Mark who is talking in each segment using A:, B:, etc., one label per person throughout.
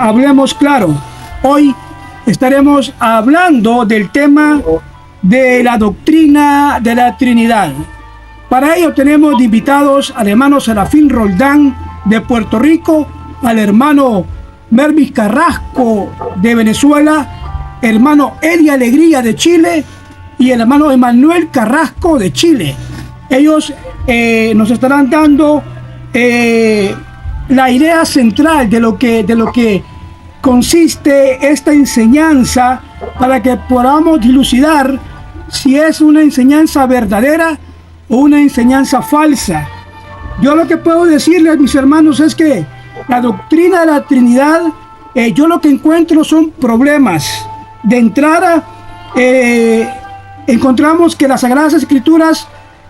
A: hablemos claro. Hoy estaremos hablando del tema de la doctrina de la Trinidad. Para ello tenemos de invitados al hermano Serafín Roldán de Puerto Rico, al hermano Mervis Carrasco de Venezuela, hermano Eli Alegría de Chile y el hermano Emanuel Carrasco de Chile. Ellos nos estarán dando la idea central de lo que consiste esta enseñanza, para que podamos dilucidar si es una enseñanza verdadera o una enseñanza falsa. Yo lo que puedo decirles, mis hermanos, es que la doctrina de la Trinidad, yo lo que encuentro son problemas. De entrada, encontramos que en las Sagradas Escrituras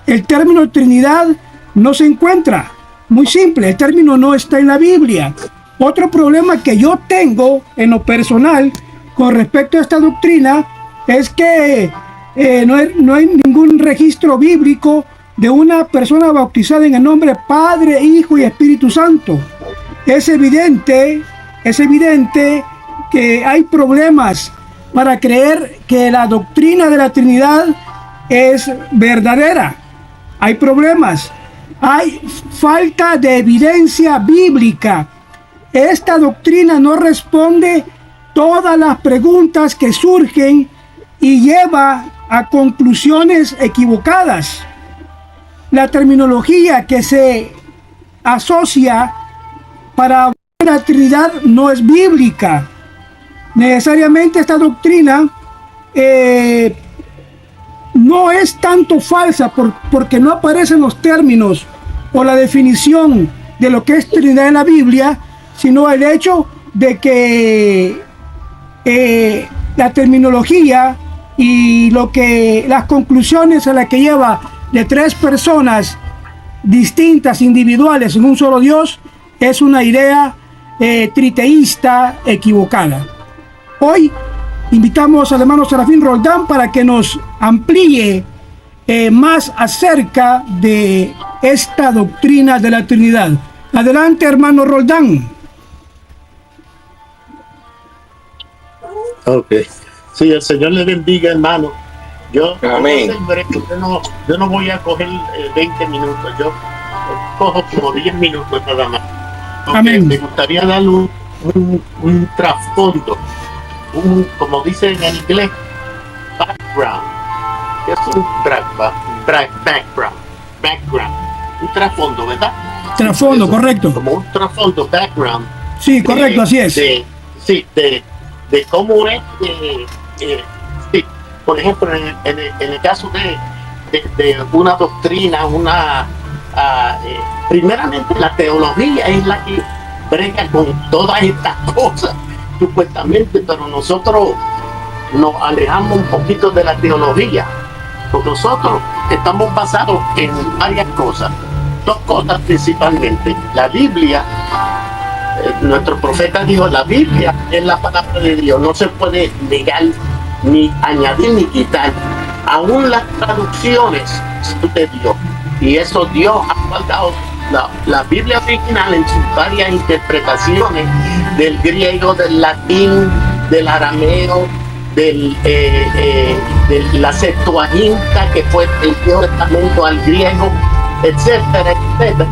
A: el término Trinidad no se encuentra. Muy simple, el término no está en la Biblia. Otro problema que yo tengo en lo personal con respecto a esta doctrina es que no hay ningún registro bíblico de una persona bautizada en el nombre Padre, Hijo y Espíritu Santo. Es evidente que hay problemas para creer que la doctrina de la Trinidad es verdadera. Hay problemas. Hay falta de evidencia bíblica. Esta doctrina no responde todas las preguntas que surgen y lleva a conclusiones equivocadas. La terminología que se asocia para hablar de la Trinidad no es bíblica. Necesariamente esta doctrina no es tanto falsa porque no aparecen los términos o la definición de lo que es Trinidad en la Biblia, sino el hecho de que la terminología y las conclusiones a las que lleva de tres personas distintas, individuales en un solo Dios, es una idea triteísta equivocada. Hoy invitamos al hermano Serafín Roldán para que nos amplíe más acerca de esta doctrina de la Trinidad. Adelante, hermano Roldán.
B: Ok. Sí, el Señor le bendiga, hermano.
C: Amén.
B: Yo no voy a coger 20 minutos, yo cojo como 10 minutos nada más.
A: Amén.
B: Me gustaría dar un trasfondo, como dicen en inglés, background. Es un background, un trasfondo, ¿verdad?
A: Trasfondo, correcto.
B: Como un trasfondo, background.
A: Sí, correcto, así es.
B: De cómo es, sí, por ejemplo, en el caso de una doctrina, primeramente la teología es la que brega con todas estas cosas, supuestamente, pero nosotros nos alejamos un poquito de la teología, porque nosotros estamos basados en varias cosas, dos cosas principalmente. La Biblia, nuestro profeta dijo, la Biblia es la palabra de Dios, no se puede negar, ni añadir ni quitar. Aún las traducciones son de Dios, y eso Dios ha guardado la Biblia original en sus varias interpretaciones, del griego, del latín, del arameo, de la Septuaginta, que fue el Viejo Testamento al griego, etcétera, etcétera.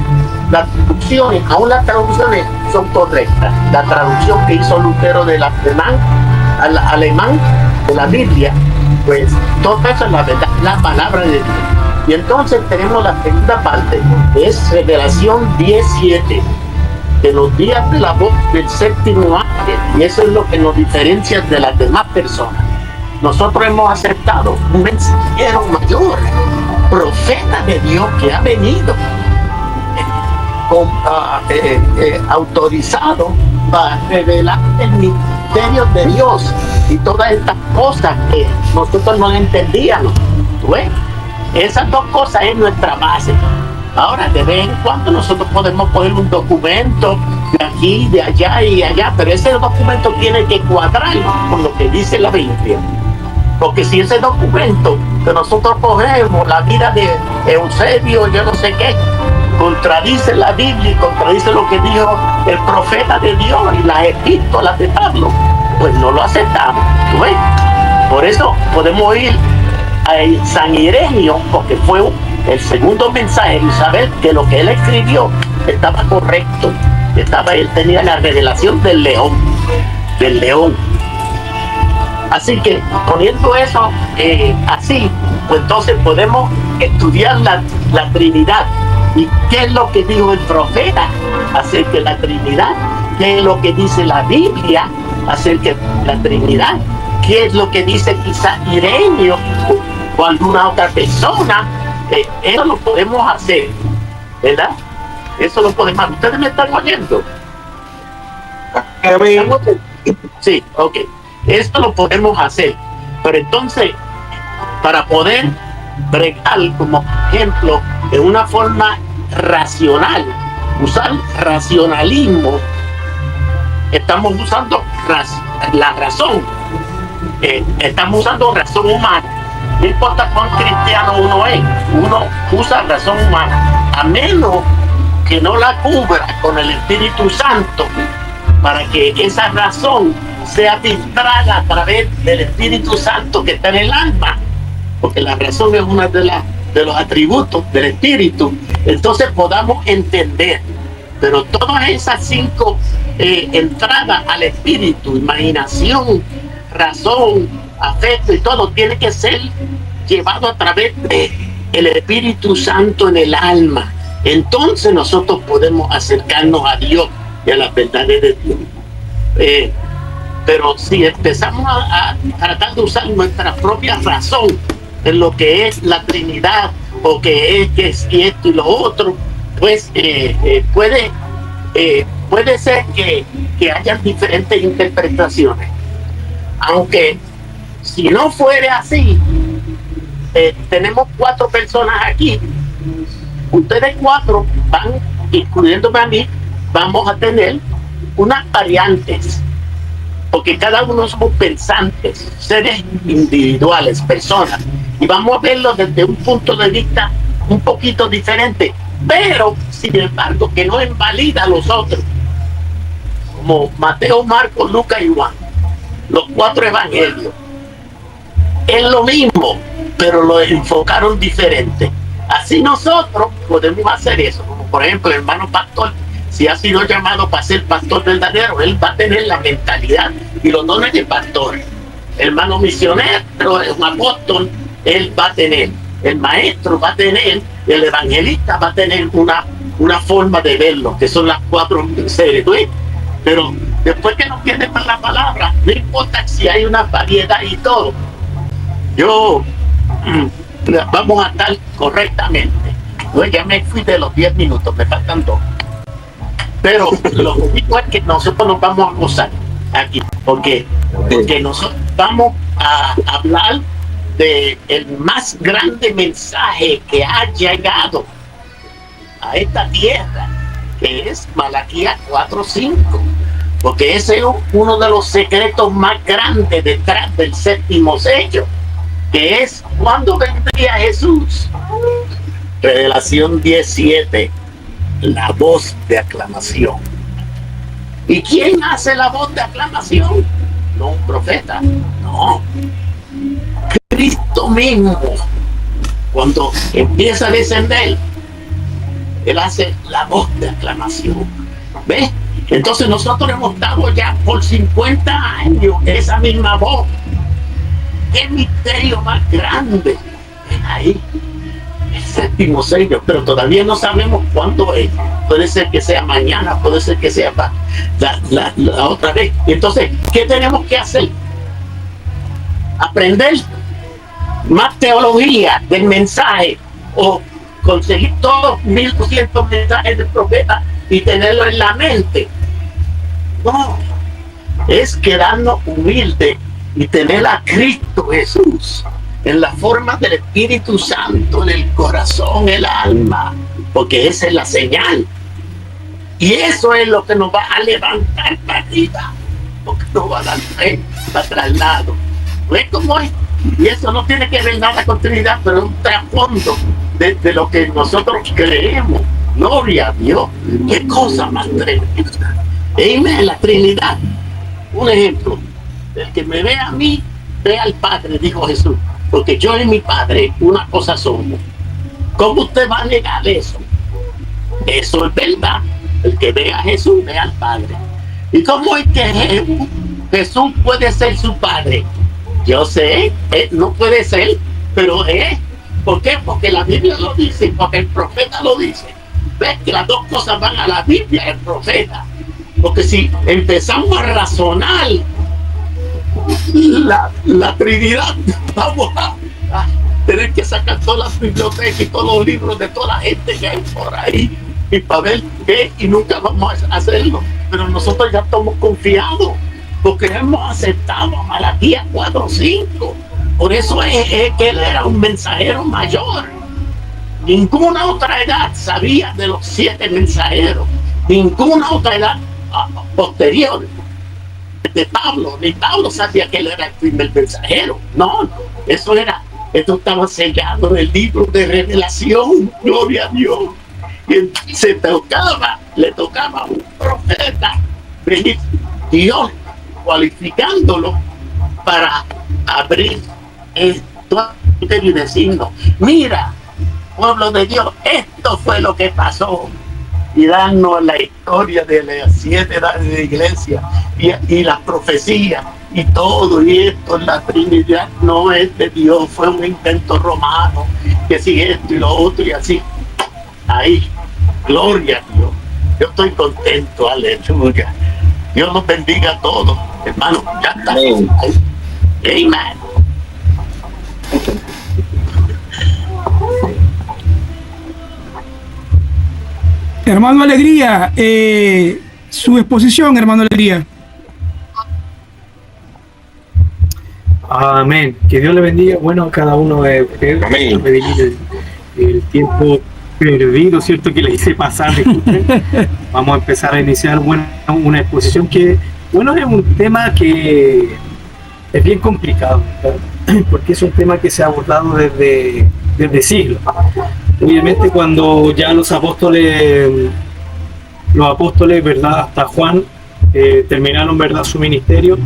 B: Las traducciones, aún las traducciones son correctas. La traducción que hizo Lutero del alemán de la Biblia, pues todo eso es la verdad, la palabra de Dios. Y entonces tenemos la segunda parte, que es Revelación 10:7, de los días de la voz del séptimo ángel, y eso es lo que nos diferencia de las demás personas. Nosotros hemos aceptado un mensajero mayor, profeta de Dios, que ha venido autorizado para revelar el misterio de Dios y todas estas cosas que nosotros no entendíamos. ¿Ves? Esas dos cosas es nuestra base. Ahora, de vez en cuando nosotros podemos poner un documento de aquí, de allá y allá, pero ese documento tiene que cuadrar con lo que dice la Biblia. Porque si ese documento que nosotros cogemos, la vida de Eusebio, yo no sé qué, contradice la Biblia y contradice lo que dijo el profeta de Dios y las epístolas de Pablo, pues no lo aceptamos. ¿Tú ves? Por eso podemos ir a San Ireneo, porque fue el segundo mensaje de Isabel, que lo que él escribió estaba correcto. Él tenía la revelación del león. Así que poniendo eso así, pues entonces podemos estudiar la Trinidad. ¿Y qué es lo que dijo el profeta acerca de la Trinidad? ¿Qué es lo que dice la Biblia acerca de la Trinidad? ¿Qué es lo que dice quizás Ireneo o alguna otra persona? Eso lo podemos hacer, ¿verdad? Eso lo podemos hacer. ¿Ustedes me están oyendo? Sí, ok. Esto lo podemos hacer. Pero entonces, para poder bregar como ejemplo en una forma racional, usar racionalismo, estamos usando la razón. Estamos usando razón humana. No importa cuán cristiano uno es, uno usa razón humana, a menos que no la cubra con el Espíritu Santo, para que esa razón sea filtrada a través del Espíritu Santo que está en el alma, porque la razón es uno de los atributos del Espíritu. Entonces podamos entender, pero todas esas 5 entradas al Espíritu, imaginación, razón, afecto y todo, tiene que ser llevado a través del Espíritu Santo en el alma. Entonces nosotros podemos acercarnos a Dios y a las verdades de Dios. Pero si empezamos a tratar de usar nuestra propia razón en lo que es la Trinidad, o que es y esto y lo otro, pues puede ser que haya diferentes interpretaciones. Aunque si no fuera así, tenemos 4 personas aquí. Ustedes 4 van, incluyéndome a mí, vamos a tener unas variantes, porque cada uno somos pensantes, seres individuales, personas, y vamos a verlo desde un punto de vista un poquito diferente, pero sin embargo que no invalida a los otros, como Mateo, Marcos, Lucas y Juan, los 4 evangelios. Es lo mismo, pero lo enfocaron diferente. Así nosotros podemos hacer eso, como por ejemplo el hermano pastor, si ha sido llamado para ser pastor verdadero, él va a tener la mentalidad y los dones de pastor. El hermano misionero, un apóstol, él va a tener, el maestro va a tener, el evangelista va a tener una forma de verlo, que son las 4 series, ¿sí? Pero después que nos quede más la palabra, no importa si hay una variedad y todo, vamos a estar correctamente. Yo ya me fui de los 10 minutos, me faltan 2. Pero lo único es que nosotros nos vamos a gozar aquí, porque nosotros vamos a hablar del más grande mensaje que ha llegado a esta tierra, que es Malaquías 4:5, porque ese es uno de los secretos más grandes detrás del 7º sello, que es ¿cuándo vendría Jesús? Revelación 17, la voz de aclamación. ¿Y quién hace la voz de aclamación? No un profeta, no, Cristo mismo. Cuando empieza a descender, él hace la voz de aclamación. ¿Ves? Entonces nosotros hemos estado ya por 50 años esa misma voz. ¡Qué misterio más grande! Ahí, el 7º sello, pero todavía no sabemos cuándo es. Puede ser que sea mañana, puede ser que sea la otra vez. Entonces, ¿qué tenemos que hacer? Aprender más teología del mensaje, o conseguir todos 1200 mensajes del profeta y tenerlo en la mente. No, es quedarnos humildes y tener a Cristo Jesús en la forma del Espíritu Santo, en el corazón, el alma, porque esa es la señal. Y eso es lo que nos va a levantar para arriba, porque nos va a dar fe para traslado. ¿Ves cómo es? Y eso no tiene que ver nada con Trinidad, pero es un trasfondo de lo que nosotros creemos Gloria a Dios. Qué cosa más tremenda. Amén, la Trinidad. Un ejemplo. El que me ve a mí, ve al Padre, dijo Jesús. Porque yo y mi Padre, una cosa somos. ¿Cómo usted va a negar eso? Eso es verdad. El que ve a Jesús, ve al Padre. ¿Y cómo es que Jesús puede ser su Padre? Yo sé, no puede ser, pero es. ¿Por qué? Porque la Biblia lo dice, porque el profeta lo dice. Ves que las dos cosas van a la Biblia y el profeta. Porque si empezamos a razonar la Trinidad, vamos a tener que sacar todas las bibliotecas y todos los libros de toda la gente que hay por ahí y para ver qué, y nunca vamos a hacerlo. Pero nosotros ya estamos confiados porque hemos aceptado a Malaquías 4:5. Por eso es que él era un mensajero mayor. Ninguna otra edad sabía de los 7 mensajeros. Ninguna otra edad posterior de Pablo. Ni Pablo sabía que él era el primer mensajero. No, esto estaba sellado en el libro de Revelación. Gloria a Dios. Y le tocaba a un profeta venir, Dios cualificándolo para abrir esto y decirnos, mira, pueblo de Dios, esto fue lo que pasó, y darnos la historia de las 7 edades de la iglesia y las profecías y todo, y esto, la Trinidad no es de Dios, fue un invento romano, que si esto y lo otro y así. Ahí, gloria a Dios. Yo estoy contento, aleluya. Dios los bendiga a todos, hermano. Ya está. Amén.
A: Hermano Alegría, su exposición, hermano Alegría.
C: Amén. Que Dios le bendiga. Bueno, a cada uno de ustedes. Amén. El tiempo perdido, ¿cierto? Que le hice pasar. Vamos a empezar a iniciar una exposición que, bueno, es un tema que es bien complicado, ¿verdad? Porque es un tema que se ha abordado desde siglos. Obviamente cuando ya los apóstoles, ¿verdad? Hasta Juan terminaron, ¿verdad? Su ministerio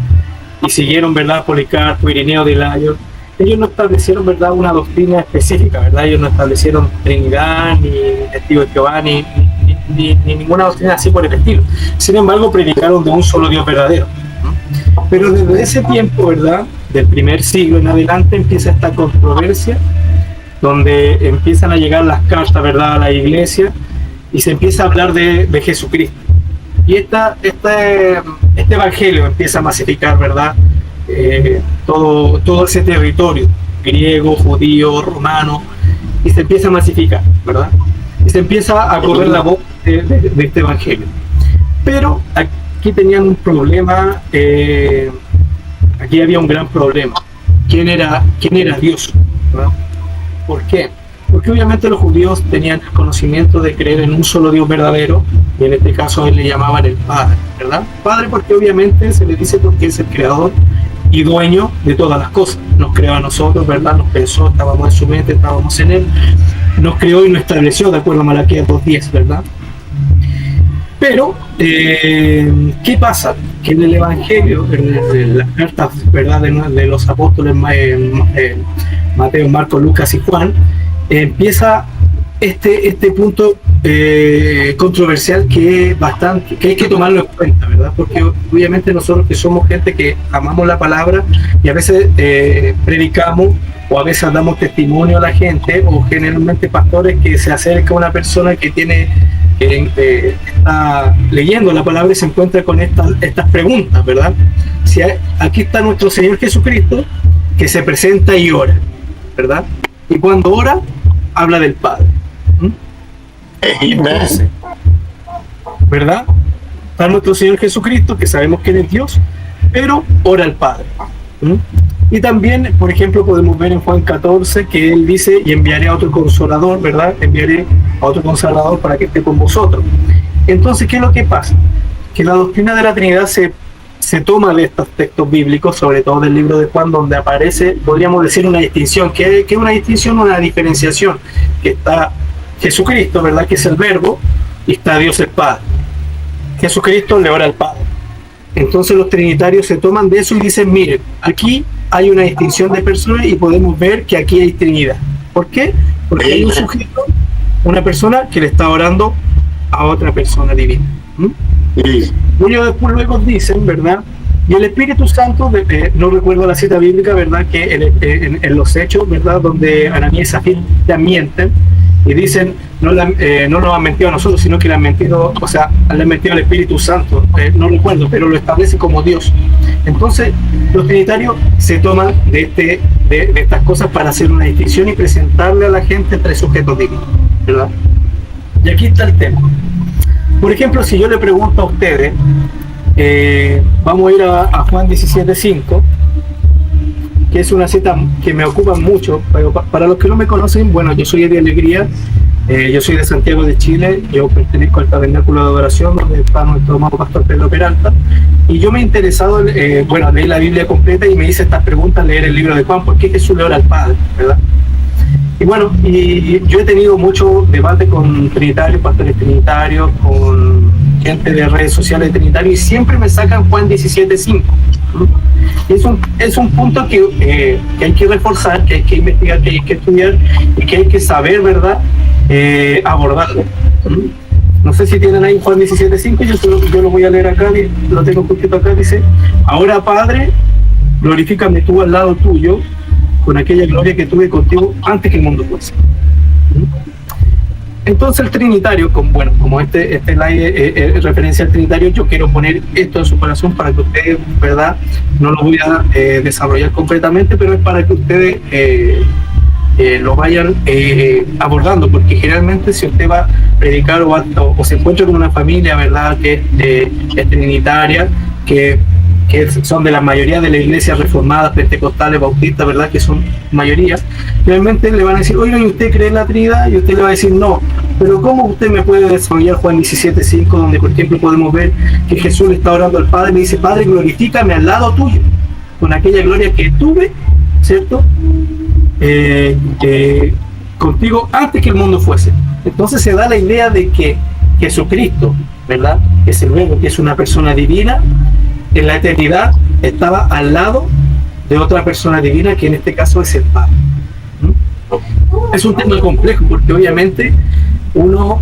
C: y siguieron, ¿verdad? Policarpo, Irineo de Lyon. Ellos no establecieron, ¿verdad?, una doctrina específica, ¿verdad? Ellos no establecieron Trinidad, ni Testigo de Jehová, ni ninguna doctrina así por el estilo. Sin embargo, predicaron de un solo Dios verdadero. Pero desde ese tiempo, ¿verdad?, del primer siglo en adelante, empieza esta controversia, donde empiezan a llegar las cartas, ¿verdad?, a la iglesia, y se empieza a hablar de Jesucristo. Y este evangelio empieza a masificar, ¿verdad?, todo ese territorio griego, judío, romano, y se empieza a masificar, ¿verdad? Y se empieza a correr la voz de este evangelio. Pero aquí tenían un problema, aquí había un gran problema. ¿Quién era Dios? ¿Verdad? ¿Por qué? Porque obviamente los judíos tenían el conocimiento de creer en un solo Dios verdadero, y en este caso a él le llamaban el Padre, ¿verdad? Padre porque obviamente se le dice porque es el creador y dueño de todas las cosas. Nos creó a nosotros, ¿verdad? Nos pensó, estábamos en su mente, estábamos en él, nos creó y nos estableció, de acuerdo a Malaquías 2:10, ¿verdad? Pero, ¿qué pasa? Que en el Evangelio, en las cartas, ¿verdad?, de los apóstoles Mateo, Marcos, Lucas y Juan, empieza este punto controversial que es bastante, que hay que tomarlo en cuenta, ¿verdad? Porque obviamente nosotros que somos gente que amamos la palabra y a veces predicamos o a veces damos testimonio a la gente, o generalmente pastores que se acerca a una persona que está leyendo la palabra y se encuentra con estas preguntas, ¿verdad? Si aquí está nuestro Señor Jesucristo, que se presenta y ora, ¿verdad? Y cuando ora, habla del Padre. Entonces, ¿verdad? Está nuestro Señor Jesucristo, que sabemos que Él es Dios, pero ora al Padre. Y también, por ejemplo, podemos ver en Juan 14 que Él dice, y enviaré a otro Consolador, ¿verdad? Enviaré a otro Consolador para que esté con vosotros. Entonces, ¿qué es lo que pasa? Que la doctrina de la Trinidad se toma de estos textos bíblicos, sobre todo del libro de Juan, donde aparece, podríamos decir, una distinción. ¿Qué es una distinción? Una diferenciación que está Jesucristo, ¿verdad? Que es el Verbo, y está Dios el Padre. Jesucristo le ora al Padre. Entonces los trinitarios se toman de eso y dicen, miren, aquí hay una distinción de personas y podemos ver que aquí hay Trinidad. ¿Por qué? Porque hay un sujeto, una persona que le está orando a otra persona divina. Ellos después luego dicen, ¿verdad? Y el Espíritu Santo, no recuerdo la cita bíblica, ¿verdad? Que en los Hechos, ¿verdad? Donde Ananías y Zafira mienten y dicen, no nos han mentido a nosotros, sino que le han mentido, o sea, le han mentido al Espíritu Santo, no recuerdo, pero lo establece como Dios. Entonces, los trinitarios se toman de estas cosas para hacer una distinción y presentarle a la gente tres sujetos divinos, ¿verdad? Y aquí está el tema. Por ejemplo, si yo le pregunto a ustedes, vamos a ir a Juan 17:5, que es una cita que me ocupa mucho, pero para los que no me conocen, bueno, yo soy Eddie Alegría, yo soy de Santiago de Chile, yo pertenezco al Tabernáculo de Adoración, donde está nuestro amado pastor Pedro Peralta, y yo me he interesado, leer la Biblia completa y me hice estas preguntas, leer el libro de Juan, ¿por qué Jesús le ora al Padre? ¿Verdad? Y bueno, y yo he tenido mucho debate con trinitarios, pastores trinitarios, con gente de redes sociales trinitarios, y siempre me sacan Juan 17:5. Es un punto que hay que reforzar, que hay que investigar, que hay que estudiar y que hay que saber, ¿verdad? Abordarlo. No sé si tienen ahí Juan 17:5, yo lo voy a leer acá, lo tengo justito acá, dice: ahora, Padre, glorifícame tú al lado tuyo con aquella gloria que tuve contigo antes que el mundo fuese. Entonces el trinitario, como este slide referencia al trinitario, yo quiero poner esto en su corazón para que ustedes, ¿verdad? No lo voy a desarrollar completamente, pero es para que ustedes lo vayan abordando, porque generalmente si usted va a predicar o se encuentra con una familia, ¿verdad?, que es trinitaria, que son de la mayoría de las iglesias reformadas, pentecostales, bautistas, ¿verdad?, que son mayoría, realmente le van a decir, oiga, ¿y usted cree en la Trinidad? Y usted le va a decir, no. Pero ¿cómo usted me puede desarrollar Juan 17:5, donde por ejemplo podemos ver que Jesús le está orando al Padre y le dice, Padre, glorifícame al lado tuyo, con aquella gloria que tuve, ¿cierto?, contigo antes que el mundo fuese. Entonces se da la idea de que Jesucristo, ¿verdad?, que es el Verbo, que es una persona divina, en la eternidad estaba al lado de otra persona divina, que en este caso es el Padre. Es un tema complejo, porque obviamente uno,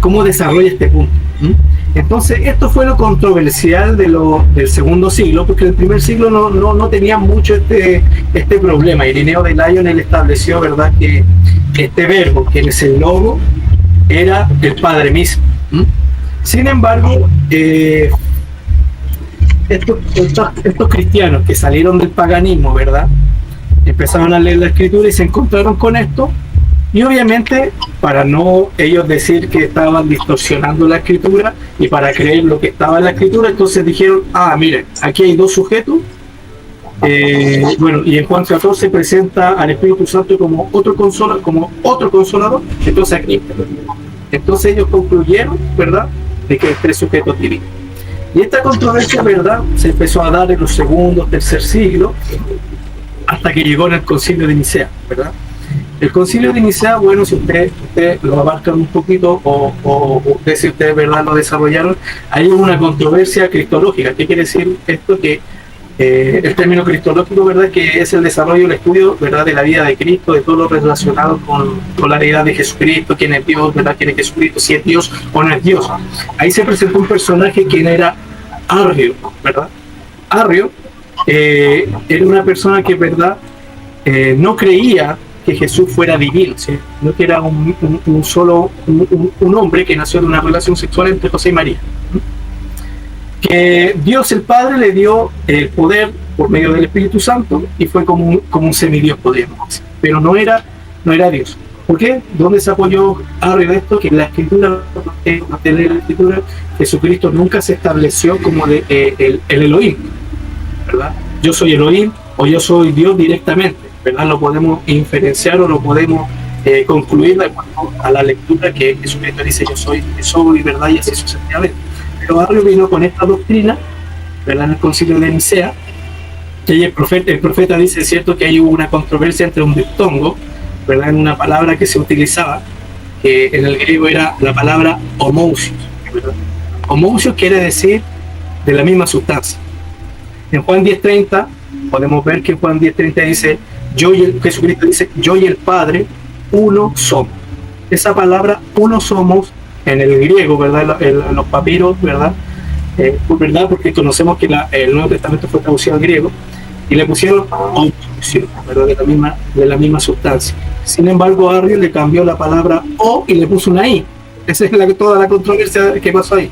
C: ¿cómo desarrolla este punto? Entonces, esto fue lo controversial del segundo siglo, porque en el primer siglo no tenía mucho este problema. Irineo de Lyon, él estableció, ¿verdad?, que este Verbo, que es el Logo, era el Padre mismo. Sin embargo, estos cristianos que salieron del paganismo, ¿verdad?, empezaron a leer la Escritura y se encontraron con esto, y obviamente para no ellos decir que estaban distorsionando la Escritura y para creer lo que estaba en la Escritura, entonces dijeron, miren, aquí hay dos sujetos, y en Juan 14 presenta al Espíritu Santo como otro consolador, entonces aquí. Entonces ellos concluyeron, ¿verdad?, de que hay tres sujetos divinos. Y esta controversia, ¿verdad?, se empezó a dar en los segundos, tercer siglo, hasta que llegó en el Concilio de Nicea, ¿verdad? El Concilio de Nicea, bueno, si ustedes lo abarcan un poquito, o si ustedes, ¿verdad?, lo desarrollaron, hay una controversia cristológica. ¿Qué quiere decir esto? Que el término cristológico, ¿verdad?, que es el desarrollo, el estudio, ¿verdad?, de la vida de Cristo, de todo lo relacionado con la deidad de Jesucristo, quién es Dios, ¿verdad?, quién es Jesucristo, si es Dios o no es Dios. Ahí se presentó un personaje quien era Arrio, ¿verdad? Arrio era una persona que, ¿verdad?, no creía que Jesús fuera divino, ¿sí?, no que era un hombre que nació de una relación sexual entre José y María. Que Dios el Padre le dio el poder por medio del Espíritu Santo y fue como un semidios, podríamos decir, pero no era Dios. ¿Por qué? ¿Dónde se apoyó Arrio de esto? Que en la Escritura, Jesucristo nunca se estableció como el Elohim, ¿verdad? Yo soy Elohim o yo soy Dios directamente, ¿verdad? Lo podemos inferenciar o lo podemos concluir de acuerdo a la lectura que Jesucristo dice, yo soy, ¿verdad?, y así sucesivamente. Pero Arrio vino con esta doctrina, ¿verdad?, en el Concilio de Nicea, que el profeta dice, ¿cierto?, que hay una controversia entre un diptongo, ¿verdad?, en una palabra que se utilizaba, que en el griego era la palabra homousios, ¿verdad? Homousios quiere decir de la misma sustancia. En Juan 10:30 podemos ver que Juan 10:30 dice, Jesucristo dice, yo y el Padre uno somos. Esa palabra uno somos en el griego, ¿verdad? En los papiros, ¿verdad? ¿Verdad? Porque conocemos que el Nuevo Testamento fue traducido al griego y le pusieron homousios, ¿verdad? De la misma sustancia. Sin embargo, Arriel le cambió la palabra o y le puso una i. Esa es toda la controversia que pasó ahí.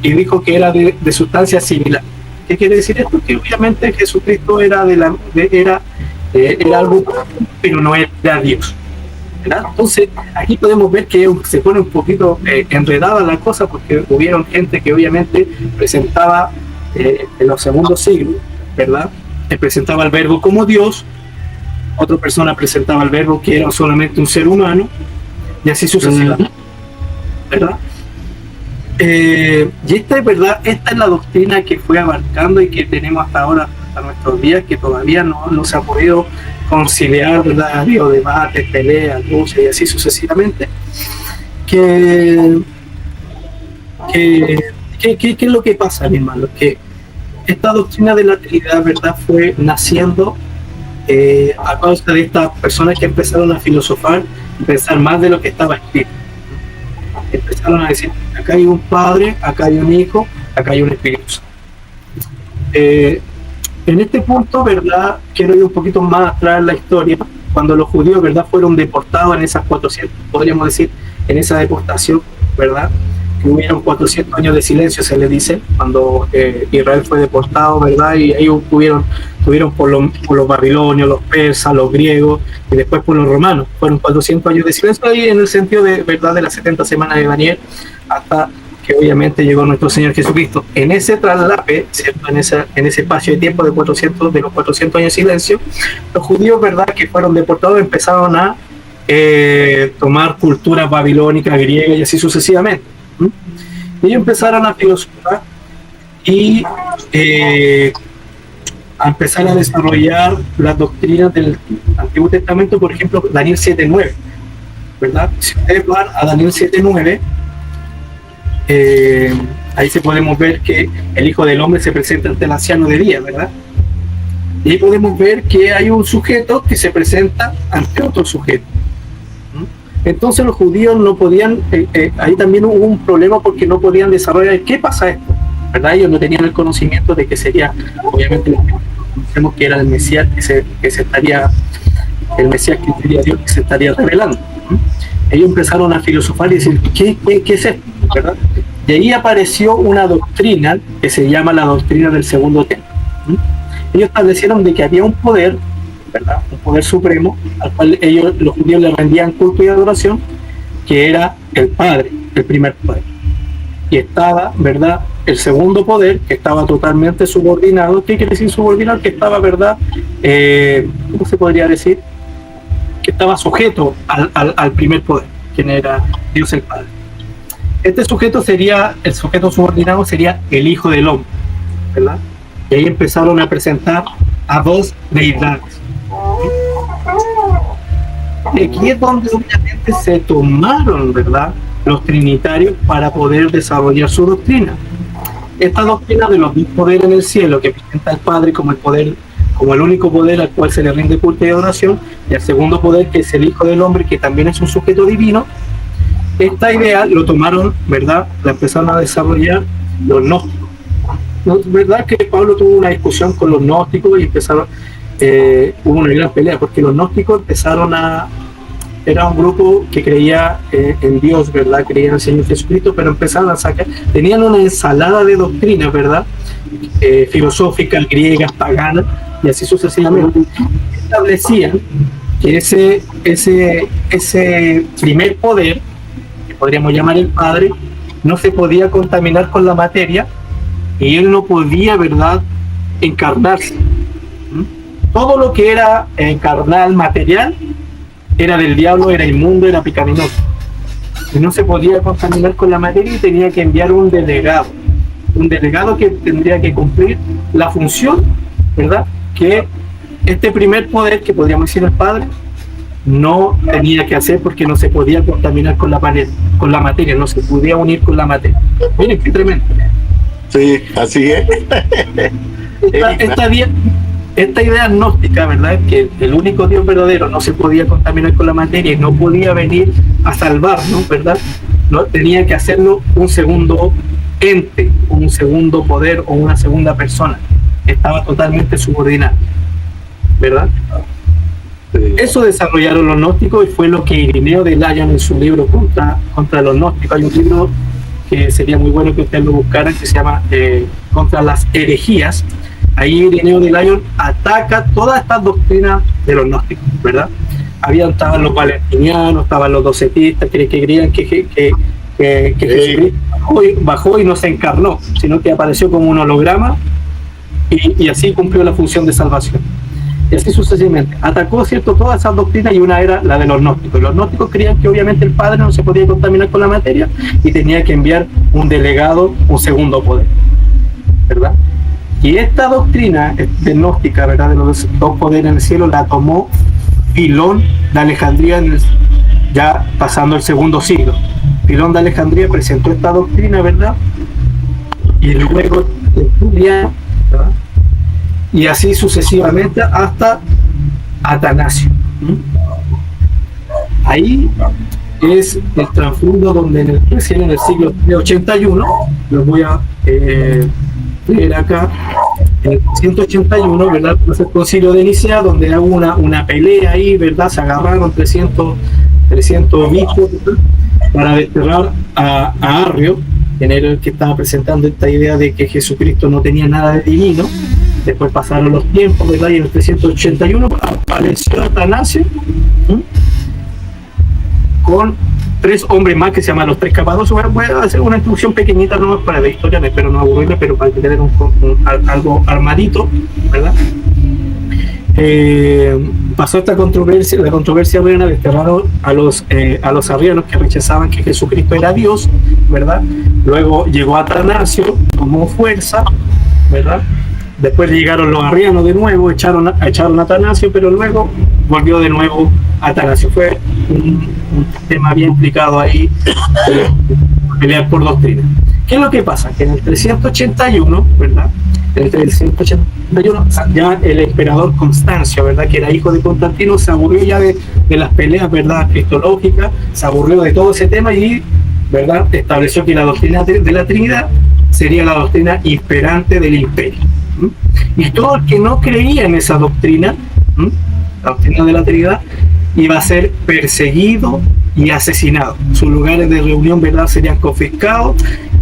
C: Y dijo que era de sustancia similar. ¿Qué quiere decir esto? Que obviamente Jesucristo era algo, pero no era Dios, ¿verdad? Entonces, aquí podemos ver que se pone un poquito enredada la cosa, porque hubieron gente que obviamente presentaba en los segundos siglos, ¿verdad? Presentaba al verbo como Dios, otra persona presentaba al verbo que era solamente un ser humano, y así sucesivamente, ¿verdad? Y esta es verdad, esta es la doctrina que fue abarcando y que tenemos hasta ahora, hasta nuestros días, que todavía no se ha podido conciliar, ¿verdad? Ha habido debates, peleas, luchas y así sucesivamente. ¿Qué es lo que pasa, mi hermano? Que esta doctrina de la Trinidad, ¿verdad?, fue naciendo a causa de estas personas que empezaron a filosofar y pensar más de lo que estaba escrito. Empezaron a decir, acá hay un Padre, acá hay un Hijo, acá hay un Espíritu Santo. En este punto, ¿verdad?, quiero ir un poquito más atrás en la historia, cuando los judíos, ¿verdad?, fueron deportados en esas 400, podríamos decir, en esa deportación, ¿verdad?, que hubieron 400 años de silencio, se le dice, cuando Israel fue deportado, ¿verdad?, y ahí tuvieron por los babilonios, los persas, los griegos, y después por los romanos. Fueron 400 años de silencio ahí en el sentido de, ¿verdad?, de las 70 semanas de Daniel, hasta que obviamente llegó nuestro Señor Jesucristo. En ese traslape, ¿cierto?, en ese espacio de tiempo de los 400 años de silencio, los judíos, ¿verdad?, que fueron deportados empezaron a tomar culturas babilónicas, griegas y así sucesivamente. Y ellos empezaron a filosofar y a empezar a desarrollar las doctrinas del Antiguo Testamento, por ejemplo, Daniel 7:9, ¿verdad? Si ustedes van a Daniel 7:9, ahí se podemos ver que el Hijo del Hombre se presenta ante el anciano de día, ¿verdad? Y ahí podemos ver que hay un sujeto que se presenta ante otro sujeto. Entonces los judíos no podían, ahí también hubo un problema porque no podían desarrollar. ¿Qué pasa esto? ¿Verdad? Ellos no tenían el conocimiento de que sería, obviamente, conocemos que era el Mesías el Mesías que sería Dios, que se estaría revelando. Ellos empezaron a filosofar y decir, ¿qué es esto? ¿Verdad? Y ahí apareció una doctrina que se llama la doctrina del segundo templo. Ellos establecieron de que había un poder, ¿verdad?, un poder supremo al cual los judíos le rendían culto y adoración, que era el Padre, el primer poder. Y estaba, ¿verdad?, el segundo poder, que estaba totalmente subordinado. ¿Qué quiere decir subordinado? Que estaba, ¿verdad?, ¿cómo se podría decir? Que estaba sujeto al primer poder, quien era Dios el Padre. Este sujeto el sujeto subordinado sería el Hijo del Hombre, ¿verdad? Y ahí empezaron a presentar a dos deidades. Y aquí es donde obviamente se tomaron, ¿verdad?, los trinitarios para poder desarrollar su doctrina. Esta doctrina de los dos poderes en el cielo, que presenta al Padre como el único poder al cual se le rinde culto y adoración, y el segundo poder, que es el Hijo del Hombre, que también es un sujeto divino. Esta idea lo tomaron, ¿verdad?, la empezaron a desarrollar los gnósticos. ¿No? ¿Verdad que Pablo tuvo una discusión con los gnósticos y empezaron, hubo una gran pelea, porque los gnósticos era un grupo que creía en Dios, ¿verdad?, creía en el Señor Jesucristo, pero empezaron a sacar, tenían una ensalada de doctrinas, ¿verdad?, filosóficas, griegas, paganas, y así sucesivamente. Establecían que ese primer poder, que podríamos llamar el Padre, no se podía contaminar con la materia, y él no podía, ¿verdad?, encarnarse. Todo lo que era carnal, material, era del diablo, era inmundo, era pecaminoso. Y no se podía contaminar con la materia y tenía que enviar un delegado que tendría que cumplir la función, ¿verdad?, que este primer poder, que podríamos decir el Padre, no tenía que hacer porque no se podía contaminar con la materia, no se podía unir con la materia. Miren qué tremendo.
B: Sí, así es.
C: Esta idea gnóstica, ¿verdad? Que el único Dios verdadero no se podía contaminar con la materia y no podía venir a salvarnos, ¿verdad? No, tenía que hacerlo un segundo ente, un segundo poder o una segunda persona. Estaba totalmente subordinado, ¿verdad? Eso desarrollaron los gnósticos y fue lo que Irineo de Lyon en su libro contra los gnósticos. Hay un libro que sería muy bueno que ustedes lo buscaran, que se llama Contra las herejías. Ahí Irineo de Lyon ataca todas estas doctrinas de los gnósticos, ¿verdad? Estaban los valentinianos, estaban los docetistas, que creían que Jesucristo bajó y no se encarnó, sino que apareció como un holograma y así cumplió la función de salvación. Y así sucesivamente. Atacó, ¿cierto?, todas esas doctrinas y una era la de los gnósticos. Los gnósticos creían que obviamente el Padre no se podía contaminar con la materia y tenía que enviar un delegado, un segundo poder, ¿verdad? Y esta doctrina de gnóstica, ¿verdad?, de los dos poderes en el cielo, la tomó Filón de Alejandría ya pasando el segundo siglo. Filón de Alejandría presentó esta doctrina, ¿verdad? Y luego Tertuliano, ¿verdad? Y así sucesivamente hasta Atanasio. Ahí es el trasfondo donde recién en el siglo 81, lo voy a leer acá, en el 181, ¿verdad? Pues el concilio de Nicea, donde hubo una pelea ahí, ¿verdad? Se agarraron 300 obispos, ¿verdad?, para desterrar a Arrio, quien era el que estaba presentando esta idea de que Jesucristo no tenía nada de divino. Después pasaron los tiempos, ¿verdad? Y en el 381 apareció Atanasio con 3 hombres más que se llaman los 3 Capadocios. Bueno, voy a hacer una introducción pequeñita nomás para la historia, espero no aburrirme, pero para tener algo armadito, ¿verdad? Pasó esta controversia, la controversia arriana, desterraron a los arrianos que rechazaban que Jesucristo era Dios, ¿verdad? Luego llegó Atanasio, tomó fuerza, ¿verdad? Después llegaron los arrianos de nuevo, echaron a Atanasio, pero luego volvió de nuevo Atanasio. Fue un tema bien implicado ahí, pelear por doctrina. ¿Qué es lo que pasa? Que en el 381, ¿verdad? En el 381 ya el emperador Constancio, ¿verdad?, que era hijo de Constantino, se aburrió ya de las peleas, ¿verdad?, cristológicas, se aburrió de todo ese tema y, ¿verdad?, estableció que la doctrina de la Trinidad sería la doctrina imperante del imperio. Y todo el que no creía en esa doctrina, la doctrina de la Trinidad, iba a ser perseguido y asesinado. Sus lugares de reunión, ¿verdad?, serían confiscados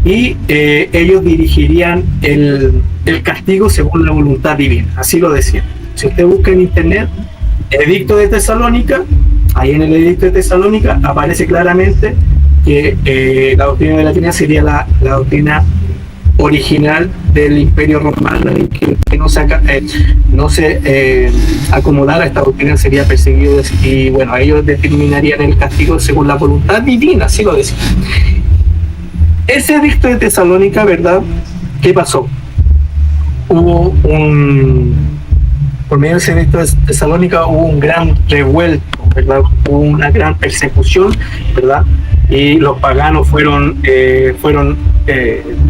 C: y ellos dirigirían el castigo según la voluntad divina. Así lo decían. Si usted busca en internet Edicto de Tesalónica, ahí en el Edicto de Tesalónica aparece claramente que la doctrina de la Trinidad sería la doctrina original del Imperio Romano, y que no se acomodara a esta doctrina sería perseguido, y bueno, ellos determinarían el castigo según la voluntad divina, así lo decía. Ese edicto de Tesalónica, ¿verdad?, ¿qué pasó? Por medio de ese edicto de Tesalónica hubo un gran revuelto, ¿verdad?, hubo una gran persecución, ¿verdad?, y los paganos fueron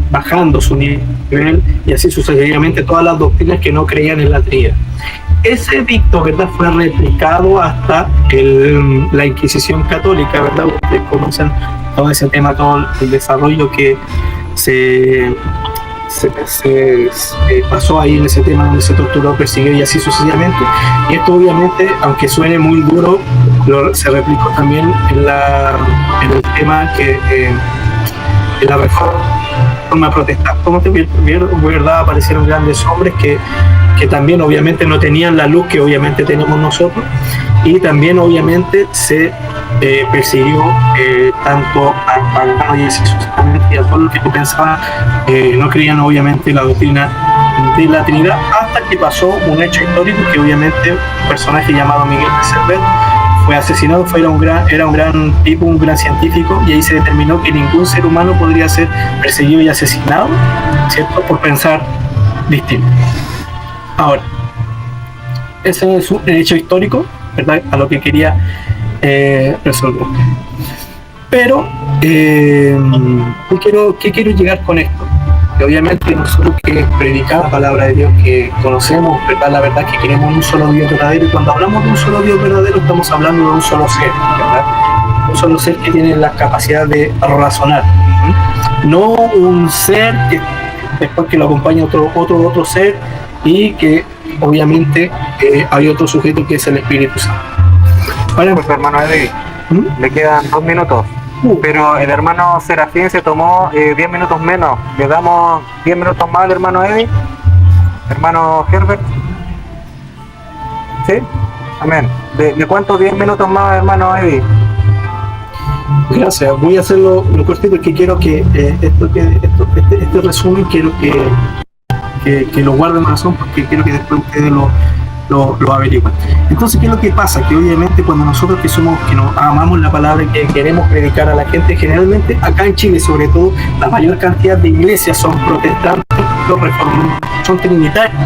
C: bajando su nivel, y así sucesivamente todas las doctrinas que no creían en la Trinidad. Ese edicto, ¿verdad?, fue replicado hasta la Inquisición católica, ¿verdad? Ustedes conocen todo ese tema, todo el desarrollo que se pasó ahí en ese tema, donde se torturó, persiguió y así sucesivamente. Y esto obviamente, aunque suene muy duro, se replicó también en el tema que en la reforma protestante. Como te verdad, aparecieron grandes hombres que también obviamente no tenían la luz que obviamente tenemos nosotros, y también obviamente se persiguió tanto a paganos y a todos los que pensaban, no creían obviamente la doctrina de la Trinidad, hasta que pasó un hecho histórico que obviamente un personaje llamado Miguel de Servet fue asesinado. Era un gran tipo, un gran científico, y ahí se determinó que ningún ser humano podría ser perseguido y asesinado, ¿cierto?, por pensar distinto. Ahora, ese es un hecho histórico, ¿verdad? A lo que quería resolver. Pero, ¿qué quiero llegar con esto? Que obviamente nosotros que predicamos la palabra de Dios, que conocemos, ¿verdad? La verdad que queremos un solo Dios verdadero, y cuando hablamos de un solo Dios verdadero estamos hablando de un solo ser, ¿verdad? Un solo ser que tiene la capacidad de razonar, no un ser que después que lo acompaña otro ser, y que obviamente hay otro sujeto que es el Espíritu Santo.
D: Vale, pues hermano Eddie, le quedan 2 minutos. Pero el hermano Serafín se tomó 10 minutos menos. Le damos 10 minutos más al hermano Eddie. Hermano Herbert. ¿Sí? Amén. ¿Le cuento 10 minutos más, hermano Eddie?
C: Gracias. Voy a hacerlo lo cortito, que quiero que este resumen quiero que lo guarden en corazón, porque quiero que después ustedes lo averigüen. Entonces, ¿qué es lo que pasa? Que obviamente cuando nosotros que nos amamos la palabra y que queremos predicar a la gente, generalmente acá en Chile sobre todo, la mayor cantidad de iglesias son protestantes, son trinitarios,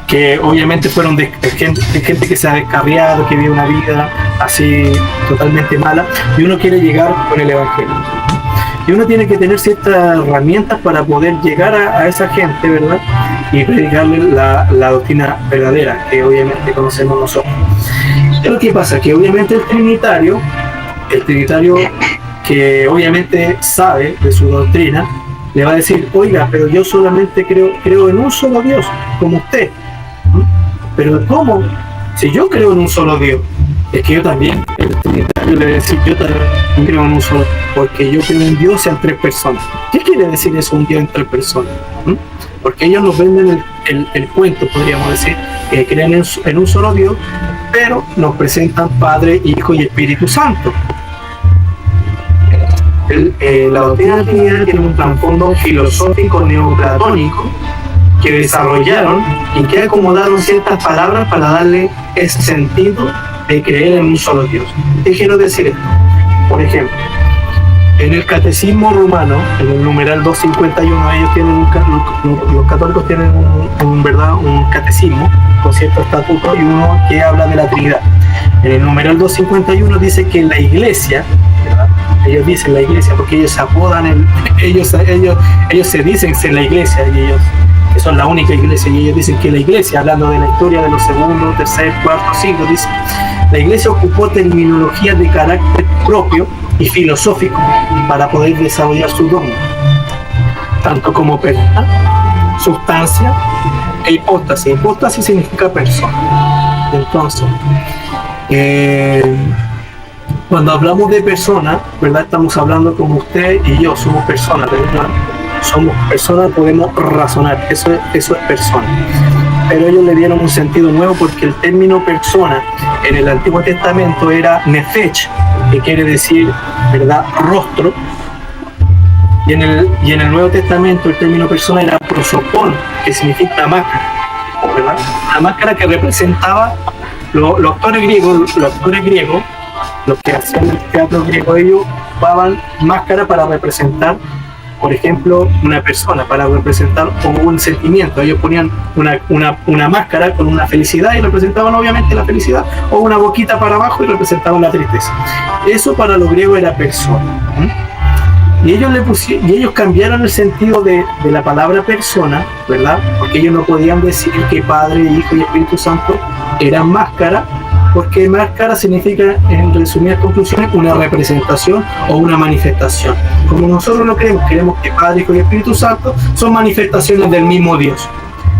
C: que obviamente fueron de gente que se ha descarriado, que vive una vida así totalmente mala, y uno quiere llegar con el evangelio. Y uno tiene que tener ciertas herramientas para poder llegar a esa gente, ¿verdad? Y predicarle la doctrina verdadera, que obviamente conocemos nosotros. Pero ¿qué pasa? Que obviamente el trinitario que obviamente sabe de su doctrina, le va a decir, oiga, pero yo solamente creo en un solo Dios, como usted. Pero ¿cómo? Si yo creo en un solo Dios, es que yo también, el trinitario le va a decir, yo también creo en un solo, porque yo creo en Dios en 3 personas. ¿Qué quiere decir eso, un Dios en 3 personas? Porque ellos nos venden el cuento, podríamos decir, que creen en un solo Dios, pero nos presentan Padre, Hijo y Espíritu Santo. La doctrina de la Trinidad tiene un trasfondo filosófico neoplatónico que desarrollaron y que acomodaron ciertas palabras para darle ese sentido de creer en un solo Dios. ¿Qué quiero decir esto? Por ejemplo, en el catecismo romano, en el numeral 251, ellos tienen los católicos tienen un catecismo con ciertos estatutos, y uno que habla de la Trinidad. En el numeral 251 dice que la iglesia, ¿verdad? Ellos dicen la iglesia porque ellos se apodan, ellos se dicen ser la iglesia, y ellos que son la única iglesia, y ellos dicen que la iglesia, hablando de la historia de los segundos, tercer, cuarto siglos, dice, la iglesia ocupó terminologías de carácter propio y filosófico para poder desarrollar su dogma, tanto como persona, sustancia e hipóstasis. Hipóstasis significa persona. Entonces, cuando hablamos de persona, ¿verdad? Estamos hablando como usted y yo, somos personas, ¿verdad? Somos personas, podemos razonar, eso es persona. Pero ellos le dieron un sentido nuevo, porque el término persona en el Antiguo Testamento era nefesh, que quiere decir, ¿verdad?, rostro, y en el Nuevo Testamento el término persona era prosopón, que significa máscara, ¿verdad? La máscara que representaba los actores griegos, los que hacían el teatro griego, ellos ocupaban máscara para representar, por ejemplo, una persona, para representar un sentimiento. Ellos ponían una máscara con una felicidad y representaban obviamente la felicidad, o una boquita para abajo y representaban la tristeza. Eso para los griegos era persona. Y ellos cambiaron el sentido de la palabra persona, ¿verdad? Porque ellos no podían decir que Padre, Hijo y Espíritu Santo eran máscara, porque máscara significa, en resumidas conclusiones, una representación o una manifestación. Como nosotros no creemos que Padre, Hijo y Espíritu Santo son manifestaciones del mismo Dios.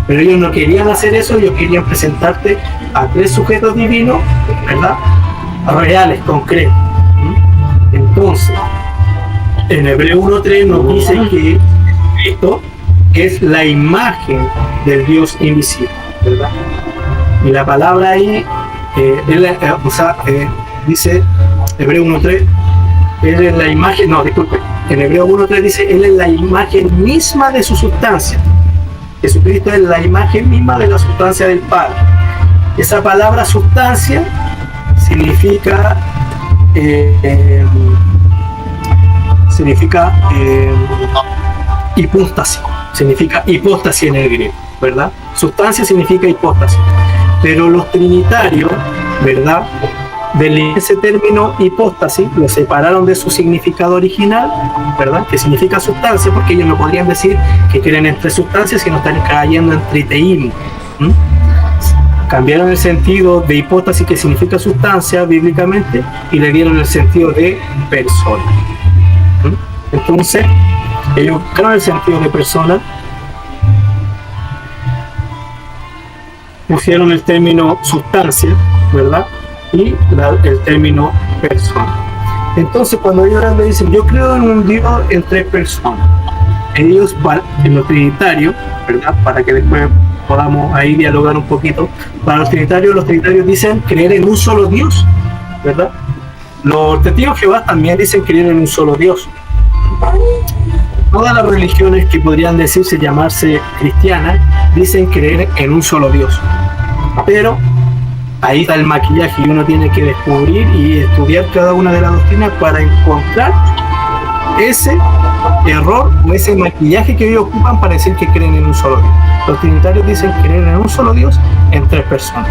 C: Pero ellos no querían hacer eso, ellos querían presentarte a 3 sujetos divinos, ¿verdad?, reales, concretos. Entonces, en Hebreo 1.3 nos dice que Cristo es la imagen del Dios invisible, ¿verdad? Y la palabra ahí, dice Hebreo 1.3, Él es la imagen, en Hebreo 1.3 dice, Él es la imagen misma de su sustancia. Jesucristo es la imagen misma de la sustancia del Padre. Esa palabra sustancia significa hipóstasis, significa hipóstasis en el griego, ¿verdad? Sustancia significa hipóstasis. Pero los trinitarios, ¿verdad?, ese término hipóstasis lo separaron de su significado original, ¿verdad?, que significa sustancia, porque ellos no podrían decir que creen en tres sustancias, sino están cayendo en triteísmo. Cambiaron el sentido de hipóstasis, que significa sustancia bíblicamente, y le dieron el sentido de persona. Entonces, ellos crearon el sentido de persona, pusieron el término sustancia, ¿verdad?, y el término persona. Entonces, cuando ellos le dicen, yo creo en un Dios en tres personas, ellos, en los trinitarios, ¿verdad?, para que después podamos ahí dialogar un poquito, para los trinitarios dicen creer en un solo Dios, ¿verdad? Los testigos de Jehová también dicen creer en un solo Dios. Todas las religiones que podrían decirse llamarse cristianas dicen creer en un solo Dios, pero ahí está el maquillaje, y uno tiene que descubrir y estudiar cada una de las doctrinas para encontrar ese error o ese maquillaje que ellos ocupan para decir que creen en un solo Dios. Los trinitarios dicen creer en un solo Dios en tres personas,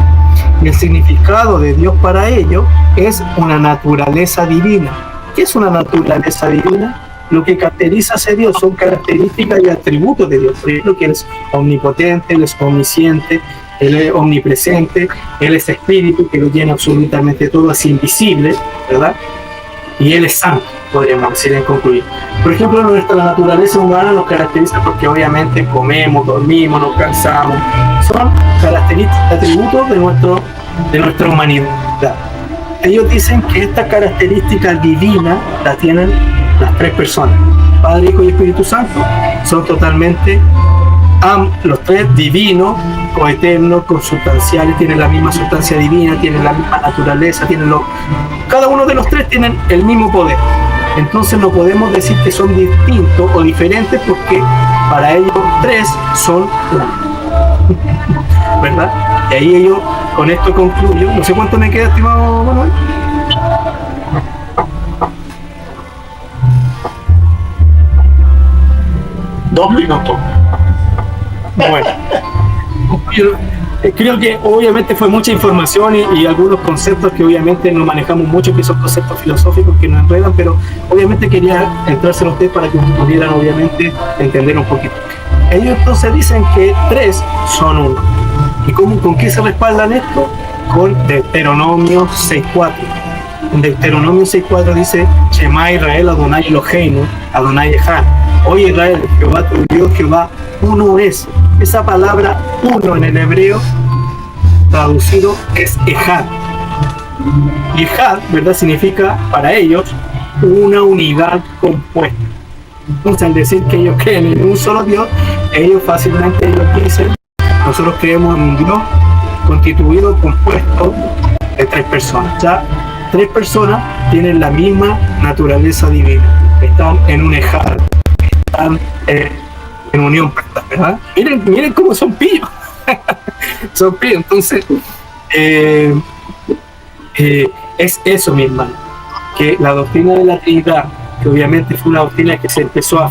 C: y el significado de Dios para ellos es una naturaleza divina. ¿Qué es una naturaleza divina? Lo que caracteriza a ese Dios son características y atributos de Dios. Por ejemplo, que Él es omnipotente, Él es omnisciente, Él es omnipresente, Él es espíritu, que lo llena absolutamente todo, es invisible, ¿verdad? Y Él es santo, podríamos decir en concluir. Por ejemplo, nuestra naturaleza humana nos caracteriza porque obviamente comemos, dormimos, nos cansamos. Son características, atributos de nuestra humanidad. Ellos dicen que esta característica divina la tienen las tres personas, Padre, Hijo y Espíritu Santo. Son totalmente los tres divinos, coeternos, consubstanciales, tienen la misma sustancia divina, tienen la misma naturaleza, cada uno de los tres tienen el mismo poder. Entonces no podemos decir que son distintos o diferentes, porque para ellos tres son uno. ¿Verdad? Y ahí ellos, con esto concluyo. No sé cuánto me queda, estimado Manuel.
B: Dos minutos.
C: Bueno, yo creo que obviamente fue mucha información y algunos conceptos que obviamente no manejamos mucho, que son conceptos filosóficos que nos enredan, pero obviamente quería entrárselo a ustedes para que pudieran obviamente entender un poquito. Ellos entonces dicen que tres son uno. ¿Y con qué se respaldan esto? Con Deuteronomio 6.4. En Deuteronomio 6.4 dice: Shema Israel, Adonai Eloheinu, Adonai Echad. Oye Israel, Jehová tu Dios, Jehová uno es. Esa palabra uno en el hebreo traducido es Echad. Y Echad, ¿verdad?, significa para ellos una unidad compuesta. Entonces, al decir que ellos creen en un solo Dios, ellos fácilmente dicen: nosotros creemos en un Dios constituido, compuesto de tres personas. Ya tres personas tienen la misma naturaleza divina, están en un Echad, están en unión, ¿verdad? Miren cómo son pillos. Son pillos. Entonces es eso, mi hermano, que la doctrina de la Trinidad, que obviamente fue una doctrina que se empezó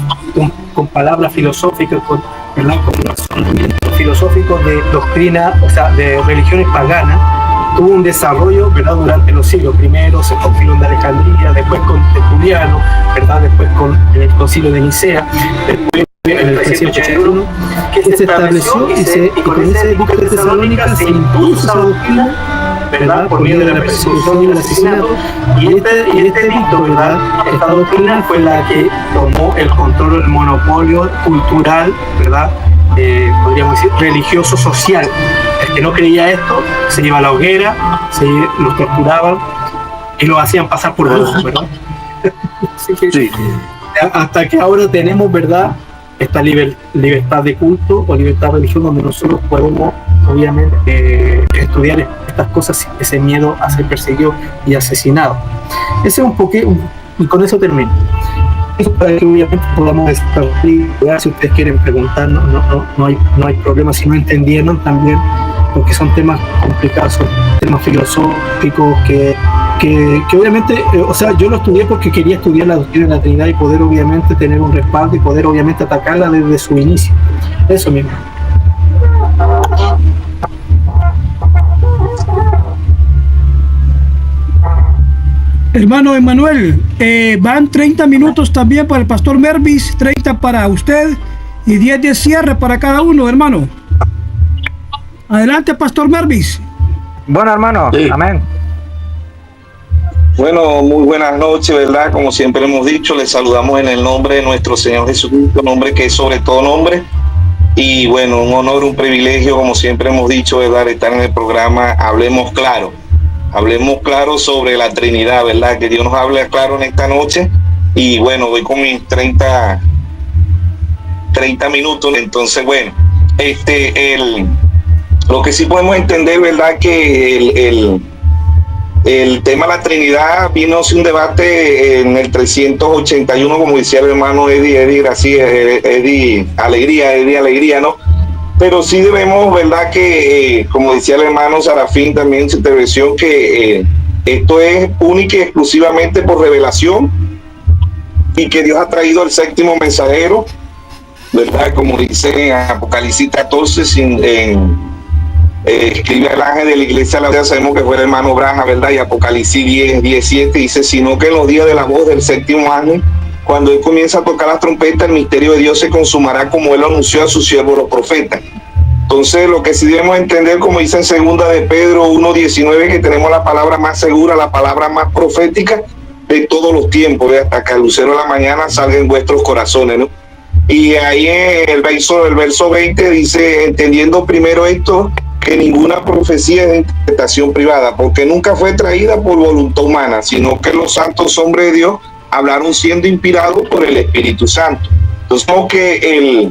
C: con palabras filosóficas, ¿verdad?, con razonamientos filosóficos de doctrina, o sea, de religiones paganas, tuvo un desarrollo, ¿verdad?, durante los siglos. Primero se concilio de Alejandría, después con Tertuliano, ¿verdad?, después con el concilio de Nicea, después en el 381, que se estableció y con ese edicto de Tesalónica se impuso esa doctrina, ¿verdad?, por medio de la persecución y el asesinato. Y este edicto, ¿verdad?, esta doctrina fue la que tomó el control del monopolio cultural, ¿verdad?, podríamos decir religioso, social. El que no creía esto se iba a la hoguera, los torturaban y lo hacían pasar por brujo, ¿verdad? Sí. Hasta que ahora tenemos, ¿verdad?, esta libertad de culto o libertad de religión, donde nosotros podemos obviamente estudiar estas cosas sin ese miedo a ser perseguido y asesinado. Ese es un poquito, y con eso termino. Eso para que obviamente podamos desarrollar. Si ustedes quieren preguntar, no hay problema. Si no entendieron también, porque son temas complicados, son temas filosóficos que obviamente, o sea, yo lo estudié porque quería estudiar la doctrina de la Trinidad y poder obviamente tener un respaldo y poder obviamente atacarla desde su inicio. Eso mismo.
A: Hermano Emanuel, van 30 minutos también para el pastor Mervis, 30 para usted y 10 de cierre para cada uno, hermano. Adelante, pastor Mervis.
D: Bueno, hermano,
B: Sí.
D: amén.
E: Bueno, muy buenas noches, ¿verdad? Como siempre hemos dicho, les saludamos en el nombre de nuestro Señor Jesucristo, nombre que es sobre todo nombre. Y bueno, un honor, un privilegio, como siempre hemos dicho, ¿verdad? Estar en el programa Hablemos Claro. Hablemos claro sobre la Trinidad, ¿verdad? Que Dios nos hable claro en esta noche. Y bueno, voy con mis 30 minutos. Entonces, bueno, lo que sí podemos entender, ¿verdad? Que el tema de la Trinidad vino a un debate en el 381, como decía el hermano Eddie Alegría, ¿no? Pero sí debemos, ¿verdad? Que, como decía el hermano Sarafín también en su intervención, que esto es única y exclusivamente por revelación y que Dios ha traído al séptimo mensajero, ¿verdad? Como dice en Apocalipsis 14, escribe el ángel de la iglesia, sabemos que fue el hermano Braja, ¿verdad? Y Apocalipsis 10:17 dice, sino que en los días de la voz del séptimo ángel, cuando él comienza a tocar las trompetas, el misterio de Dios se consumará como él lo anunció a sus siervos los profetas. Entonces, lo que sí debemos entender, como dice en segunda de Pedro 1:19, que tenemos la palabra más segura, la palabra más profética de todos los tiempos, ¿ve? Hasta que al lucero de la mañana salga en vuestros corazones, ¿no? Y ahí en el verso 20 dice, entendiendo primero esto, que ninguna profecía es de interpretación privada, porque nunca fue traída por voluntad humana, sino que los santos hombres de Dios hablaron siendo inspirados por el Espíritu Santo. Entonces, como que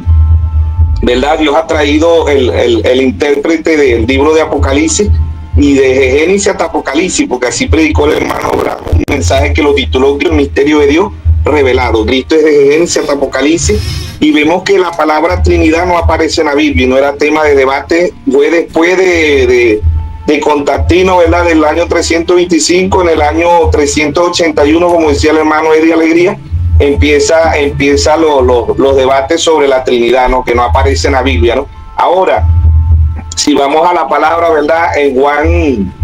E: ¿verdad? Dios ha traído el intérprete del libro de Apocalipsis y de Génesis hasta Apocalipsis, porque así predicó el hermano Abraham, un mensaje que lo tituló El misterio de Dios revelado. Cristo es de Génesis hasta Apocalipsis, y vemos que la palabra Trinidad no aparece en la Biblia, no era tema de debate, fue después de Constantino, ¿verdad? Del año 325, en el año 381, como decía el hermano Eddie Alegría, empieza los debates sobre la Trinidad, ¿no? Que no aparece en la Biblia, ¿no? Ahora, si vamos a la palabra, ¿verdad? En Juan,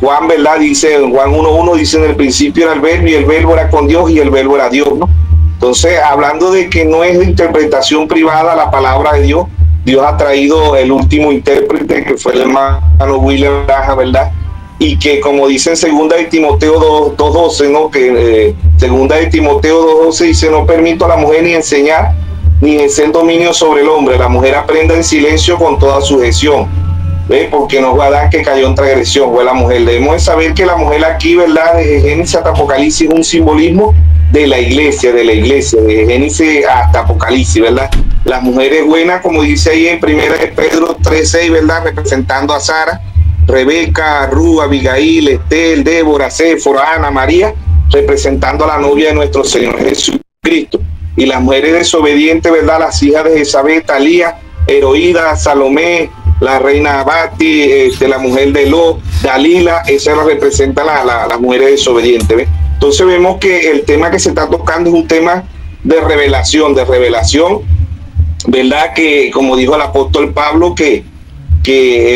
E: Juan, ¿verdad? Dice, en Juan 1:1 dice, en el principio era el verbo, y el verbo era con Dios, y el verbo era Dios, ¿no? Entonces, hablando de que no es de interpretación privada la palabra de Dios, Dios ha traído el último intérprete, que fue el hermano William Braja, ¿verdad? Y que, como dice en segunda de Timoteo 2:12, ¿no? Que segunda de Timoteo 2:12 dice, no permito a la mujer ni enseñar, ni ejercer dominio sobre el hombre. La mujer aprenda en silencio con toda sujeción, ¿ve? Porque no fue Adán que cayó en transgresión, fue la mujer. Debemos de saber que la mujer aquí, ¿verdad? Desde Génesis hasta Apocalipsis es un simbolismo de la iglesia, de Génesis hasta Apocalipsis, ¿verdad? Las mujeres buenas, como dice ahí en primera de Pedro 3:6, ¿verdad? Representando a Sara, Rebeca, Rú, Abigail, Estel, Débora, Séfora, Ana, María, representando a la novia de nuestro Señor Jesucristo. Y las mujeres desobedientes, ¿verdad? Las hijas de Jezabel, Talía, Heroída, Salomé, la reina Abati, la mujer de Lot, Dalila, esa la representa las mujeres desobedientes, ¿ves? Entonces vemos que el tema que se está tocando es un tema de revelación, ¿verdad? Que, como dijo el apóstol Pablo, que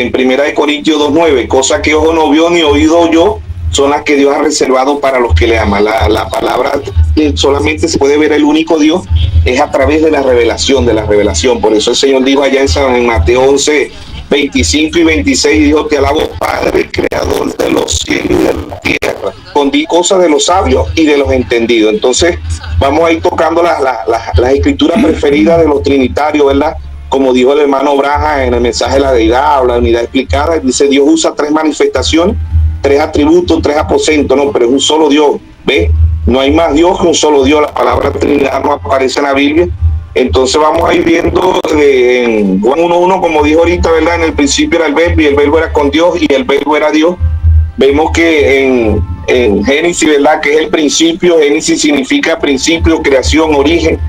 E: en primera de Corintios 2:9, cosa que ojo no vio ni oído oyó, son las que Dios ha reservado para los que le aman. La palabra que solamente se puede ver el único Dios es a través de la revelación, Por eso el Señor dijo allá en Mateo 11:25 y 26, dijo, te alabo, Padre, creador de los cielos y de la tierra. Escondí cosas de los sabios y de los entendidos. Entonces, vamos a ir tocando las escrituras preferidas de los trinitarios, ¿verdad? Como dijo el hermano Braja en el mensaje de la deidad o la unidad explicada, dice, Dios usa 3 manifestaciones, 3 atributos, 3 aposentos, no, pero es un solo Dios, ¿ve? No hay más Dios que un solo Dios. La palabra Trinidad no aparece en la Biblia. Entonces vamos a ir viendo en Juan 1:1, como dijo ahorita, ¿verdad? En el principio era el verbo, y el verbo era con Dios, y el verbo era Dios. Vemos que en Génesis, ¿verdad? Que es el principio. Génesis significa principio, creación, origen.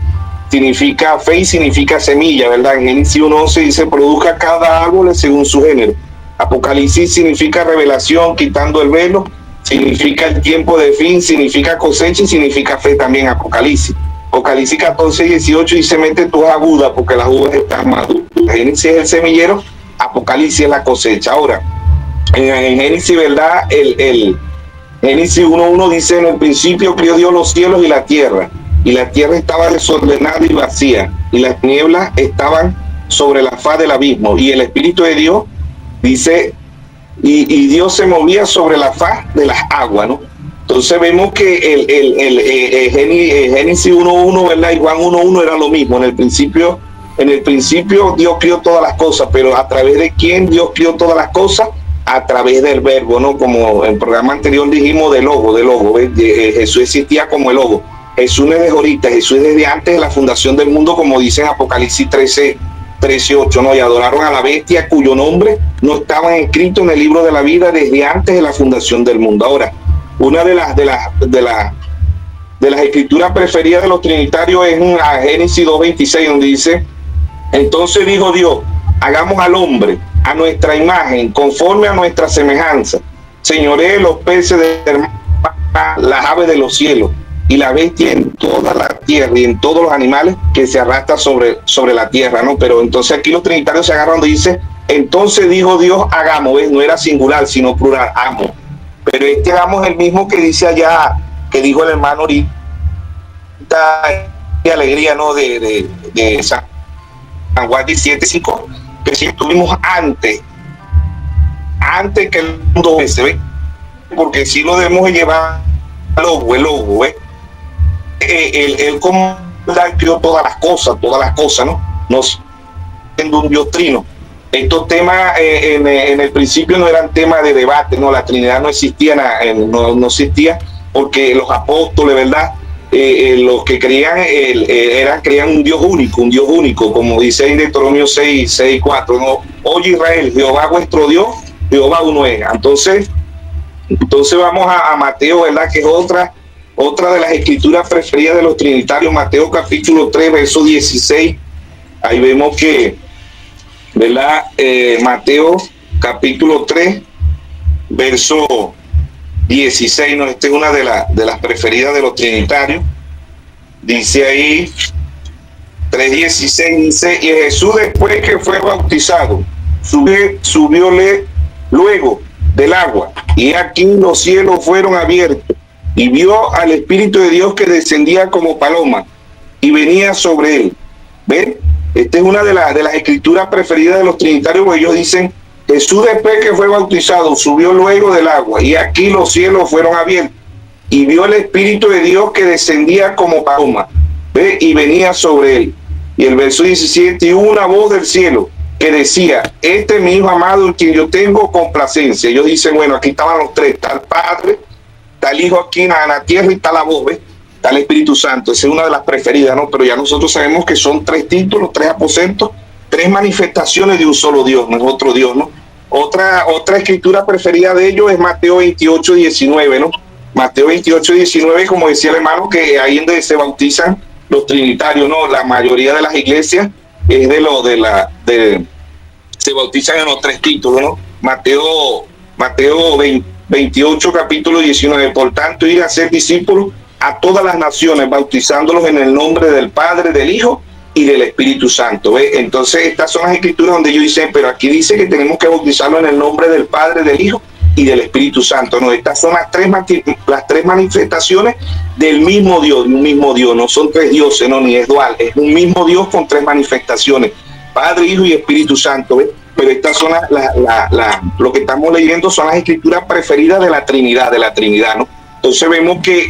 E: Significa fe y significa semilla, ¿verdad? En Génesis 1:11 dice, produzca cada árbol según su género. Apocalipsis significa revelación, quitando el velo. Significa el tiempo de fin, significa cosecha y significa fe también, Apocalipsis. Apocalipsis 14:18 dice, mete tus agudas porque las uvas están maduras. Génesis es el semillero, Apocalipsis es la cosecha. Ahora, en Génesis, ¿verdad? El Génesis 1:1 dice: en el principio creó Dios los cielos y la tierra estaba desordenada y vacía, y las nieblas estaban sobre la faz del abismo, y el Espíritu de Dios, dice, y Dios se movía sobre la faz de las aguas, ¿no? Entonces vemos que Génesis 1:1, ¿verdad? Y Juan 1:1 era lo mismo. En el principio Dios crió todas las cosas, pero ¿a través de quién Dios crió todas las cosas? A través del verbo, ¿no? Como en el programa anterior dijimos, del logo, ¿ves? Jesús existía como el logo. Jesús no es de ahorita, Jesús es desde antes de la fundación del mundo, como dice en Apocalipsis 13:8, ¿no? Y adoraron a la bestia cuyo nombre no estaba escrito en el libro de la vida desde antes de la fundación del mundo. Ahora, una de las escrituras preferidas de los trinitarios es en Génesis 2:26, donde dice: entonces dijo Dios, hagamos al hombre a nuestra imagen, conforme a nuestra semejanza, señoree los peces del mar, las aves de los cielos, y la bestia en toda la tierra, y en todos los animales que se arrastran sobre la tierra, ¿no? Pero entonces aquí los trinitarios se agarran donde dice: entonces dijo Dios, hagamos, ¿ves? No era singular, sino plural, amo. Pero hagamos es el mismo que dice allá, que dijo el hermano ahorita, de alegría, ¿no? De San Juan 17:5, que si estuvimos antes que el mundo se ve, porque si lo debemos llevar el logo, ¿ves? Él como creó todas las cosas, ¿no? Nos siendo un Dios trino. Estos temas en el principio no eran temas de debate, ¿no? La Trinidad no existía, no existía, porque los apóstoles, ¿verdad? Los que creían creían un Dios único, como dice en Deuteronomio 6:4, ¿no? Oye Israel, Jehová vuestro Dios, Jehová uno es. Entonces vamos a Mateo, ¿verdad? Que es otra de las escrituras preferidas de los trinitarios. Mateo capítulo 3, verso 16. Ahí vemos que, ¿verdad? Mateo capítulo 3, verso 16, ¿no? Esta es una de las preferidas de los trinitarios. Dice ahí 3:16, dice: y Jesús, después que fue bautizado, subióle luego del agua, y aquí los cielos fueron abiertos, y vio al Espíritu de Dios que descendía como paloma y venía sobre él. ¿Ven? Esta es una de las escrituras preferidas de los trinitarios, porque ellos dicen: Jesús, después que fue bautizado, subió luego del agua, y aquí los cielos fueron abiertos, y vio el Espíritu de Dios que descendía como paloma, ¿ve? Y venía sobre él. Y el verso 17: y hubo una voz del cielo que decía: este es mi Hijo amado, en quien yo tengo complacencia. Ellos dicen: bueno, aquí estaban los tres, está el Padre, está el Hijo aquí en la tierra, y está la voz, ¿ve? Está el Espíritu Santo. Esa es una de las preferidas, ¿no? Pero ya nosotros sabemos que son tres títulos, tres aposentos, tres manifestaciones de un solo Dios, no es otro Dios, ¿no? Otra escritura preferida de ellos es Mateo 28:19, ¿no? Mateo 28:19, como decía el hermano, que ahí donde se bautizan los trinitarios, ¿no? La mayoría de las iglesias es se bautizan en los tres títulos, ¿no? Mateo 28, capítulo 19. Por tanto, ir a ser discípulos a todas las naciones, bautizándolos en el nombre del Padre, del Hijo y del Espíritu Santo, ¿ves? Entonces estas son las escrituras donde ellos dicen: pero aquí dice que tenemos que bautizarlo en el nombre del Padre, del Hijo y del Espíritu Santo. No, estas son las tres manifestaciones del mismo Dios, un mismo Dios. No son tres dioses, no, ni es dual, es un mismo Dios con tres manifestaciones: Padre, Hijo y Espíritu Santo, ¿ves? Pero estas son lo que estamos leyendo son las escrituras preferidas de la Trinidad, ¿no? Entonces vemos que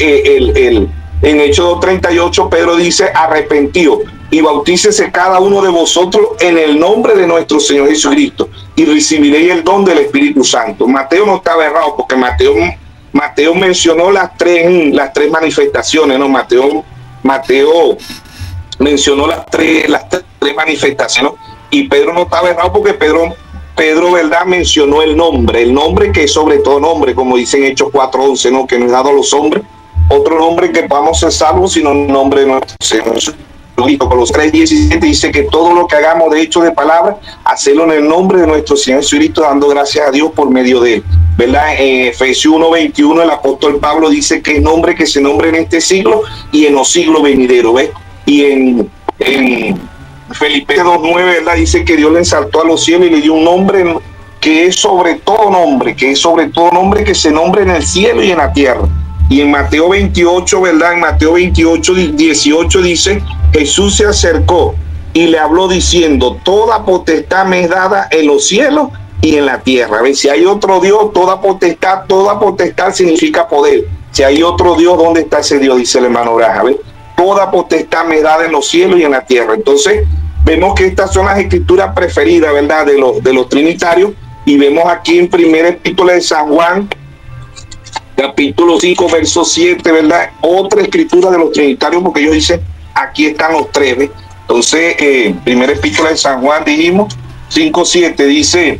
E: en Hechos 2:38 Pedro dice: arrepentidos y bautícese cada uno de vosotros en el nombre de nuestro Señor Jesucristo, y recibiréis el don del Espíritu Santo. Mateo no estaba errado, porque Mateo mencionó las tres manifestaciones, ¿no? Mateo mencionó las tres manifestaciones, ¿no? Y Pedro no estaba errado, porque Pedro, ¿verdad?, mencionó el nombre que es sobre todo nombre, como dice en Hechos 4:11, ¿no? Que no es dado a los hombres otro nombre que podamos ser salvos, sino el nombre de nuestro Señor. Con los 3:17 dice que todo lo que hagamos de hecho, de palabra, hacerlo en el nombre de nuestro Señor Jesucristo, dando gracias a Dios por medio de él, ¿verdad? En Efesios 1:21 el apóstol Pablo dice que es nombre que se nombre en este siglo y en los siglos venideros, ¿ves? Y en Filipenses 2:9, ¿verdad?, dice que Dios le ensaltó a los cielos y le dio un nombre que es sobre todo nombre, que se nombre en el cielo y en la tierra. Y en Mateo 28, ¿verdad? En Mateo 28, 18 dice, Jesús se acercó y le habló diciendo, toda potestad me es dada en los cielos y en la tierra. ¿Ves? Si hay otro Dios, toda potestad significa poder. Si hay otro Dios, ¿dónde está ese Dios? Dice el hermano Braja. ¿Ves? Toda potestad me es dada en los cielos y en la tierra. Entonces, vemos que estas son las escrituras preferidas, ¿verdad? De los trinitarios. Y vemos aquí en primera epístola de San Juan, capítulo 5, verso 7, ¿verdad? Otra escritura de los trinitarios, porque ellos dicen, aquí están los tres, ¿ves? Entonces, primera epístola de San Juan, dijimos, 5:7,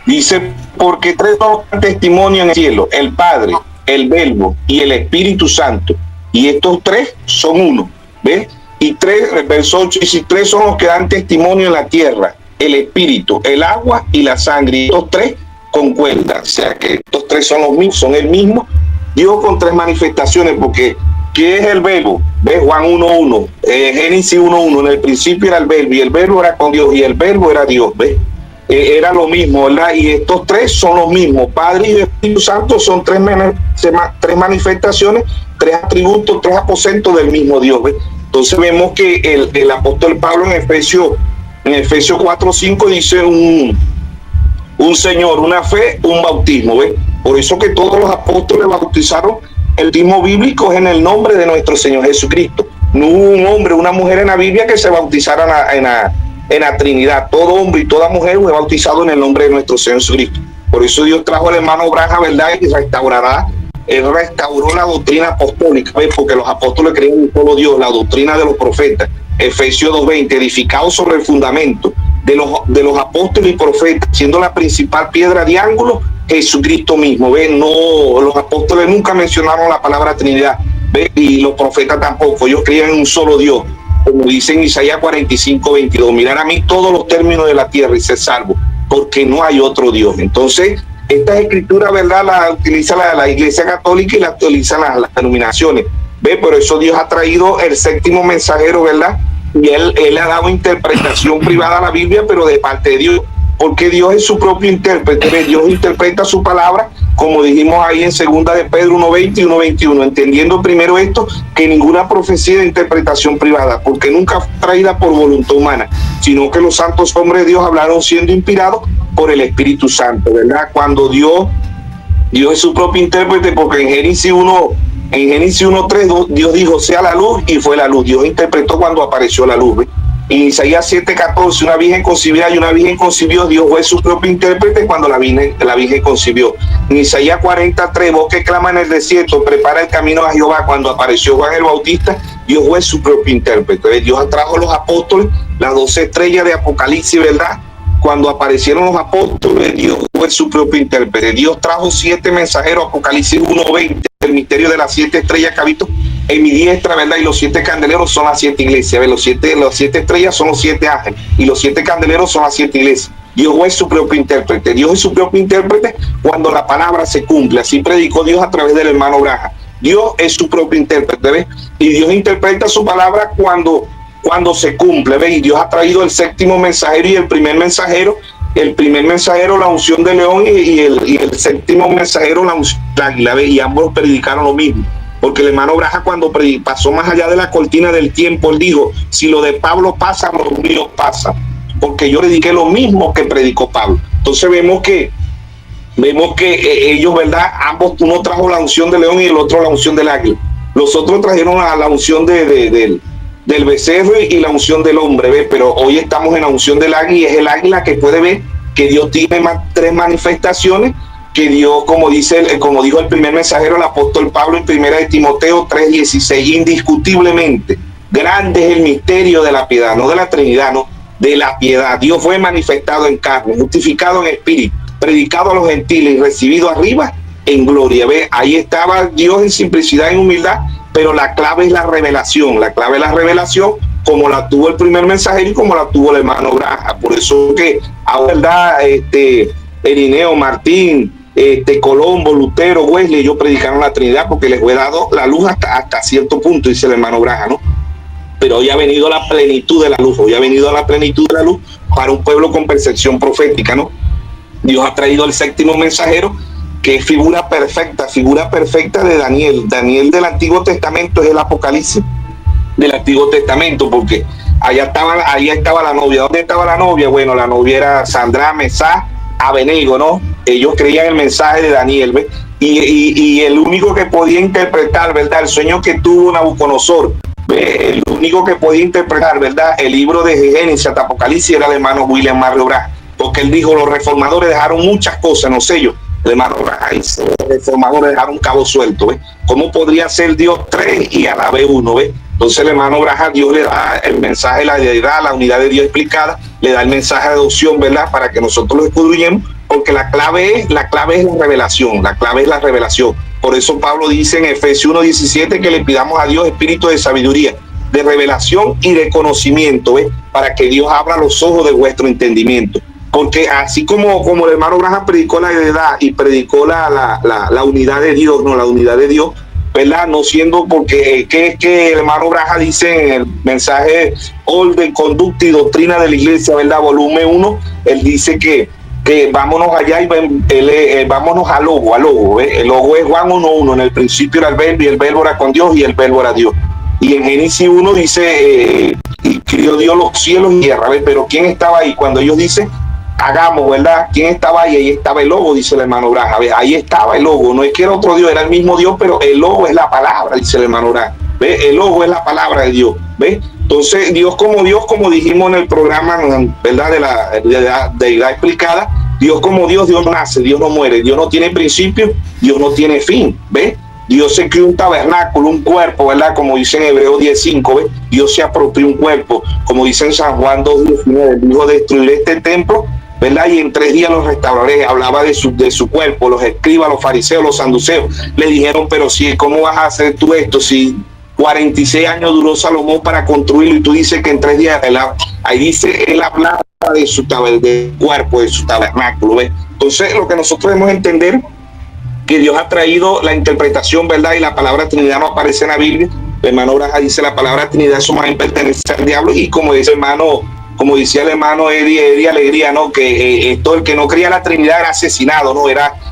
E: dice, porque tres dan testimonio en el cielo, el Padre, el Verbo y el Espíritu Santo, y estos tres son uno, ¿ves? Y tres, verso 8, y si tres son los que dan testimonio en la tierra, el Espíritu, el agua y la sangre, y estos tres concuerdan, o sea que estos tres son los mismos, son el mismo Dios con tres manifestaciones, porque ¿qué es el Verbo? ¿Ves? Juan 1:1, Génesis 1:1, en el principio era el Verbo, y el Verbo era con Dios, y el Verbo era Dios, ¿ves? Era lo mismo, ¿verdad? Y estos tres son los mismos, Padre y Espíritu Santo, son tres manifestaciones, tres atributos, tres aposentos del mismo Dios, ¿ves? Entonces vemos que el apóstol Pablo en Efesios 4:5 dice un Señor, una fe, un bautismo, ¿ves? Por eso que todos los apóstoles bautizaron, el bautismo bíblico es en el nombre de nuestro Señor Jesucristo. No hubo un hombre, una mujer en la Biblia que se bautizara en la Trinidad. Todo hombre y toda mujer fue bautizado en el nombre de nuestro Señor Jesucristo. Por eso Dios trajo al hermano Braja, ¿verdad? Y Él restauró la doctrina apostólica, ¿ves? Porque los apóstoles creían en un solo Dios, la doctrina de los profetas. Efesios 2:20, edificado sobre el fundamento de los apóstoles y profetas, siendo la principal piedra de ángulo Jesucristo mismo. ¿Ves? No, los apóstoles nunca mencionaron la palabra Trinidad, ¿ves? Y los profetas tampoco. Ellos creían en un solo Dios, como dice en Isaías 45:22, mirar a mí todos los términos de la tierra y ser salvo, porque no hay otro Dios. Entonces, estas escrituras, ¿verdad?, las utiliza la Iglesia Católica y las utilizan las denominaciones. ¿Ve? Por eso Dios ha traído el séptimo mensajero, ¿verdad? Y él ha dado interpretación privada a la Biblia, pero de parte de Dios, porque Dios es su propio intérprete. ¿Ve? Dios interpreta su palabra, como dijimos ahí en segunda de Pedro 1:20 y 1:21, entendiendo primero esto, que ninguna profecía de interpretación privada, porque nunca fue traída por voluntad humana, sino que los santos hombres de Dios hablaron siendo inspirados por el Espíritu Santo, ¿verdad? Cuando Dios es su propio intérprete, porque en Génesis 1:3 Dios dijo, sea la luz, y fue la luz. Dios interpretó cuando apareció la luz, ¿ves? En Isaías 7:14, una virgen concebirá y una virgen concibió. Dios fue su propio intérprete cuando la virgen concibió. En Isaías 40:3, vos que clama en el desierto, prepara el camino a Jehová. Cuando apareció Juan el Bautista, Dios fue su propio intérprete, ¿ves? Dios atrajo a los apóstoles, las 12 estrellas de Apocalipsis, ¿verdad? Cuando aparecieron los apóstoles, Dios fue su propio intérprete. Dios trajo 7 mensajeros, Apocalipsis 1:20, el misterio de las 7 estrellas que ha visto en mi diestra, ¿verdad? Y los 7 candeleros son las 7 iglesias, ¿ves? Los 7 estrellas son los 7 ángeles, y los 7 candeleros son las 7 iglesias. Dios es su propio intérprete. Dios es su propio intérprete cuando la palabra se cumple. Así predicó Dios a través del hermano Braja. Dios es su propio intérprete, ¿ves? Y Dios interpreta su palabra cuando se cumple, ¿ves? Y Dios ha traído el séptimo mensajero y el primer mensajero la unción de león, y el séptimo mensajero la unción de águila, ¿ves? Y ambos predicaron lo mismo, porque el hermano Braja, cuando pasó más allá de la cortina del tiempo, él dijo, si lo de Pablo pasa, lo mío pasa, porque yo prediqué lo mismo que predicó Pablo. Entonces vemos que ellos, ¿verdad?, ambos, uno trajo la unción de león y el otro la unción del águila. Los otros trajeron la unción del becerro y la unción del hombre, ¿ves? Pero hoy estamos en la unción del águila, y es el águila que puede ver que Dios tiene tres manifestaciones, que Dios, como dijo el primer mensajero, el apóstol Pablo, en primera de Timoteo 3:16, indiscutiblemente grande es el misterio de la piedad, no de la Trinidad, no, de la piedad. Dios fue manifestado en carne, justificado en espíritu, predicado a los gentiles y recibido arriba en gloria. ¿Ves? Ahí estaba Dios en simplicidad y en humildad, pero la clave es la revelación. La clave es la revelación, como la tuvo el primer mensajero y como la tuvo el hermano Braja. Por eso que ahora, ¿verdad?, Irineo, Martín, Colombo, Lutero, Wesley, ellos predicaron la Trinidad porque les fue dado la luz hasta cierto punto, dice el hermano Braja, ¿no? pero hoy ha venido la plenitud de la luz, hoy ha venido la plenitud de la luz para un pueblo con percepción profética, ¿no? Dios ha traído el séptimo mensajero, que es figura perfecta de Daniel. Daniel del Antiguo Testamento es el Apocalipsis del Antiguo Testamento, porque allá estaba la novia. ¿Dónde estaba la novia? Bueno, la novia era Sandra, Mesach, Abednego, ¿no? Ellos creían el mensaje de Daniel, ¿ves? Y el único que podía interpretar, ¿verdad?, el sueño que tuvo Nabucodonosor, ¿ves?, el único que podía interpretar, ¿verdad?, el libro de Génesis hasta Apocalipsis era el hermano William Mario Branham, porque él dijo, los reformadores dejaron muchas cosas, no sé yo. El hermano Branham, los reformadores dejaron un cabo suelto, ¿ves? ¿Cómo podría ser Dios tres y a la vez uno, ¿ves? Entonces el hermano Branham, Dios le da el mensaje de la deidad, la unidad de Dios explicada, le da el mensaje de adopción, ¿verdad?, para que nosotros lo escudriñemos, porque la clave es la revelación, la clave es la revelación. Por eso Pablo dice en Efesios 1:17 que le pidamos a Dios espíritu de sabiduría, de revelación y de conocimiento, ¿ves?, para que Dios abra los ojos de vuestro entendimiento. Porque así como el hermano Branham predicó la deidad y predicó la unidad de Dios, no, la unidad de Dios, ¿verdad?, no siendo porque que el hermano Branham dice en el mensaje Orden, Conducta y Doctrina de la Iglesia, ¿verdad?, volumen 1, él dice que vámonos allá y vámonos al logo, ¿ves? El logo es Juan 1:1, en el principio era el verbo y el verbo era con Dios y el verbo era Dios. Y en Génesis 1 dice, y crió Dios los cielos y tierra, ¿ves? Pero ¿quién estaba ahí? Cuando ellos dicen, hagamos, ¿verdad? ¿Quién estaba ahí? Ahí estaba el logo, dice el hermano Branham. Ahí estaba el logo, no es que era otro Dios, era el mismo Dios, pero el logo es la palabra, dice el hermano Branham. ¿Ves? El logo es la palabra de Dios, ¿ves? Entonces, Dios, como dijimos en el programa, ¿verdad?, de la deidad explicada, Dios como Dios no nace, Dios no muere, Dios no tiene principio, Dios no tiene fin, ¿ves? Dios se creó un tabernáculo, un cuerpo, ¿verdad?, como dice en Hebreos 10:5, ¿ves? Dios se apropió un cuerpo, como dice en San Juan 2:19, dijo, destruiré este templo, ¿verdad?, y en 3 días los restauraré. Hablaba de su cuerpo. Los escribas, los fariseos, los saduceos le dijeron, pero si, ¿cómo vas a hacer tú esto? Si 46 años duró Salomón para construirlo y tú dices que en 3 días, ahí dice, él habla de su cuerpo, de su tabernáculo, ¿ves? Entonces lo que nosotros debemos entender, que Dios ha traído la interpretación, ¿verdad?, y la palabra Trinidad no aparece en la Biblia. El hermano Branham dice, la palabra Trinidad, eso más bien pertenece al diablo, y como dice como decía el hermano Eddie Alegría, ¿no?, que esto, el que no creía la Trinidad era asesinado, ¿no?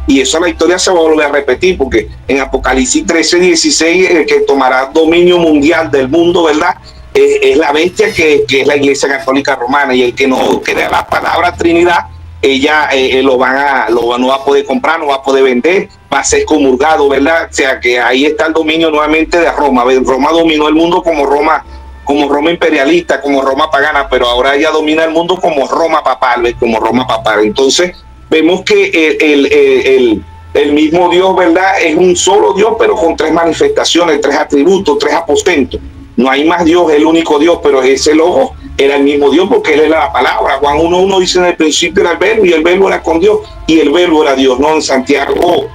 E: Y eso la historia se va a volver a repetir, porque en Apocalipsis 13:16, el que tomará dominio mundial del mundo, ¿verdad?, es la bestia que es la Iglesia Católica Romana, y el que no crea la palabra Trinidad, ella no va a poder comprar, no va a poder vender, va a ser comulgado, ¿verdad? O sea que ahí está el dominio nuevamente de Roma. Roma dominó el mundo como Roma imperialista, como Roma pagana, pero ahora ella domina el mundo como Roma papal, ¿ves? Como Roma papal. Entonces vemos que el mismo Dios, ¿verdad?, es un solo Dios, pero con 3 manifestaciones, 3 atributos, 3 aposentos. No hay más Dios, el único Dios, pero ese logo era el mismo Dios, porque él era la palabra. Juan 1:1 dice, en el principio era el verbo y el verbo era con Dios y el verbo era Dios, ¿no? En Santiago,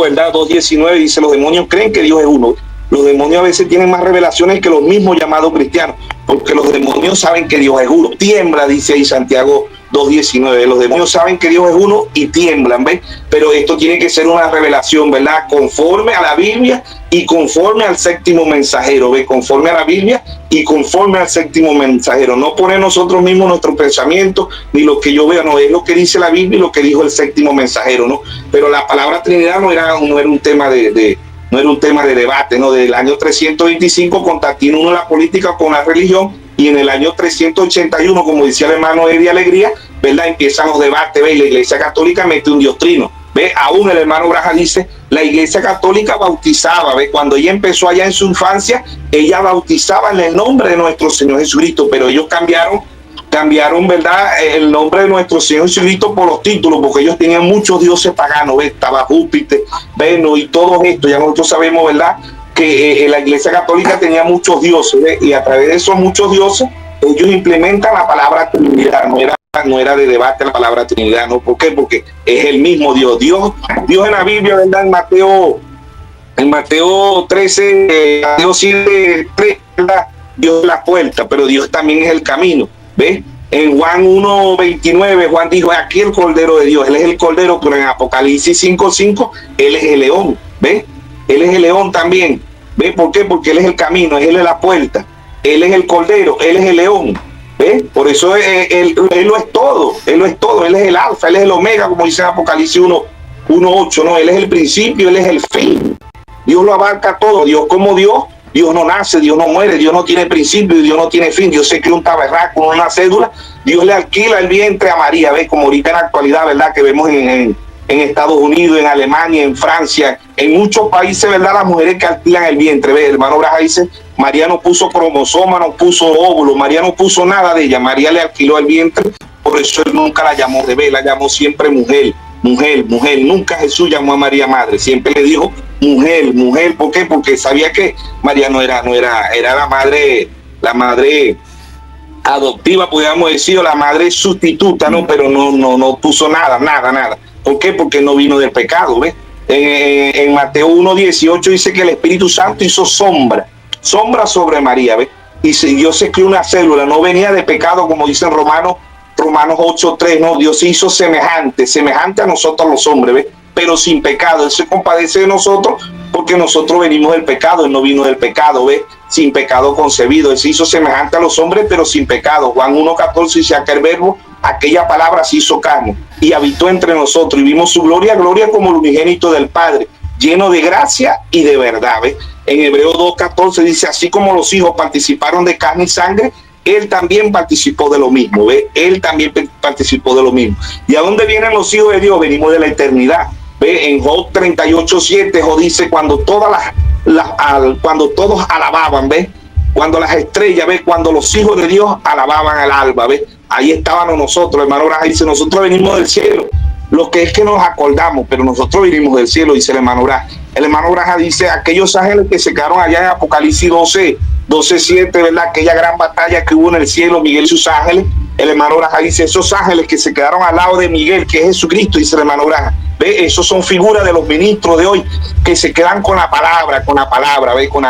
E: ¿verdad?, 2:19 dice, los demonios creen que Dios es uno. Los demonios a veces tienen más revelaciones que los mismos llamados cristianos, porque los demonios saben que Dios es uno. Tiembla, dice ahí Santiago 2:19. Los demonios saben que Dios es uno y tiemblan, ¿ves? Pero esto tiene que ser una revelación, ¿verdad?, conforme a la Biblia y conforme al séptimo mensajero, ¿ves? Conforme a la Biblia y conforme al séptimo mensajero. No poner nosotros mismos nuestros pensamientos ni lo que yo veo, no, es lo que dice la Biblia y lo que dijo el séptimo mensajero, ¿no? Pero la palabra Trinidad no era un tema no era un tema de debate, ¿no? Desde el año 325 Constantino unió la política con la religión, y en el año 381, como decía el hermano Eddie Alegría, ¿verdad?, empiezan los debates, ¿ves? La Iglesia Católica mete un Dios trino, ¿ves? Aún el hermano Branham dice, la Iglesia Católica bautizaba, ¿ves? Cuando ella empezó allá en su infancia, ella bautizaba en el nombre de nuestro Señor Jesucristo, pero ellos cambiaron, ¿verdad?, el nombre de nuestro Señor Jesucristo por los títulos, porque ellos tenían muchos dioses paganos, ¿ves? Estaba Júpiter, Venus y todo esto. Ya nosotros sabemos, ¿verdad?, que la Iglesia Católica tenía muchos dioses, ¿ves? Y a través de esos muchos dioses, ellos implementan la palabra Trinidad. No era de debate la palabra Trinidad, ¿no? ¿Por qué? Porque es el mismo Dios. Dios en la Biblia, ¿verdad?, en Mateo 13, Mateo 7, 3, ¿verdad?, Dios es la puerta, pero Dios también es el camino, ¿ves? En Juan 1:29, Juan dijo, aquí el Cordero de Dios, él es el Cordero, pero en Apocalipsis 5:5, él es el león, ¿ves? Él es el león también. ¿Ve por qué? Porque Él es el camino, Él es la puerta, Él es el cordero, Él es el león. ¿Ve? Por eso él lo es todo, Él lo es todo, Él es el alfa, Él es el omega, como dice en Apocalipsis 1:8, ¿no? Él es el principio, Él es el fin. Dios lo abarca todo. Dios como Dios no nace, Dios no muere, Dios no tiene principio, Dios no tiene fin. Dios se crea un tabernáculo, una cédula, Dios le alquila el vientre a María, ¿ves? Como ahorita en la actualidad, ¿verdad? Que vemos en Estados Unidos, en Alemania, en Francia, en muchos países, ¿verdad? Las mujeres que alquilan el vientre, ¿ves? El hermano Braja dice, María no puso cromosoma, no puso óvulo, María no puso nada de ella, María le alquiló el vientre, por eso él nunca la llamó bebé, la llamó siempre mujer, mujer, mujer. Nunca Jesús llamó a María madre, siempre le dijo mujer, mujer. ¿Por qué? Porque sabía que María era la madre adoptiva, podríamos decir, o la madre sustituta, ¿no? Pero no puso nada. ¿Por qué? Porque no vino del pecado, ¿ves? En Mateo 1:18 dice que el Espíritu Santo hizo sombra sobre María, ¿ves? Y Dios se creó una célula, no venía de pecado, como dicen Romanos 8:3, no, Dios se hizo semejante a nosotros los hombres, ¿ves? Pero sin pecado. Él se compadece de nosotros porque nosotros venimos del pecado, Él no vino del pecado, ¿ves? Sin pecado concebido. Él se hizo semejante a los hombres, pero sin pecado. Juan 1:14 dice, aquel verbo, aquella palabra se hizo carne y habitó entre nosotros y vimos su gloria como el unigénito del Padre, lleno de gracia y de verdad, ¿ves? En Hebreos 2:14 dice, así como los hijos participaron de carne y sangre, Él también participó de lo mismo, ¿ves? Él también participó de lo mismo. ¿Y a dónde vienen los hijos de Dios? Venimos de la eternidad. ¿Ve? En Job 38:7, Job dice, cuando todos alababan, ¿ves? Cuando las estrellas, ¿ves? Cuando los hijos de Dios alababan al alba, ¿ves? Ahí estábamos nosotros. El hermano Braja dice, nosotros venimos del cielo. Lo que es que nos acordamos, pero nosotros vinimos del cielo, dice el hermano Braja. El hermano Braja dice, aquellos ángeles que se quedaron allá en Apocalipsis 12:7, ¿verdad? Aquella gran batalla que hubo en el cielo, Miguel y sus ángeles. El hermano Braja dice, esos ángeles que se quedaron al lado de Miguel, que es Jesucristo, dice el hermano Braja. ¿Ve? Esos son figuras de los ministros de hoy que se quedan con la palabra, ¿ve? Con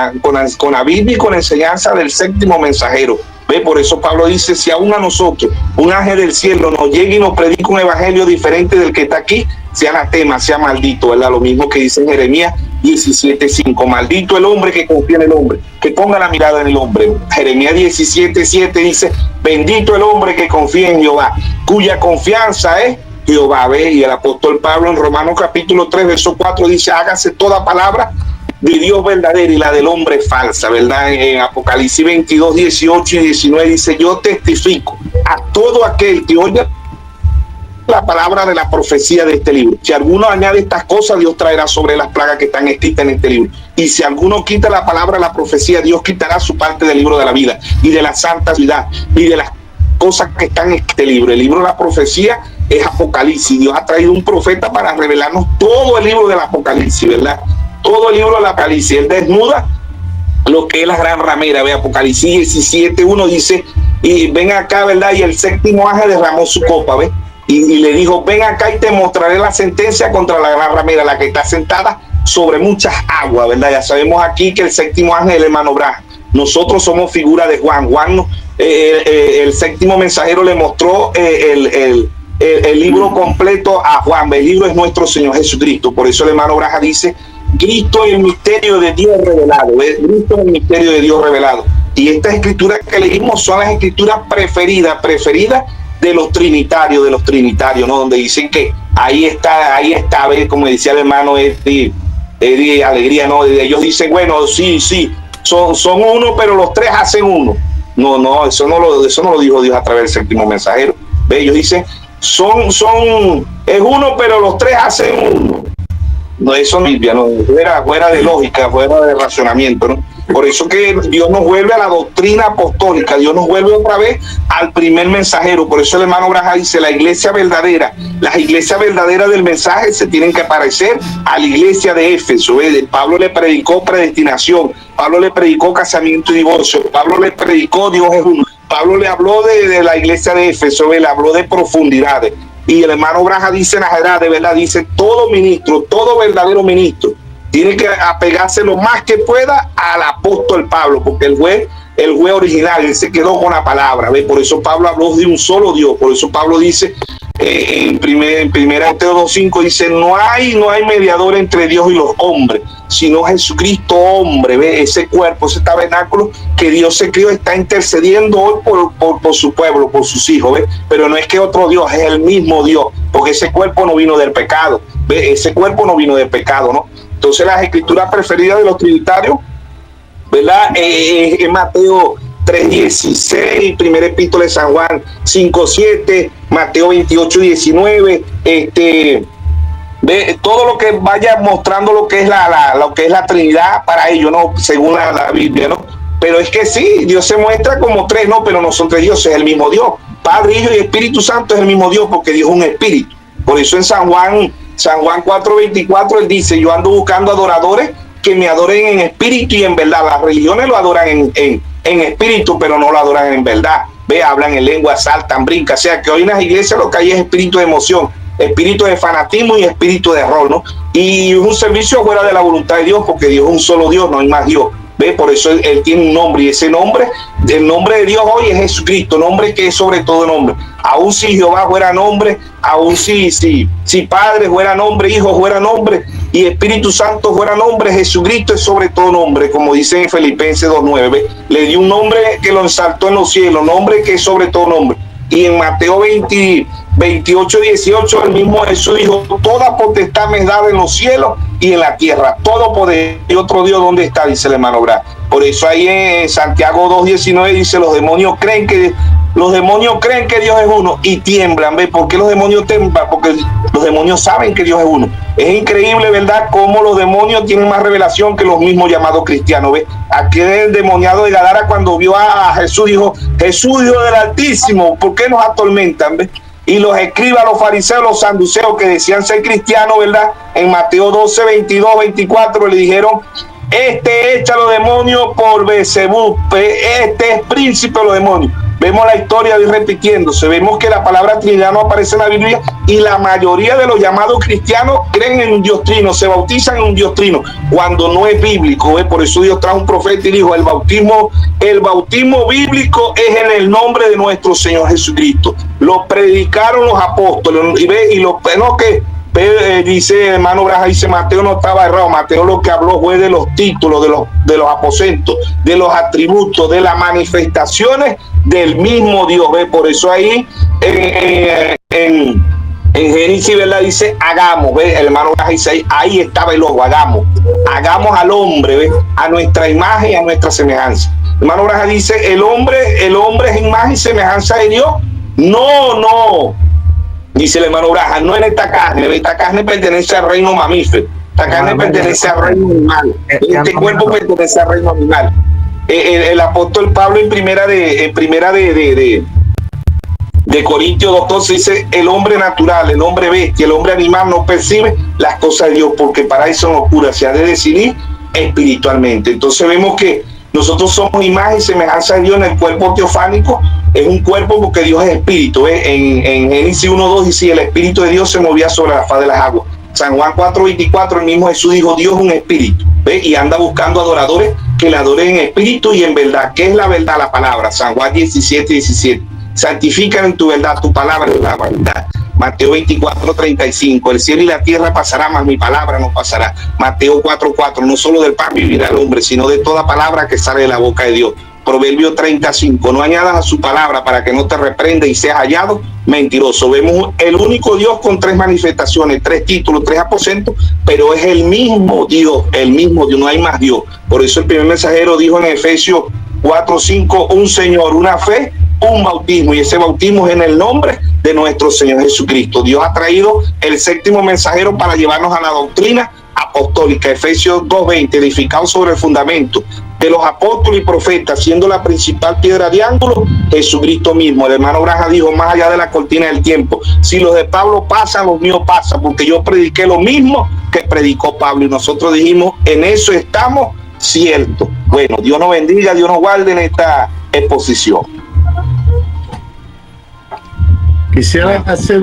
E: la Biblia y con la enseñanza del séptimo mensajero. ¿Ve? Por eso Pablo dice, si aún a nosotros un ángel del cielo nos llega y nos predica un evangelio diferente del que está aquí, sea anatema, sea maldito, ¿verdad? Lo mismo que dice en Jeremías 17:5, maldito el hombre que confía en el hombre, que ponga la mirada en el hombre. Jeremías 17:7 dice, bendito el hombre que confía en Jehová, cuya confianza es Jehová, ¿ve? Y el apóstol Pablo en Romanos capítulo 3, verso 4 dice, hágase toda palabra de Dios verdadera y la del hombre falsa, ¿verdad? En Apocalipsis 22:18 y 19 dice, yo testifico a todo aquel que oye la palabra de la profecía de este libro. Si alguno añade estas cosas, Dios traerá sobre las plagas que están escritas en este libro. Y si alguno quita la palabra de la profecía, Dios quitará su parte del libro de la vida y de la santa ciudad y de las cosas que están en este libro. El libro de la profecía es Apocalipsis. Dios ha traído un profeta para revelarnos todo el libro del Apocalipsis, ¿verdad? Todo el libro del Apocalipsis. Él desnuda lo que es la gran ramera, ¿ve? Apocalipsis 17:1 dice, y ven acá, ¿verdad? Y el séptimo ángel derramó su copa, ¿ve? Y le dijo, ven acá y te mostraré la sentencia contra la gran ramera, la que está sentada sobre muchas aguas, ¿verdad? Ya sabemos aquí que el séptimo ángel es el hermano Braja. Nosotros somos figura de Juan. El séptimo mensajero le mostró el libro completo a Juan. El libro es nuestro Señor Jesucristo. Por eso el hermano Braja dice, Cristo es el misterio de Dios revelado. Cristo es el misterio de Dios revelado. Y estas escrituras que leímos son las escrituras preferidas de los trinitarios, ¿no? Donde dicen que ahí está, como decía el hermano Eddie Alegría, ¿no? Ellos dicen, bueno, sí, son uno, pero los tres hacen uno. No, eso no lo dijo Dios a través del séptimo mensajero. ¿Ve? Ellos dicen, es uno, pero los tres hacen uno. No, eso no es Biblia, no, fuera de lógica, fuera de razonamiento, ¿no? Por eso que Dios nos vuelve a la doctrina apostólica, Dios nos vuelve otra vez al primer mensajero. Por eso el hermano Braja dice, las iglesias verdaderas del mensaje se tienen que parecer a la iglesia de Éfeso. Pablo le predicó predestinación, Pablo le predicó casamiento y divorcio, Pablo le predicó Dios es uno, Pablo le habló de la iglesia de Éfeso, le habló de profundidades. Y el hermano Braja dice en las edades, ¿verdad? Dice, todo ministro, todo verdadero ministro tiene que apegarse lo más que pueda al apóstol Pablo, porque el juez original, él se quedó con la palabra, ¿ve? Por eso Pablo habló de un solo Dios. Por eso Pablo dice en primera Timoteo 2:5 dice, no hay mediador entre Dios y los hombres, sino Jesucristo hombre, ¿ve? Ese cuerpo, ese tabernáculo que Dios se crió, está intercediendo hoy por su pueblo, por sus hijos, ¿ve? Pero no es que otro Dios, es el mismo Dios, porque ese cuerpo no vino del pecado, ¿ve? Ese cuerpo no vino del pecado, ¿no? Entonces las escrituras preferidas de los trinitarios, ¿verdad? En Mateo 3:16, primera epístola de San Juan 5:7, Mateo 28:19, ve todo lo que vaya mostrando lo que es la Trinidad para ellos, ¿no? Según la Biblia, ¿no? Pero es que sí, Dios se muestra como tres, ¿no? Pero no son tres dioses, es el mismo Dios. Padre, Hijo y Espíritu Santo es el mismo Dios, porque Dios es un espíritu. Por eso en San Juan 4:24 él dice: yo ando buscando adoradores que me adoren en espíritu y en verdad. Las religiones lo adoran en espíritu, pero no lo adoran en verdad. Ve, hablan en lengua, saltan, brincan. O sea que hoy en las iglesias lo que hay es espíritu de emoción, espíritu de fanatismo y espíritu de error, ¿no? Y un servicio fuera de la voluntad de Dios, porque Dios es un solo Dios, no hay más Dios. Ve, por eso él tiene un nombre, y ese nombre, el nombre de Dios hoy es Jesucristo, nombre que es sobre todo nombre. Aún si Jehová fuera nombre, aún si Padre fuera nombre, Hijo fuera nombre y Espíritu Santo fuera nombre, Jesucristo es sobre todo nombre, como dice en Filipenses 2:9. Le dio un nombre que lo exaltó en los cielos, nombre que es sobre todo nombre. Y en Mateo 28:18 el mismo Jesús dijo: toda potestad me es dada en los cielos y en la tierra, todo poder. Y otro Dios, ¿dónde está? Dice el hermano Bra. Por eso ahí en Santiago 2:19 dice: los demonios creen que Dios es uno y tiemblan. ¿Ve? ¿Por qué los demonios tiemblan? Porque los demonios saben que Dios es uno. Es increíble, ¿verdad?, cómo los demonios tienen más revelación que los mismos llamados cristianos. ¿Ve? Aquel endemoniado de Gadara, cuando vio a Jesús, dijo: Jesús, Hijo del Altísimo, ¿por qué nos atormentan? ¿Ve? Y los escribas, los fariseos, los saduceos, que decían ser cristianos, ¿verdad?, en Mateo 12:22-24 le dijeron: este echa a los demonios por Beelzebub, este es príncipe de los demonios. Vemos la historia de ir repitiéndose, vemos que la palabra Trinidad no aparece en la Biblia, y la mayoría de los llamados cristianos creen en un Dios trino, se bautizan en un Dios trino, cuando no es bíblico. ¿Ve? Por eso Dios trajo un profeta y dijo: el bautismo bíblico es en el nombre de nuestro Señor Jesucristo. Lo predicaron los apóstoles, dice hermano Braja, dice Mateo no estaba errado. Mateo lo que habló fue de los títulos, de los aposentos, de los atributos, de las manifestaciones del mismo Dios. ¿Ve? Por eso ahí en Génesis, ¿verdad?, dice: hagamos. ¿Ve? El hermano Braja dice: ahí estaba el ojo, hagamos al hombre, ¿ve?, a nuestra imagen y a nuestra semejanza. El hermano Braja dice: el hombre es imagen y semejanza de Dios. No, dice el hermano Braja, no en esta carne. Esta carne pertenece al reino mamífero, esta carne pertenece al reino animal, este cuerpo pertenece al reino animal. El apóstol Pablo en primera de Corintios 2:12 dice: el hombre natural, el hombre bestia, el hombre animal no percibe las cosas de Dios, porque para eso no cura, se ha de decidir espiritualmente. Entonces vemos que nosotros somos imagen y semejanza de Dios en el cuerpo teofánico. Es un cuerpo porque Dios es espíritu. En Génesis 1:2 dice: el espíritu de Dios se movía sobre la faz de las aguas. San Juan 4:24 el mismo Jesús dijo: Dios es un espíritu. ¿Ve? Y anda buscando adoradores que le adoren en espíritu y en verdad. ¿Qué es la verdad? La palabra. San Juan 17:17. Santifican en tu verdad, tu palabra es la verdad. Mateo 24:35, el cielo y la tierra pasará, mas mi palabra no pasará. Mateo 4:4, no solo del pan vivirá el hombre, sino de toda palabra que sale de la boca de Dios. Proverbio 35, no añadas a su palabra para que no te reprenda y seas hallado mentiroso. Vemos el único Dios con tres manifestaciones, tres títulos, tres aposentos, pero es el mismo Dios, no hay más Dios. Por eso el primer mensajero dijo en Efesios 4:5, un Señor, una fe, un bautismo, y ese bautismo es en el nombre de nuestro Señor Jesucristo. Dios ha traído el séptimo mensajero para llevarnos a la doctrina apostólica, Efesios 2:20, edificado sobre el fundamento de los apóstoles y profetas, siendo la principal piedra de ángulo Jesucristo mismo. El hermano Braja dijo: más allá de la cortina del tiempo, si los de Pablo pasan, los míos pasan, porque yo prediqué lo mismo que predicó Pablo, y nosotros dijimos: en eso estamos ciertos. Bueno, Dios nos bendiga, Dios nos guarde en esta exposición.
B: Quisiera hacer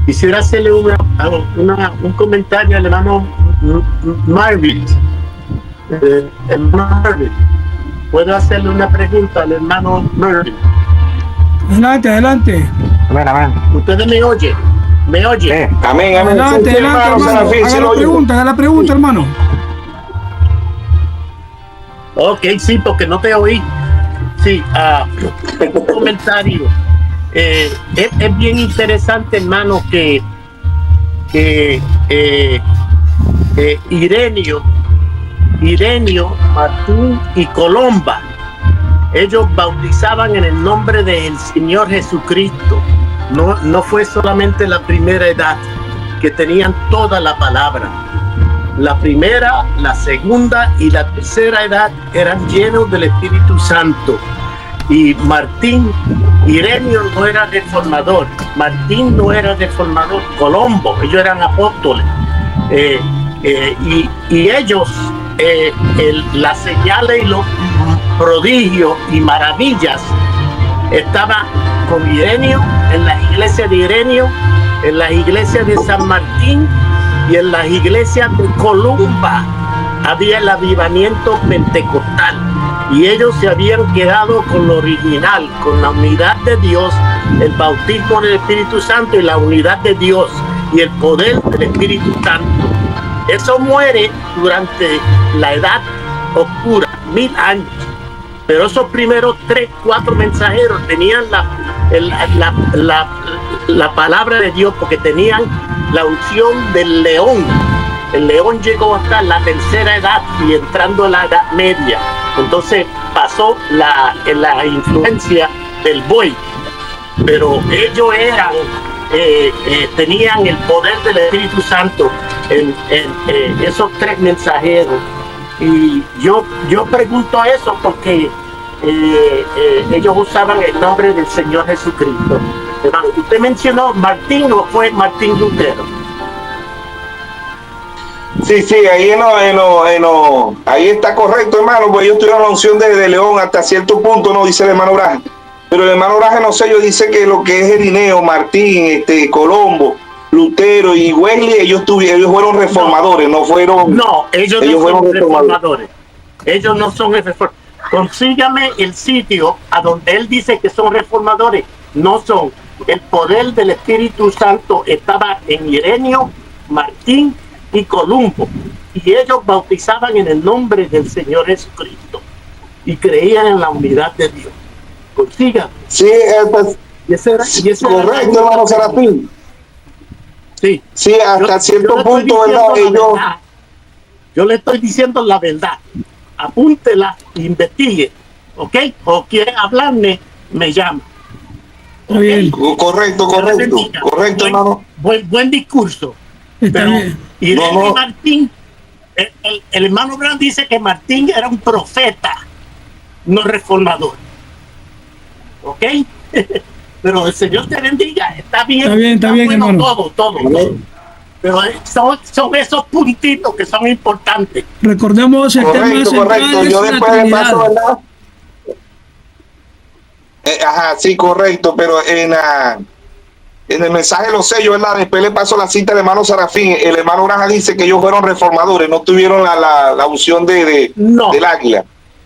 B: quisiera hacerle un comentario al hermano Marvin. Hermano Marvin, ¿puedo hacerle una pregunta al hermano Marvin?
A: Adelante.
D: Amén.
B: ¿Ustedes me oyen? ¿Me oye?
D: Sí.
E: Amén, amén.
A: Adelante,
E: Sí,
A: adelante, hermano.
E: Serafín, sí
A: Haga
E: lo
A: la
E: oigo.
A: pregunta, haga la pregunta, hermano.
B: Ok, sí, porque no te oí. Sí, un comentario. Es bien interesante, hermano, que Ireneo, Martín y Colomba, ellos bautizaban en el nombre del Señor Jesucristo. No fue solamente la primera edad, que tenían toda la palabra. La primera, la segunda y la tercera edad eran llenos del Espíritu Santo. Y Ireneo no era reformador, Martín no era reformador, Colombo, ellos eran apóstoles. Y ellos, las señales y los prodigios y maravillas estaban con Ireneo, en las iglesias de Ireneo, en las iglesias de San Martín y en las iglesias de Columba. Había el avivamiento pentecostal y ellos se habían quedado con lo original, con la unidad de Dios, el bautismo del Espíritu Santo y la unidad de Dios y el poder del Espíritu Santo. Eso muere durante la edad oscura, 1000 años. Pero esos primeros 3, 4 mensajeros tenían la palabra de Dios, porque tenían la unción del león. El león llegó hasta la tercera edad y entrando en la edad media. Entonces pasó la influencia del buey. Pero ellos tenían el poder del Espíritu Santo en esos 3 mensajeros. Y yo pregunto eso porque ellos usaban el nombre del Señor Jesucristo. Hermano, usted mencionó Martín, ¿o fue Martín Lutero?
E: Sí, ahí está correcto, hermano, pues ellos tuvieron la unción de León hasta cierto punto, no dice el hermano Braja. Pero el hermano Braja, no sé, yo dice que lo que es Ireneo, Martín, Colombo, Lutero y Wesley, ellos fueron reformadores, no fueron...
B: No, ellos no fueron reformadores. Ellos no son reformadores. Consígame el sitio a donde él dice que son reformadores. No son. El poder del Espíritu Santo estaba en Ireneo, Martín y Columbo. Y ellos bautizaban en el nombre del Señor Jesucristo. Y creían en la unidad de Dios. Consígame.
E: Sí, pues,
B: y ese
E: correcto, hermano Serafín.
B: Sí.
E: Sí, hasta cierto punto, ¿verdad?
B: Yo le estoy diciendo la verdad. Apúntela, investigue, ¿ok? O quiere hablarme, me llama.
A: Está bien.
E: Correcto, hermano.
B: Buen discurso.
A: Está
B: Pero
A: bien.
B: Ireneo y Martín, el hermano Brown dice que Martín era un profeta, no reformador. ¿Ok? Pero el Señor te bendiga, está bien,
A: Está bien,
B: bueno,
A: hermano.
B: todo. Pero son esos puntitos que son importantes.
A: Recordemos el tema central
E: Correcto.
A: es
E: Yo
A: la
E: después de
A: Trinidad.
E: paso, ¿verdad? Sí, correcto, pero en el mensaje de los sellos, ¿verdad? Después le paso la cita al hermano Serafín. El hermano Braja dice que ellos fueron reformadores, no tuvieron la unción del águila.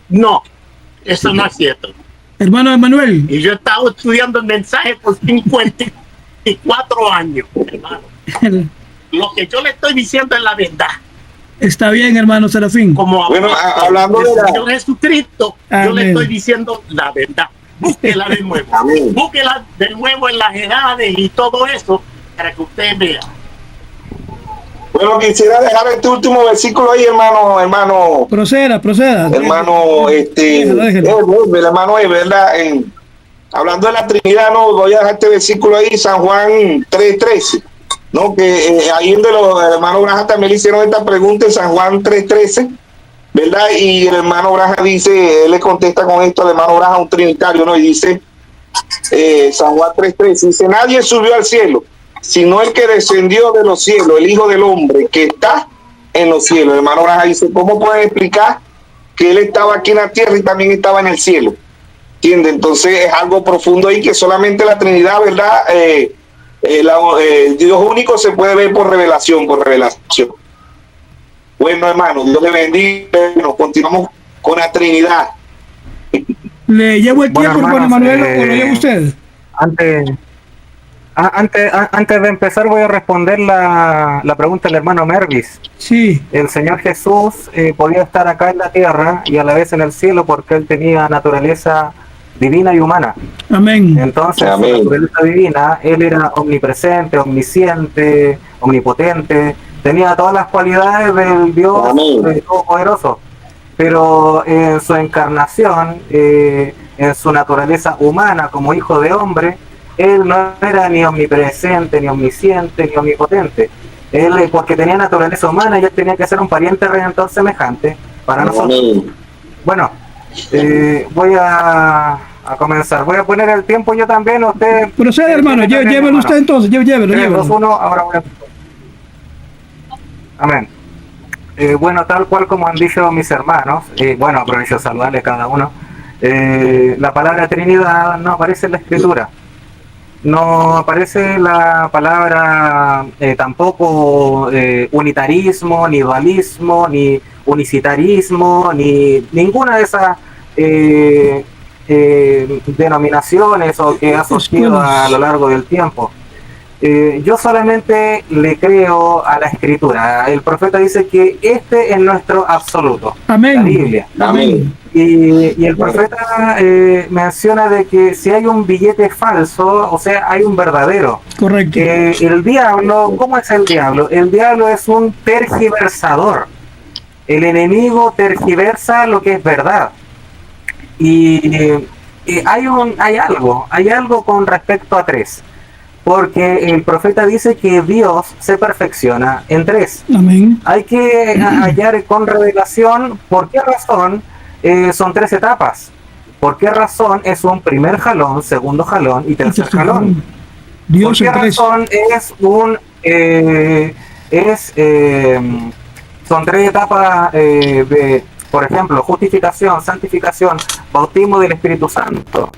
B: No, eso no es cierto.
A: Hermano Emanuel.
B: Y yo he estado estudiando el mensaje por 54 años, hermano. Lo que yo le estoy diciendo es la verdad.
A: Está bien, hermano Serafín.
B: Como
E: Bueno, hablando
B: del
E: de la...
B: Señor Jesucristo,
A: Amén.
B: yo le estoy diciendo la verdad. Búsquela de nuevo.
E: Amén.
B: Búsquela de nuevo en las edades y todo eso para que usted vea.
E: Bueno, quisiera dejar este último versículo ahí, hermano.
A: Proceda.
E: Hermano,
A: Déjalo.
E: el hermano es verdad. Hablando de la Trinidad, no voy a dejar este versículo ahí, San Juan 3:13, ¿no? Que ahí donde los hermanos Braja también le hicieron esta pregunta en San Juan 3:13, ¿verdad? Y el hermano Braja dice, él le contesta con esto al hermano Braja, un trinitario, ¿no? Y dice, San Juan 3:13, dice, nadie subió al cielo, sino el que descendió de los cielos, el Hijo del Hombre, que está en los cielos. El hermano Braja dice, ¿cómo pueden explicar que él estaba aquí en la tierra y también estaba en el cielo? ¿Entiende? Entonces es algo profundo ahí que solamente la Trinidad, ¿verdad? Dios único se puede ver por revelación. Bueno, hermano, Dios le bendiga. Nos continuamos con la Trinidad.
A: ¿Le llevo el tiempo, hermano Emanuel, o lo lleva usted?
D: Antes de empezar voy a responder la pregunta del hermano Mervis.
A: Sí,
D: El Señor Jesús podía estar acá en la tierra y a la vez en el cielo porque Él tenía naturaleza divina y humana.
A: amén.
D: Entonces,
E: Amén.
D: su naturaleza divina, Él era omnipresente, omnisciente, omnipotente, tenía todas las cualidades del Dios
E: Amén.
D: Todopoderoso. Pero en su encarnación, en su naturaleza humana como hijo de hombre, Él no era ni omnipresente, ni omnisciente, ni omnipotente. Él, porque tenía naturaleza humana, y Él tenía que ser un pariente redentor semejante para nosotros.
E: Amén.
D: Bueno, voy a comenzar. Voy a poner el tiempo yo también. Usted.
A: Procede, hermano, llévelo usted entonces, llévelo,
D: 3, 2,
A: llévelo.
D: 1, ahora voy a. Amén. Bueno, tal cual como han dicho mis hermanos, bueno, aprovecho de saludarles a cada uno. La palabra Trinidad no aparece en la Escritura. No aparece la palabra tampoco unitarismo, ni dualismo, ni unicitarismo, ni ninguna de esas denominaciones o que ha surgido a lo largo del tiempo. Yo solamente le creo a la Escritura. El profeta dice que este es nuestro absoluto,
A: Amén.
D: la Biblia.
A: Amén.
D: Y el profeta menciona de que si hay un billete falso, o sea, hay un verdadero.
A: Correcto.
D: El diablo, ¿cómo es el diablo? El diablo es un tergiversador. El enemigo tergiversa lo que es verdad. Y hay algo con respecto a 3. Porque el profeta dice que Dios se perfecciona en 3.
A: Amén.
D: Hay que hallar con revelación por qué razón son 3 etapas. ¿Por qué razón es un primer jalón, segundo jalón y tercer jalón?
A: Dios
D: ¿Por qué
A: en 3.
D: razón son 3 etapas de, por ejemplo, justificación, santificación, bautismo del Espíritu Santo?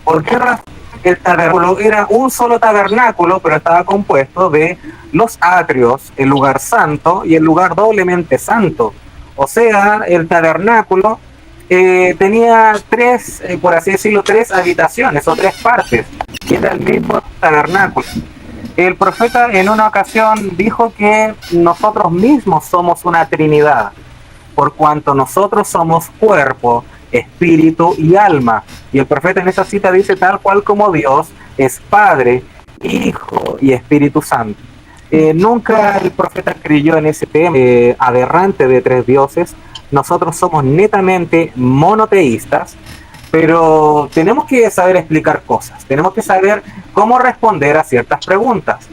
D: ¿Por qué razón el tabernáculo era un solo tabernáculo, pero estaba compuesto de los atrios, el lugar santo y el lugar doblemente santo? O sea, el tabernáculo tenía 3, por así decirlo, 3 habitaciones o 3 partes, que era el mismo tabernáculo. El profeta en una ocasión dijo que nosotros mismos somos una Trinidad, por cuanto nosotros somos cuerpo, espíritu y alma. Y el profeta en esa cita dice tal cual como Dios es Padre, Hijo y Espíritu Santo. Nunca el profeta creyó en ese tema aberrante de 3 dioses. Nosotros somos netamente monoteístas, pero tenemos que saber explicar cosas, tenemos que saber cómo responder a ciertas preguntas.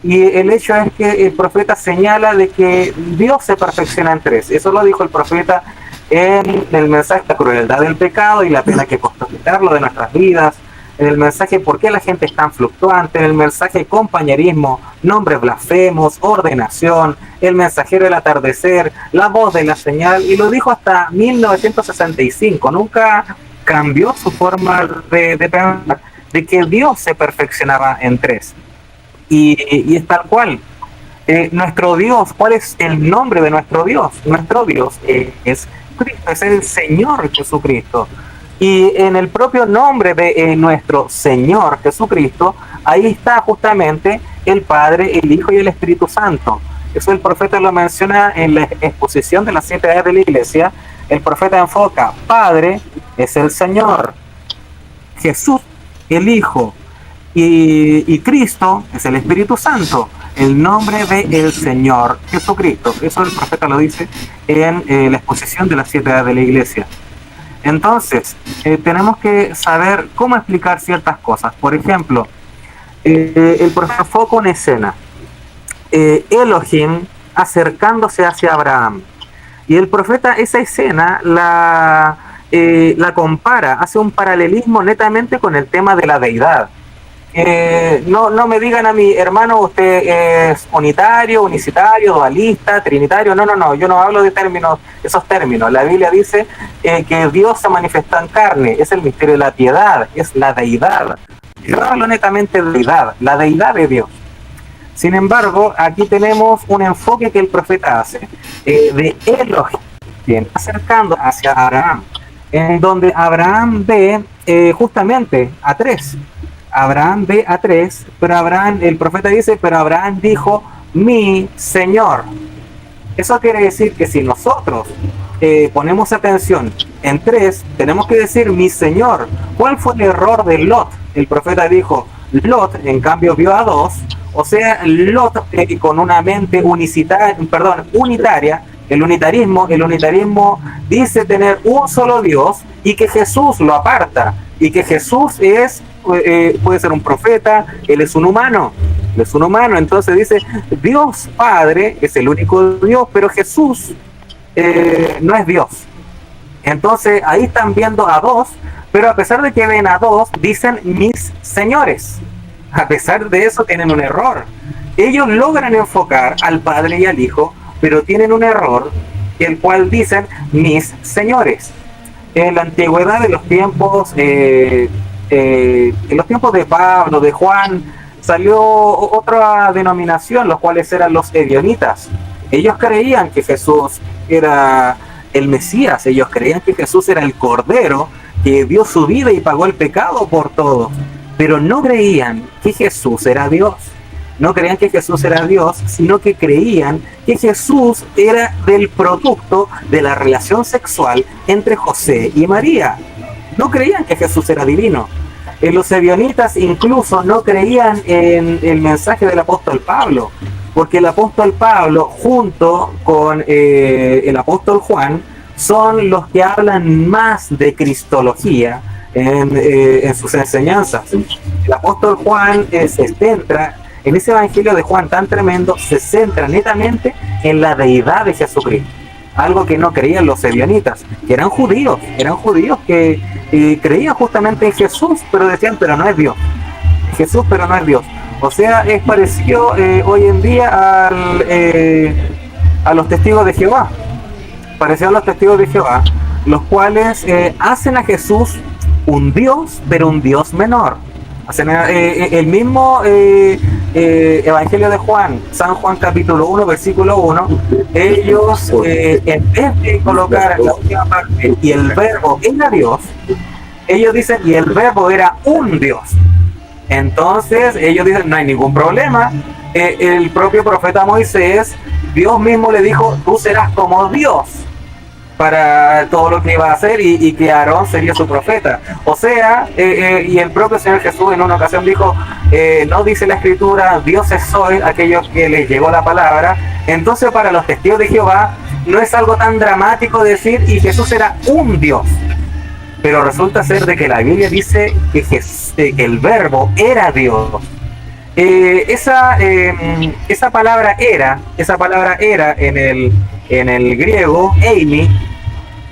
D: Y el hecho es que el profeta señala de que Dios se perfecciona en 3. Eso lo dijo el profeta en el mensaje La crueldad del pecado y la pena que costó quitarlo de nuestras vidas, en el mensaje ¿por qué la gente es tan fluctuante?, en el mensaje compañerismo, nombres blasfemos, ordenación, el mensajero del atardecer, la voz de la señal, y lo dijo hasta 1965. Nunca cambió su forma de pensar, de que Dios se perfeccionaba en 3. Y es tal cual. Nuestro Dios, ¿cuál es el nombre de nuestro Dios? Nuestro Dios es Cristo, es el Señor Jesucristo. Y en el propio nombre de nuestro Señor Jesucristo, ahí está justamente el Padre, el Hijo y el Espíritu Santo. Eso el profeta lo menciona en la exposición de las 7 edades de la Iglesia. El profeta enfoca: Padre es el Señor, Jesús el Hijo, y Cristo es el Espíritu Santo, el nombre del Señor Jesucristo. Eso el profeta lo dice en la exposición de las 7 edades de la Iglesia. Entonces, tenemos que saber cómo explicar ciertas cosas. Por ejemplo, el profeta foco en escena, Elohim acercándose hacia Abraham. Y el profeta esa escena la compara, hace un paralelismo netamente con el tema de la deidad. No me digan a mi hermano, usted es unitario, unicitario, dualista, trinitario. No, yo no hablo de esos términos. La Biblia dice que Dios se manifestó en carne, es el misterio de la piedad, es la deidad. Yo hablo netamente de deidad, la deidad de Dios. Sin embargo, aquí tenemos un enfoque que el profeta hace de Elohim, acercando hacia Abraham, en donde Abraham ve justamente a 3. Abraham ve a 3, pero Abraham, el profeta dice, pero Abraham dijo, mi Señor. Eso quiere decir que si nosotros ponemos atención en 3, tenemos que decir mi Señor. ¿Cuál fue el error de Lot? El profeta dijo, Lot, en cambio, vio a 2, o sea, Lot con una mente unitaria. El unitarismo dice tener un solo Dios y que Jesús lo aparta, y que Jesús puede ser un profeta, él es un humano, entonces dice, Dios Padre es el único Dios, pero Jesús no es Dios. Entonces ahí están viendo a 2, pero a pesar de que ven a 2, dicen mis señores. A pesar de eso tienen un error. Ellos logran enfocar al Padre y al Hijo, pero tienen un error, el cual dicen mis señores. En la antigüedad de los tiempos, en los tiempos de Pablo, de Juan, salió otra denominación, los cuales eran los ebionitas. Ellos creían que Jesús era el Mesías, ellos creían que Jesús era el Cordero que dio su vida y pagó el pecado por todos, pero no creían que Jesús era Dios. No creían que Jesús era Dios, sino que creían que Jesús era del producto de la relación sexual entre José y María. No creían que Jesús era divino. Los ebionitas incluso no creían en el mensaje del apóstol Pablo, porque el apóstol Pablo junto con el apóstol Juan son los que hablan más de cristología en sus enseñanzas. El apóstol Juan se centra en ese evangelio de Juan tan tremendo, se centra netamente en la deidad de Jesucristo, algo que no creían los ebionitas, que eran judíos que creían justamente en Jesús, pero decían, pero no es Dios. Jesús, pero no es Dios. O sea, es parecido hoy en día a los testigos de Jehová. Parecido a los testigos de Jehová, los cuales hacen a Jesús un Dios, pero un Dios menor. Hacen el mismo Evangelio de Juan, San Juan capítulo 1, versículo 1, ellos en vez de colocar la última parte y el verbo era Dios, ellos dicen y el verbo era un Dios. Entonces ellos dicen no hay ningún problema. El propio profeta Moisés, Dios mismo le dijo, tú serás como Dios para todo lo que iba a hacer y que Aarón sería su profeta. O sea, y el propio Señor Jesús en una ocasión dijo, no dice la escritura, dioses sois aquellos que les llegó la palabra. Entonces para los testigos de Jehová no es algo tan dramático decir y Jesús era un Dios, pero resulta ser de que la Biblia dice que el verbo era Dios. Esa palabra era en el griego eimi,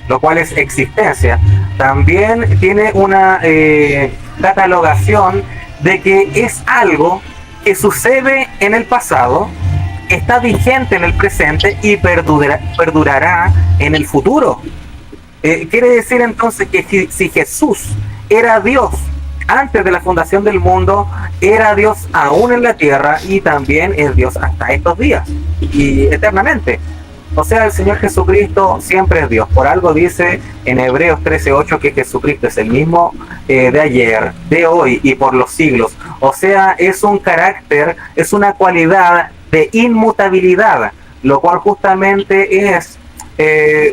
D: lo cual es existencia, también tiene una catalogación de que es algo que sucede en el pasado, está vigente en el presente y perdurará en el futuro. Quiere decir entonces que si Jesús era Dios antes de la fundación del mundo, era Dios aún en la tierra y también es Dios hasta estos días y eternamente. O sea, el Señor Jesucristo siempre es Dios. Por algo dice en Hebreos 13:8 que Jesucristo es el mismo de ayer, de hoy y por los siglos. O sea, es un carácter, es una cualidad de inmutabilidad, lo cual justamente es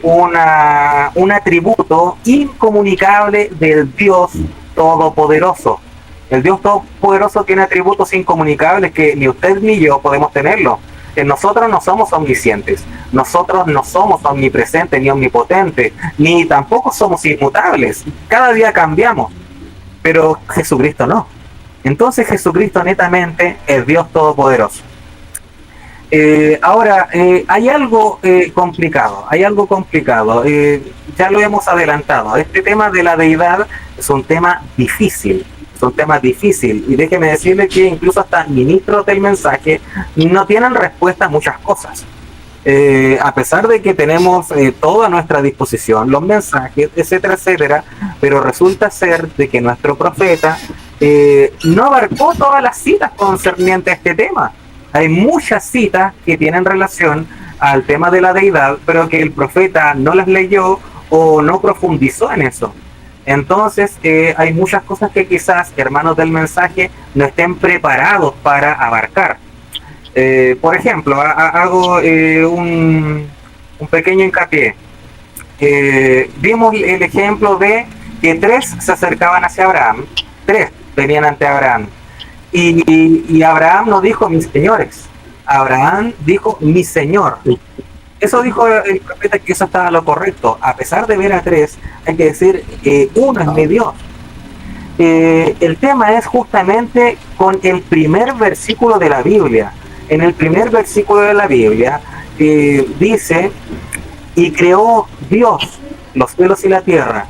D: un atributo incomunicable del Dios Todopoderoso. El Dios Todopoderoso tiene atributos incomunicables que ni usted ni yo podemos tenerlo. Nosotros no somos omniscientes, nosotros no somos omnipresentes ni omnipotentes, ni tampoco somos inmutables. Cada día cambiamos, pero Jesucristo no. Entonces Jesucristo netamente es Dios Todopoderoso. Ahora, hay algo complicado, ya lo hemos adelantado. Este tema de la deidad es un tema difícil, y déjeme decirle que incluso hasta ministros del mensaje no tienen respuesta a muchas cosas. A pesar de que tenemos todo a nuestra disposición, los mensajes, etcétera, etcétera, pero resulta ser de que nuestro profeta no abarcó todas las citas concernientes a este tema. Hay muchas citas que tienen relación al tema de la deidad, pero que el profeta no las leyó o no profundizó en eso. Entonces, hay muchas cosas que quizás, hermanos del mensaje, no estén preparados para abarcar. Por ejemplo, hago un pequeño hincapié. Vimos el ejemplo de que 3 se acercaban hacia Abraham, 3 venían ante Abraham, y Abraham no dijo mis señores, Abraham dijo mi señor. Eso dijo el profeta, que eso estaba lo correcto. A pesar de ver a 3, hay que decir uno es mi Dios. El tema es justamente con el primer versículo de la Biblia. En el primer versículo de la Biblia dice: y creó Dios los cielos y la tierra.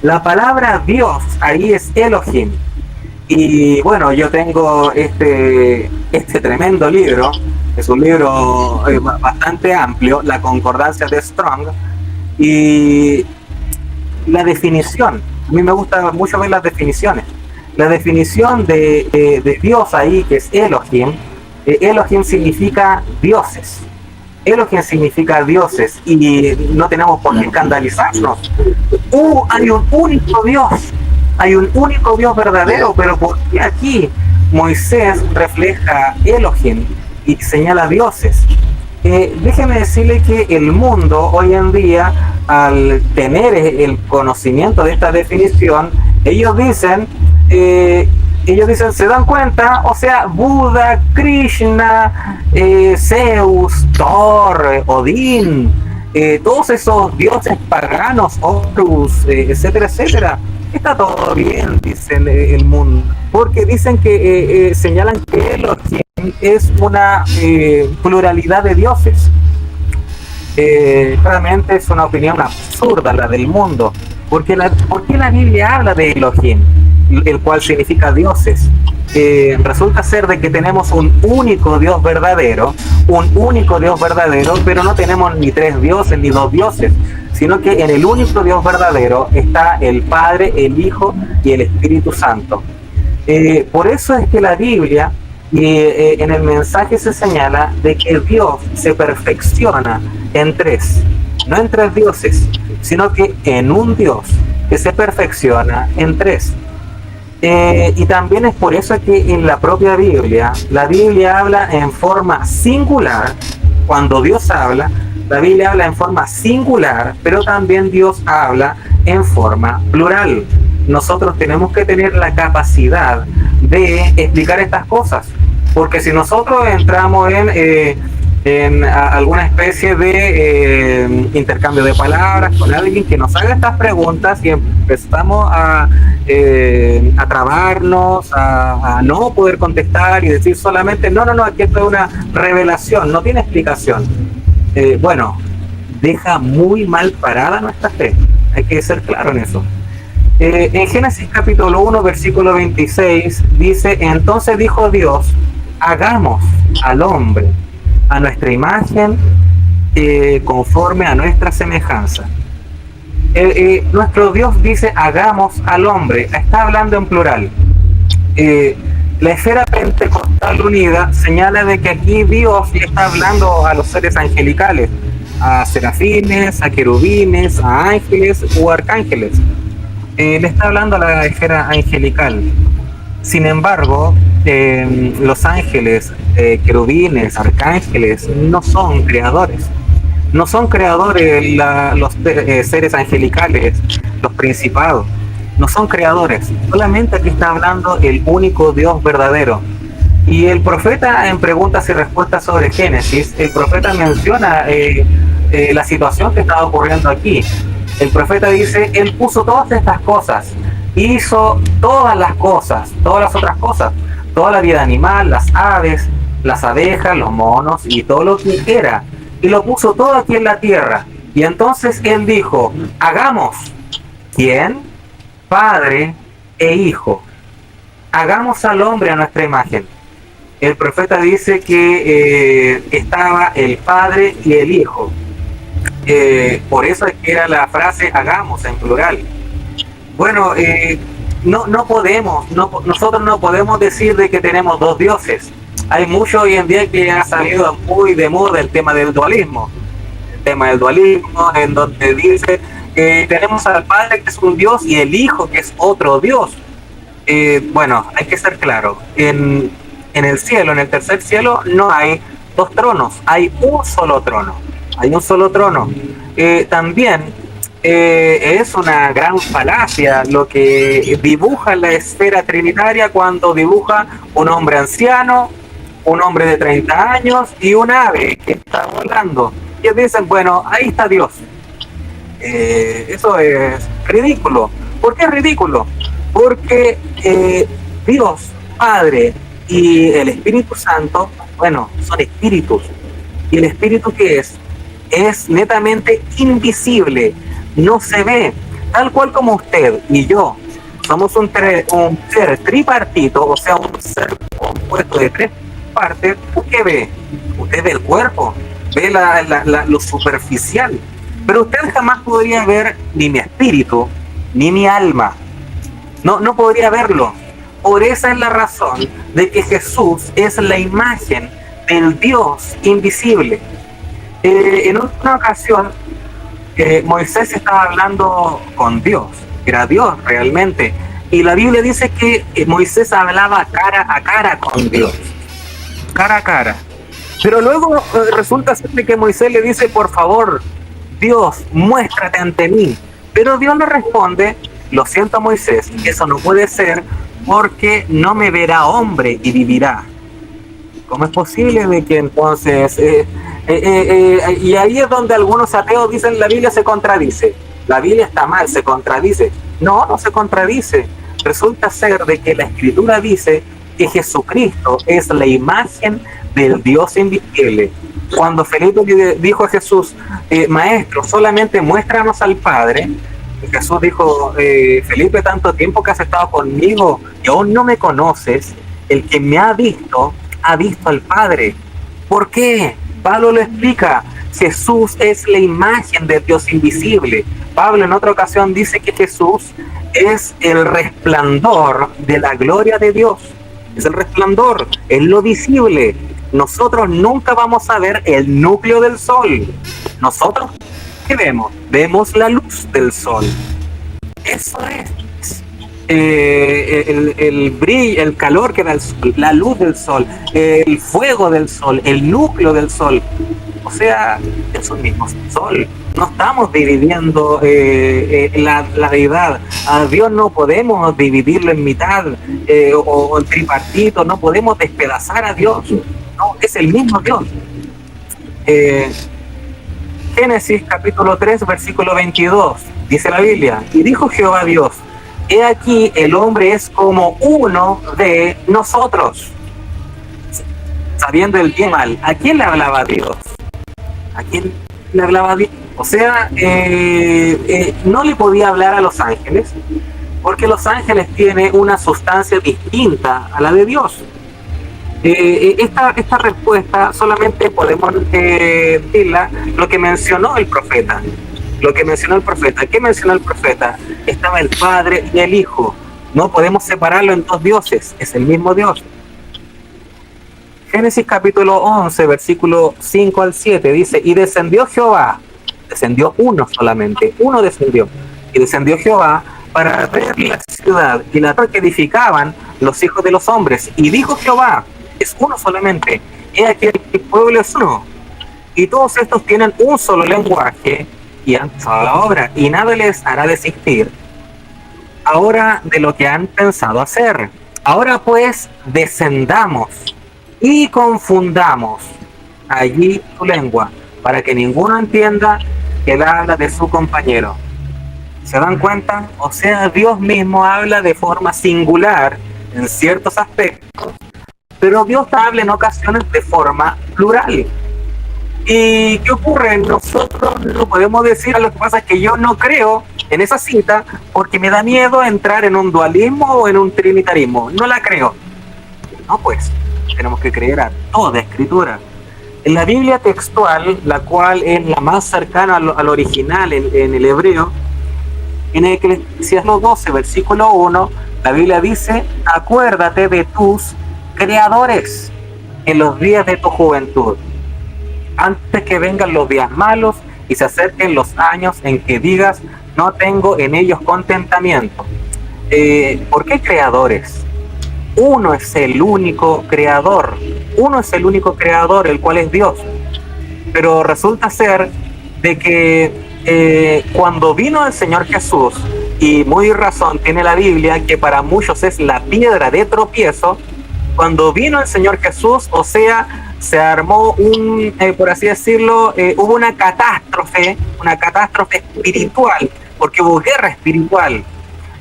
D: La palabra Dios ahí es Elohim. Y bueno, yo tengo este tremendo libro, es un libro bastante amplio, la Concordancia de Strong, y la definición, a mí me gusta mucho ver las definiciones. La definición de Dios ahí, que es Elohim, Elohim significa dioses. Elohim significa dioses, y no tenemos por qué escandalizarnos. Hay un único Dios, hay un único Dios verdadero, pero ¿por qué aquí Moisés refleja Elohim y señala dioses? Déjeme decirle que el mundo hoy en día, al tener el conocimiento de esta definición, ellos dicen, se dan cuenta, o sea, Buda, Krishna, Zeus, Thor, Odín, todos esos dioses paganos, Horus, etcétera, etcétera, está todo bien, dicen el mundo, porque dicen que señalan que Elohim es una pluralidad de dioses. Claramente es una opinión absurda la del mundo, porque ¿por qué la Biblia habla de Elohim, el cual significa dioses? Resulta ser de que tenemos un único Dios verdadero, pero no tenemos ni 3 dioses ni 2 dioses, sino que en el único Dios verdadero está el Padre, el Hijo y el Espíritu Santo. Por eso es que la Biblia, en el mensaje se señala de que Dios se perfecciona en 3, no en 3 dioses, sino que en un Dios que se perfecciona en 3. Y también es por eso que en la propia Biblia, la Biblia habla en forma singular. Cuando Dios habla, la Biblia habla en forma singular, pero también Dios habla en forma plural. Nosotros tenemos que tener la capacidad de explicar estas cosas, porque si nosotros entramos en alguna especie de intercambio de palabras con alguien que nos haga estas preguntas y empezamos a trabarnos, a no poder contestar y decir solamente no, aquí esto es una revelación, no tiene explicación, bueno, deja muy mal parada nuestra fe. Hay que ser claro en eso. En Génesis capítulo 1 versículo 26 dice: entonces dijo Dios, hagamos al hombre a nuestra imagen, conforme a nuestra semejanza. Nuestro Dios dice hagamos al hombre, está hablando en plural. La esfera pentecostal unida señala de que aquí Dios está hablando a los seres angelicales, a serafines, a querubines, a ángeles o arcángeles. Le está hablando a la esfera angelical. Sin embargo, los ángeles, querubines, arcángeles no son creadores. No son creadores los seres angelicales, los principados. No son creadores. Solamente aquí está hablando el único Dios verdadero. Y el profeta, en preguntas y respuestas sobre Génesis, el profeta menciona la situación que estaba ocurriendo aquí. El profeta dice, él puso todas estas cosas, hizo todas las cosas, todas las otras cosas, toda la vida animal, las aves, las abejas, los monos y todo lo que era, y lo puso todo aquí en la tierra. Y entonces él dijo, hagamos, ¿quién? Padre e Hijo. Hagamos al hombre a nuestra imagen. El profeta dice que estaba el Padre y el Hijo. Por eso es que era la frase hagamos en plural. Bueno, nosotros no podemos decir de que tenemos 2 dioses. Hay mucho hoy en día que ha salido muy de moda el tema del dualismo. El tema del dualismo, en donde dice Tenemos al Padre, que es un Dios, y el Hijo, que es otro Dios. Bueno, hay que ser claro, en el cielo, en el tercer cielo, no hay dos tronos, hay un solo trono. Hay un solo trono. También es una gran falacia lo que dibuja la esfera trinitaria cuando dibuja un hombre anciano, un hombre de 30 años y un ave que está volando. Y dicen, bueno, ahí está Dios. Eso es ridículo. ¿Por qué es ridículo? Porque Dios, Padre y el Espíritu Santo, bueno, son espíritus. ¿Y el espíritu qué es? Es netamente invisible, no se ve, tal cual como usted y yo somos un ser tripartito, o sea, un ser compuesto de tres partes. ¿Qué ve? Usted ve el cuerpo, ve lo superficial, pero usted jamás podría ver ni mi espíritu, ni mi alma, no podría verlo. Por esa es la razón de que Jesús es la imagen del Dios invisible. En otra ocasión, Moisés estaba hablando con Dios, era Dios realmente, y la Biblia dice que Moisés hablaba cara a cara con Dios, cara a cara. Pero luego resulta ser que Moisés le dice, por favor, Dios, muéstrate ante mí. Pero Dios le responde, lo siento, Moisés, eso no puede ser, porque no me verá hombre y vivirá. ¿Cómo es posible de que entonces... y ahí es donde algunos ateos dicen la Biblia se contradice, la Biblia está mal, se contradice. No se contradice. Resulta ser de que la Escritura dice que Jesucristo es la imagen del Dios invisible. Cuando Felipe le dijo a Jesús, Maestro, solamente muéstranos al Padre, Jesús dijo, Felipe, tanto tiempo que has estado conmigo y aún no me conoces. El que me ha visto al Padre. ¿Por qué? Pablo lo explica. Jesús es la imagen del Dios invisible. Pablo en otra ocasión dice que Jesús es el resplandor de la gloria de Dios. Es el resplandor, es lo visible. Nosotros nunca vamos a ver el núcleo del sol. Nosotros, ¿qué vemos? Vemos la luz del sol. Eso es el brillo, el calor que da el sol, la luz del sol, el fuego del sol, el núcleo del sol. O sea, es un mismo sol. No estamos dividiendo la deidad. A Dios no podemos dividirlo en mitad o en tripartito. No podemos despedazar a Dios. No, es el mismo Dios. Génesis capítulo 3, versículo 22. Dice la Biblia, y dijo Jehová Dios, he aquí el hombre es como uno de nosotros, sabiendo el bien y mal. ¿A quién le hablaba Dios? ¿A quién le hablaba Dios? O sea, no le podía hablar a los ángeles, porque los ángeles tienen una sustancia distinta a la de Dios. Esta respuesta solamente podemos decirla lo que mencionó el profeta. ¿Qué mencionó el profeta? Estaba el Padre y el Hijo. No podemos separarlo en dos dioses, es el mismo Dios. Génesis capítulo 11, versículo 5 al 7 dice, y descendió Jehová, descendió uno solamente, uno descendió, y descendió Jehová para ver la ciudad y la torre que edificaban los hijos de los hombres. Y dijo Jehová, es uno solamente, he aquí el pueblo es uno, y todos estos tienen un solo lenguaje, y han empezado la obra, y nada les hará desistir ahora de lo que han pensado hacer. Ahora pues descendamos y confundamos allí su lengua, para que ninguno entienda que él habla de su compañero. ¿Se dan cuenta? O sea, Dios mismo habla de forma singular en ciertos aspectos, pero Dios habla en ocasiones de forma plural. ¿Y qué ocurre? Nosotros no podemos decir, lo que pasa es que yo no creo en esa cita porque me da miedo entrar en un dualismo o en un trinitarismo. No la creo. No, pues, tenemos que creer a toda escritura. En la Biblia textual, la cual es la más cercana al original en el hebreo, en Eclesiastés 12, versículo 1, la Biblia dice, acuérdate de tus creadores en los días de tu juventud, antes que vengan los días malos y se acerquen los años en que digas, no tengo en ellos contentamiento. ¿Por qué creadores? Uno es el único creador, el cual es Dios. Pero resulta ser de que cuando vino el Señor Jesús, y muy razón tiene la Biblia que para muchos es la piedra de tropiezo, cuando vino el Señor Jesús, o sea, se armó por así decirlo, hubo una catástrofe espiritual, porque hubo guerra espiritual.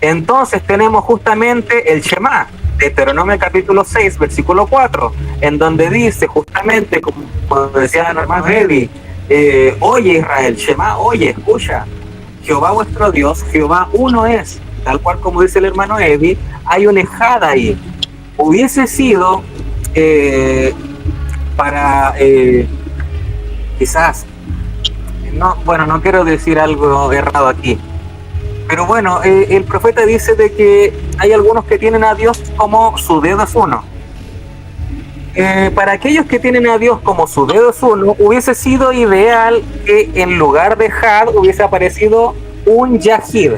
D: Entonces tenemos justamente el Shema, Deuteronomio capítulo 6, versículo 4, en donde dice justamente, como decía el hermano Eddie, oye Israel, Shema, oye, escucha, Jehová vuestro Dios, Jehová uno es, tal cual como dice el hermano Eddie, hay un ejad ahí. Hubiese sido para quizás, no quiero decir algo errado aquí, pero bueno, el profeta dice de que hay algunos que tienen a Dios como su dedo es uno. Para aquellos que tienen a Dios como su dedo es uno, hubiese sido ideal que en lugar de Had hubiese aparecido un Yahid.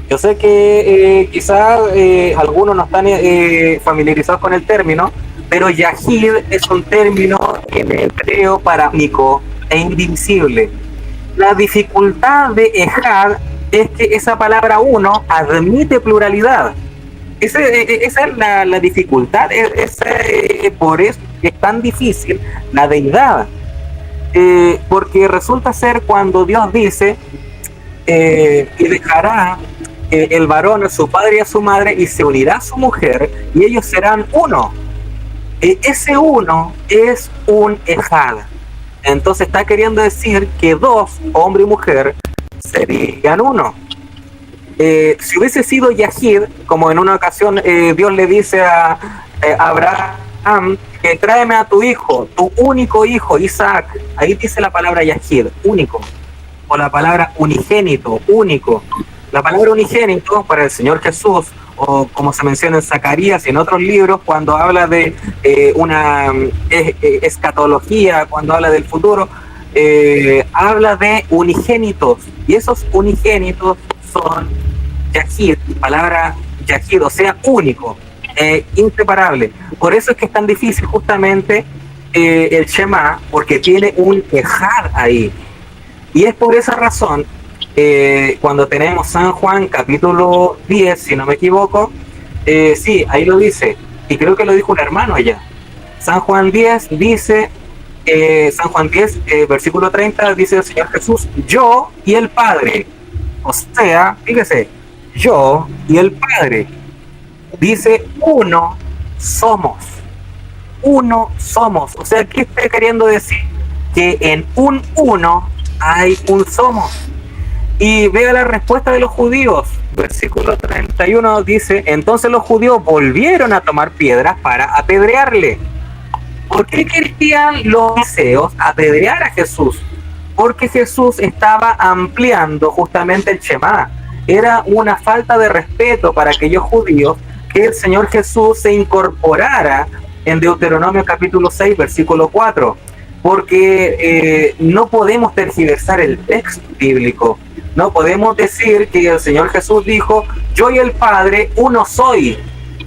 D: Yo sé que quizás algunos no están familiarizados con el término, pero Yahid es un término en hebreo para único e indivisible. La dificultad de Ejad es que esa palabra uno admite pluralidad. Esa es la dificultad, por eso es tan difícil la deidad, porque resulta ser cuando Dios dice y dejará el varón a su padre y a su madre y se unirá a su mujer y ellos serán uno. Ese uno es un ejad. Entonces está queriendo decir que dos, hombre y mujer, serían uno. Si hubiese sido Yahid, como en una ocasión Dios le dice a Abraham, tráeme a tu hijo, tu único hijo, Isaac. Ahí dice la palabra Yahid, único, o la palabra unigénito, único. La palabra unigénito para el Señor Jesús, o como se menciona en Zacarías y en otros libros, cuando habla de una escatología, cuando habla del futuro, habla de unigénitos, y esos unigénitos son Yahid, palabra Yahid, o sea, único, inseparable. Por eso es que es tan difícil justamente el Shema, porque tiene un ejad ahí. Y es por esa razón, cuando tenemos San Juan capítulo 10, si no me equivoco, sí, ahí lo dice, y creo que lo dijo un hermano allá. San Juan 10 dice, San Juan 10, versículo 30, dice el Señor Jesús, yo y el Padre. O sea, fíjese, yo y el Padre. Dice, uno somos. Uno somos. O sea, ¿qué está queriendo decir? Que en un uno hay un somos. Y vea la respuesta de los judíos. Versículo 31 dice, entonces los judíos volvieron a tomar piedras para apedrearle. ¿Por qué querían los fariseos apedrear a Jesús? Porque Jesús estaba ampliando justamente el Shema. Era una falta de respeto para aquellos judíos que el Señor Jesús se incorporara en Deuteronomio capítulo 6, versículo 4. Porque no podemos tergiversar el texto bíblico. No podemos decir que el Señor Jesús dijo, yo y el Padre uno soy.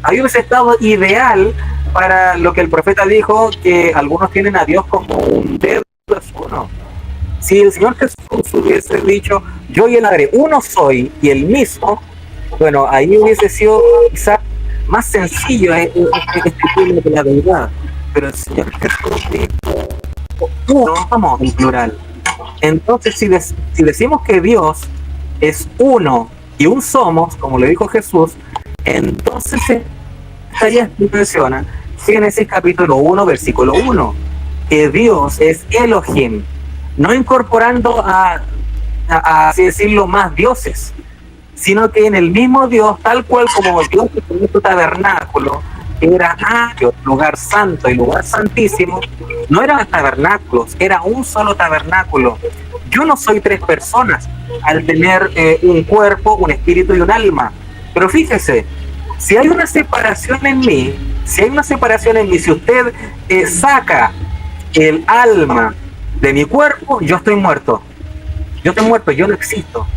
D: Ahí hubiese estado ideal para lo que el profeta dijo, que algunos tienen a Dios como un dedo es uno. Si el Señor Jesús hubiese dicho, yo y el Padre uno soy, y el mismo, bueno, ahí hubiese sido quizás más sencillo este tema de la deidad. Pero el Señor Jesús dijo, uno somos en plural. Entonces, si decimos que Dios es uno y un somos, como le dijo Jesús, entonces estaría menciona Génesis capítulo 1, versículo 1, que Dios es Elohim, no incorporando a así decirlo, más dioses, sino que en el mismo Dios, tal cual como Dios en su tabernáculo era lugar santo y lugar santísimo, no eran tabernáculos, era un solo tabernáculo. Yo no soy tres personas al tener un cuerpo, un espíritu y un alma. Pero fíjese, si hay una separación en mí, si usted saca el alma de mi cuerpo, yo estoy muerto. Yo no existo.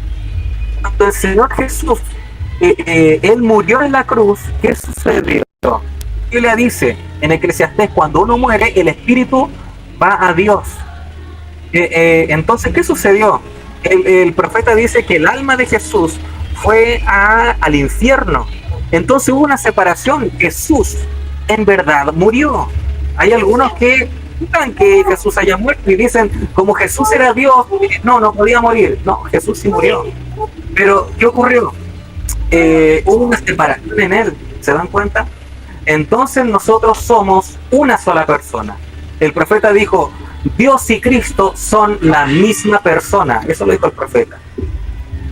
D: cuando el Señor Jesús, Él murió en la cruz, ¿qué sucedió? La Biblia dice en Eclesiastés, cuando uno muere, el espíritu va a Dios. Entonces, ¿qué sucedió? El profeta dice que el alma de Jesús fue al infierno. Entonces hubo una separación. Jesús en verdad murió. Hay algunos que dudan que Jesús haya muerto y dicen, como Jesús era Dios, no podía morir. No, Jesús sí murió. Pero ¿qué ocurrió? Hubo una separación en él, ¿se dan cuenta? Entonces nosotros somos una sola persona. El profeta dijo, Dios y Cristo son la misma persona. Eso lo dijo el profeta.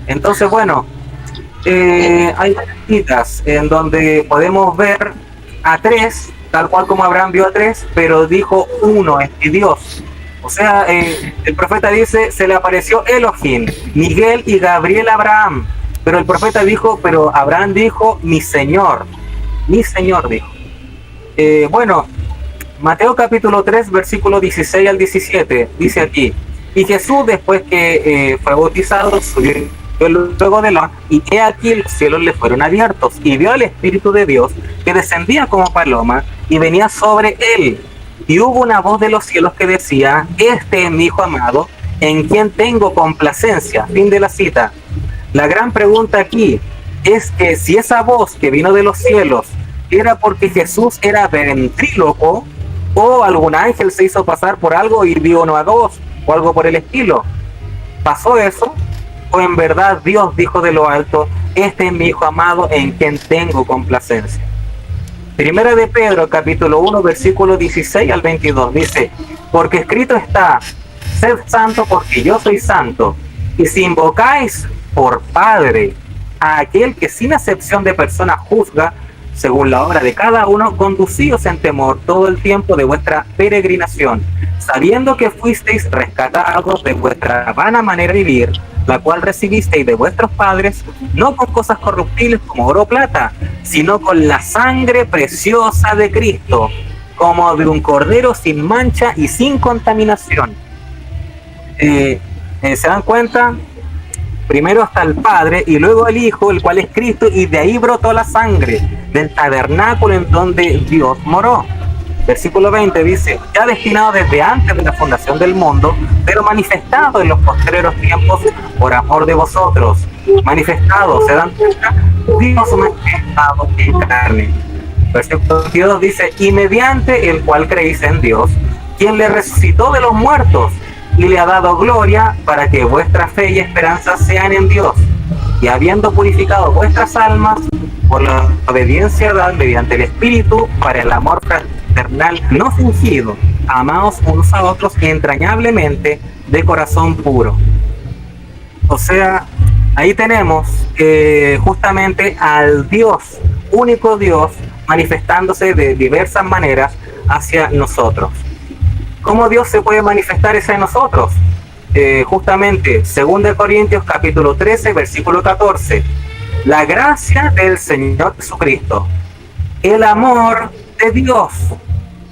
D: Entonces, bueno, hay citas en donde podemos ver a tres, tal cual como Abraham vio a tres, pero dijo uno, es Dios. O sea, el profeta dice, se le apareció Elohim, Miguel y Gabriel a Abraham. Pero el profeta dijo, pero Abraham dijo, mi Señor dijo. Bueno, Mateo capítulo 3, versículo 16 al 17, dice aquí, y Jesús después que fue bautizado, subió luego del agua, y he aquí los cielos le fueron abiertos, y vio al Espíritu de Dios que descendía como paloma, y venía sobre él, y hubo una voz de los cielos que decía, este es mi Hijo amado, en quien tengo complacencia. Fin de la cita. La gran pregunta aquí es que si esa voz que vino de los cielos era porque Jesús era ventríloco, o algún ángel se hizo pasar por algo y vio uno a dos, o algo por el estilo. ¿Pasó eso? ¿O en verdad Dios dijo de lo alto, este es mi Hijo amado en quien tengo complacencia? Primera de Pedro, capítulo 1, versículo 16 al 22, dice, porque escrito está, sed santo porque yo soy santo, y si invocáis por Padre a aquel que sin acepción de persona juzga, según la obra de cada uno, conducíos en temor todo el tiempo de vuestra peregrinación, sabiendo que fuisteis rescatados de vuestra vana manera de vivir, la cual recibisteis de vuestros padres, no con cosas corruptibles como oro o plata, sino con la sangre preciosa de Cristo, como de un cordero sin mancha y sin contaminación. ¿Se dan cuenta? Primero está el Padre y luego el Hijo, el cual es Cristo, y de ahí brotó la sangre del tabernáculo en donde Dios moró. Versículo 20 dice, ya destinado desde antes de la fundación del mundo, pero manifestado en los postreros tiempos por amor de vosotros. Manifestado, ¿se dan cuenta? Dios manifestado en carne. Versículo 22 dice, y mediante el cual creéis en Dios, quien le resucitó de los muertos, y le ha dado gloria para que vuestra fe y esperanza sean en Dios, y habiendo purificado vuestras almas por la obediencia dada mediante el Espíritu para el amor fraternal no fingido, amaos unos a otros entrañablemente de corazón puro. O sea, ahí tenemos justamente al Dios, único Dios, manifestándose de diversas maneras hacia nosotros. ¿Cómo Dios se puede manifestar hacia nosotros? Justamente, 2 Corintios capítulo 13, versículo 14. La gracia del Señor Jesucristo, el amor de Dios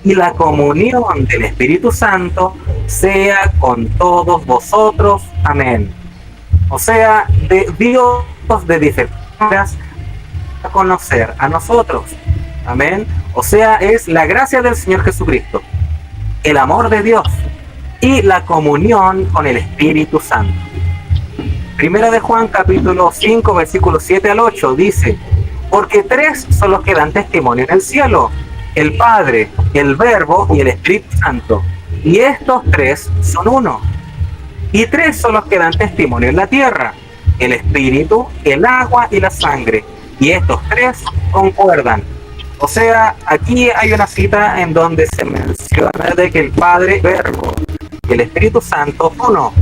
D: y la comunión del Espíritu Santo sea con todos vosotros. Amén. O sea, de Dios de diferentes maneras a conocer a nosotros. Amén. O sea, es la gracia del Señor Jesucristo, el amor de Dios y la comunión con el Espíritu Santo. Primera de Juan capítulo 5 versículos 7 al 8 dice, porque tres son los que dan testimonio en el cielo, el Padre, el Verbo y el Espíritu Santo, y estos tres son uno. Y tres son los que dan testimonio en la tierra, el Espíritu, el agua y la sangre, y estos tres concuerdan. O sea, aquí hay una cita en donde se menciona de que el Padre, el Verbo y el Espíritu Santo uno.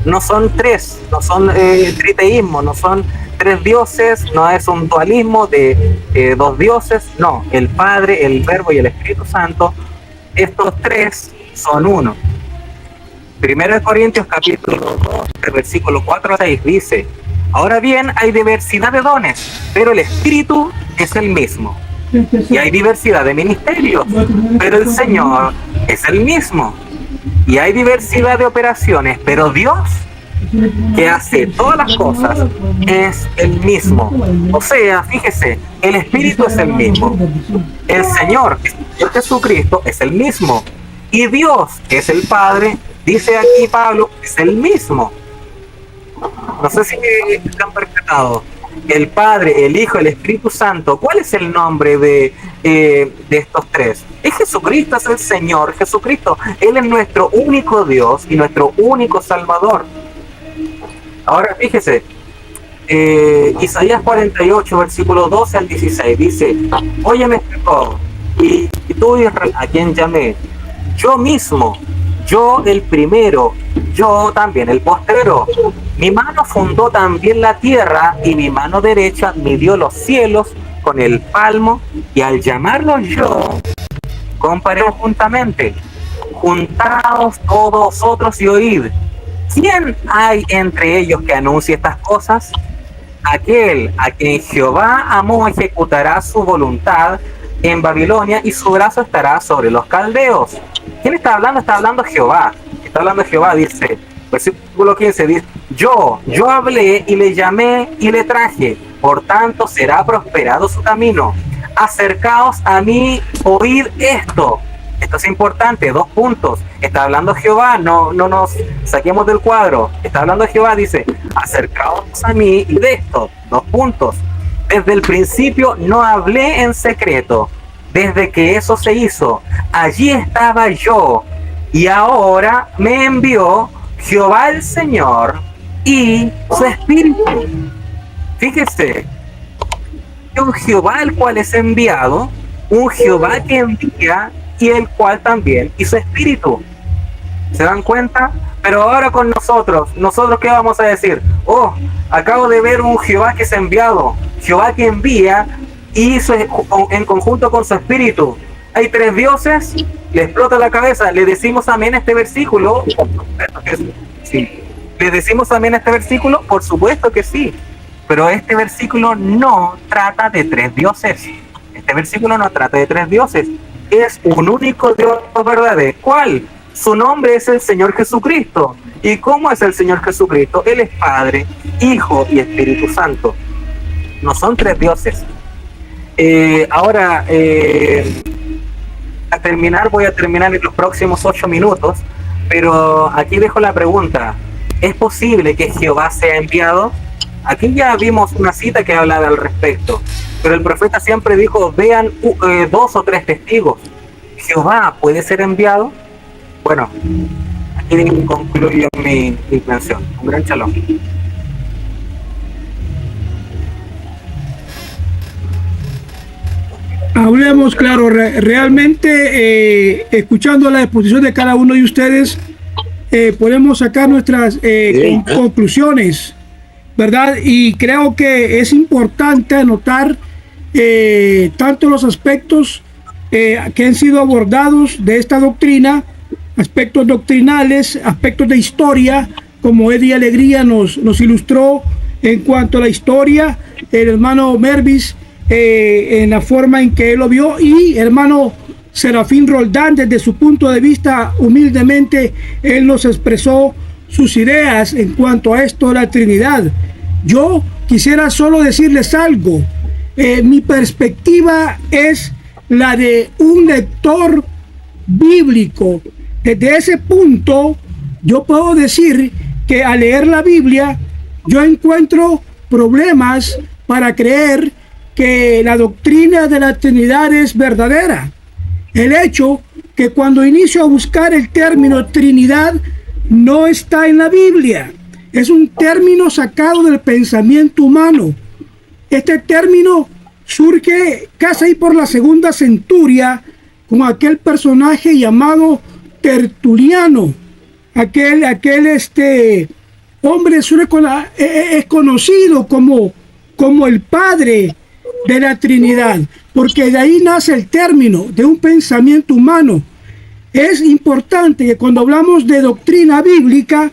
D: No son tres, no son triteísmo, no son tres dioses, no es un dualismo de dos dioses, no, el Padre, el Verbo y el Espíritu Santo, estos tres son uno. Primero de Corintios capítulo 2, versículo 4 a 6 dice, ahora bien hay diversidad de dones, pero el Espíritu es el mismo. Y hay diversidad de ministerios, pero el Señor es el mismo. Y hay diversidad de operaciones, pero Dios que hace todas las cosas, es el mismo. O sea, fíjese, el Espíritu es el mismo. El Señor Jesucristo es el mismo. Y Dios, que es el Padre, dice aquí Pablo, es el mismo. No sé si están percatados. El Padre, el Hijo, el Espíritu Santo, ¿cuál es el nombre de estos tres? Es Jesucristo, es el Señor Jesucristo. Él es nuestro único Dios y nuestro único Salvador. Ahora fíjese, Isaías 48, versículo 12 al 16, dice: óyeme, Jacob, y tú, Israel, a quien llamé, yo mismo, yo el primero, yo también el postrero. Mi mano fundó también la tierra, y mi mano derecha midió los cielos con el palmo, y al llamarlos yo, comparemos juntamente. Juntaos todos vosotros y oíd. ¿Quién hay entre ellos que anuncie estas cosas? Aquel a quien Jehová amó ejecutará su voluntad en Babilonia, y su brazo estará sobre los caldeos. ¿Quién está hablando? Está hablando Jehová. Está hablando Jehová, dice, versículo 15, dice: yo hablé y le llamé y le traje, por tanto será prosperado su camino. Acercaos a mí, oíd esto. Esto es importante, 2 puntos. Está hablando Jehová, no nos saquemos del cuadro. Está hablando Jehová, dice: acercaos a mí y de esto, 2 puntos. Desde el principio no hablé en secreto. Desde que eso se hizo, allí estaba yo. Y ahora me envió Jehová el Señor y su Espíritu. Fíjese, un Jehová el cual es enviado, un Jehová que envía, y el cual también y su Espíritu. ¿Se dan cuenta? Pero ahora con nosotros ¿qué vamos a decir? Oh, acabo de ver un Jehová que es enviado, Jehová que envía, y en conjunto con su Espíritu. Hay 3 dioses, le explota la cabeza. ¿Le decimos amén a este versículo? Sí. ¿Le decimos amén a este versículo? Por supuesto que sí. Pero este versículo no trata de 3 dioses. Este versículo no trata de 3 dioses. Es un único Dios verdadero. ¿Cuál? Su nombre es el Señor Jesucristo. ¿Y cómo es el Señor Jesucristo? Él es Padre, Hijo y Espíritu Santo. No son 3 dioses. Ahora, voy a terminar en los próximos 8 minutos, pero aquí dejo la pregunta: ¿es posible que Jehová sea enviado? Aquí ya vimos una cita que habla al respecto, pero el profeta siempre dijo: vean 2 o 3 testigos. ¿Jehová puede ser enviado? Bueno, aquí concluyo mi mención. Un gran shalom.
A: Hablemos claro, realmente escuchando la exposición de cada uno de ustedes, podemos sacar nuestras conclusiones, ¿verdad? Y creo que es importante anotar tanto los aspectos que han sido abordados de esta doctrina, aspectos doctrinales, aspectos de historia, como Eddie Alegría nos ilustró en cuanto a la historia, el hermano Mervis, en la forma en que él lo vio, y hermano Serafín Roldán, desde su punto de vista, humildemente, él nos expresó sus ideas en cuanto a esto de la Trinidad. Yo quisiera solo decirles algo. Mi perspectiva es la de un lector bíblico. Desde ese punto, yo puedo decir que al leer la Biblia, yo encuentro problemas para creer que la doctrina de la Trinidad es verdadera. El hecho que cuando inicio a buscar el término Trinidad no está en la Biblia. Es un término sacado del pensamiento humano. Este término surge casi por la segunda centuria con aquel personaje llamado Tertuliano. Aquel hombre es conocido como el padre de la Trinidad, porque de ahí nace el término de un pensamiento humano. Es importante que cuando hablamos de doctrina bíblica,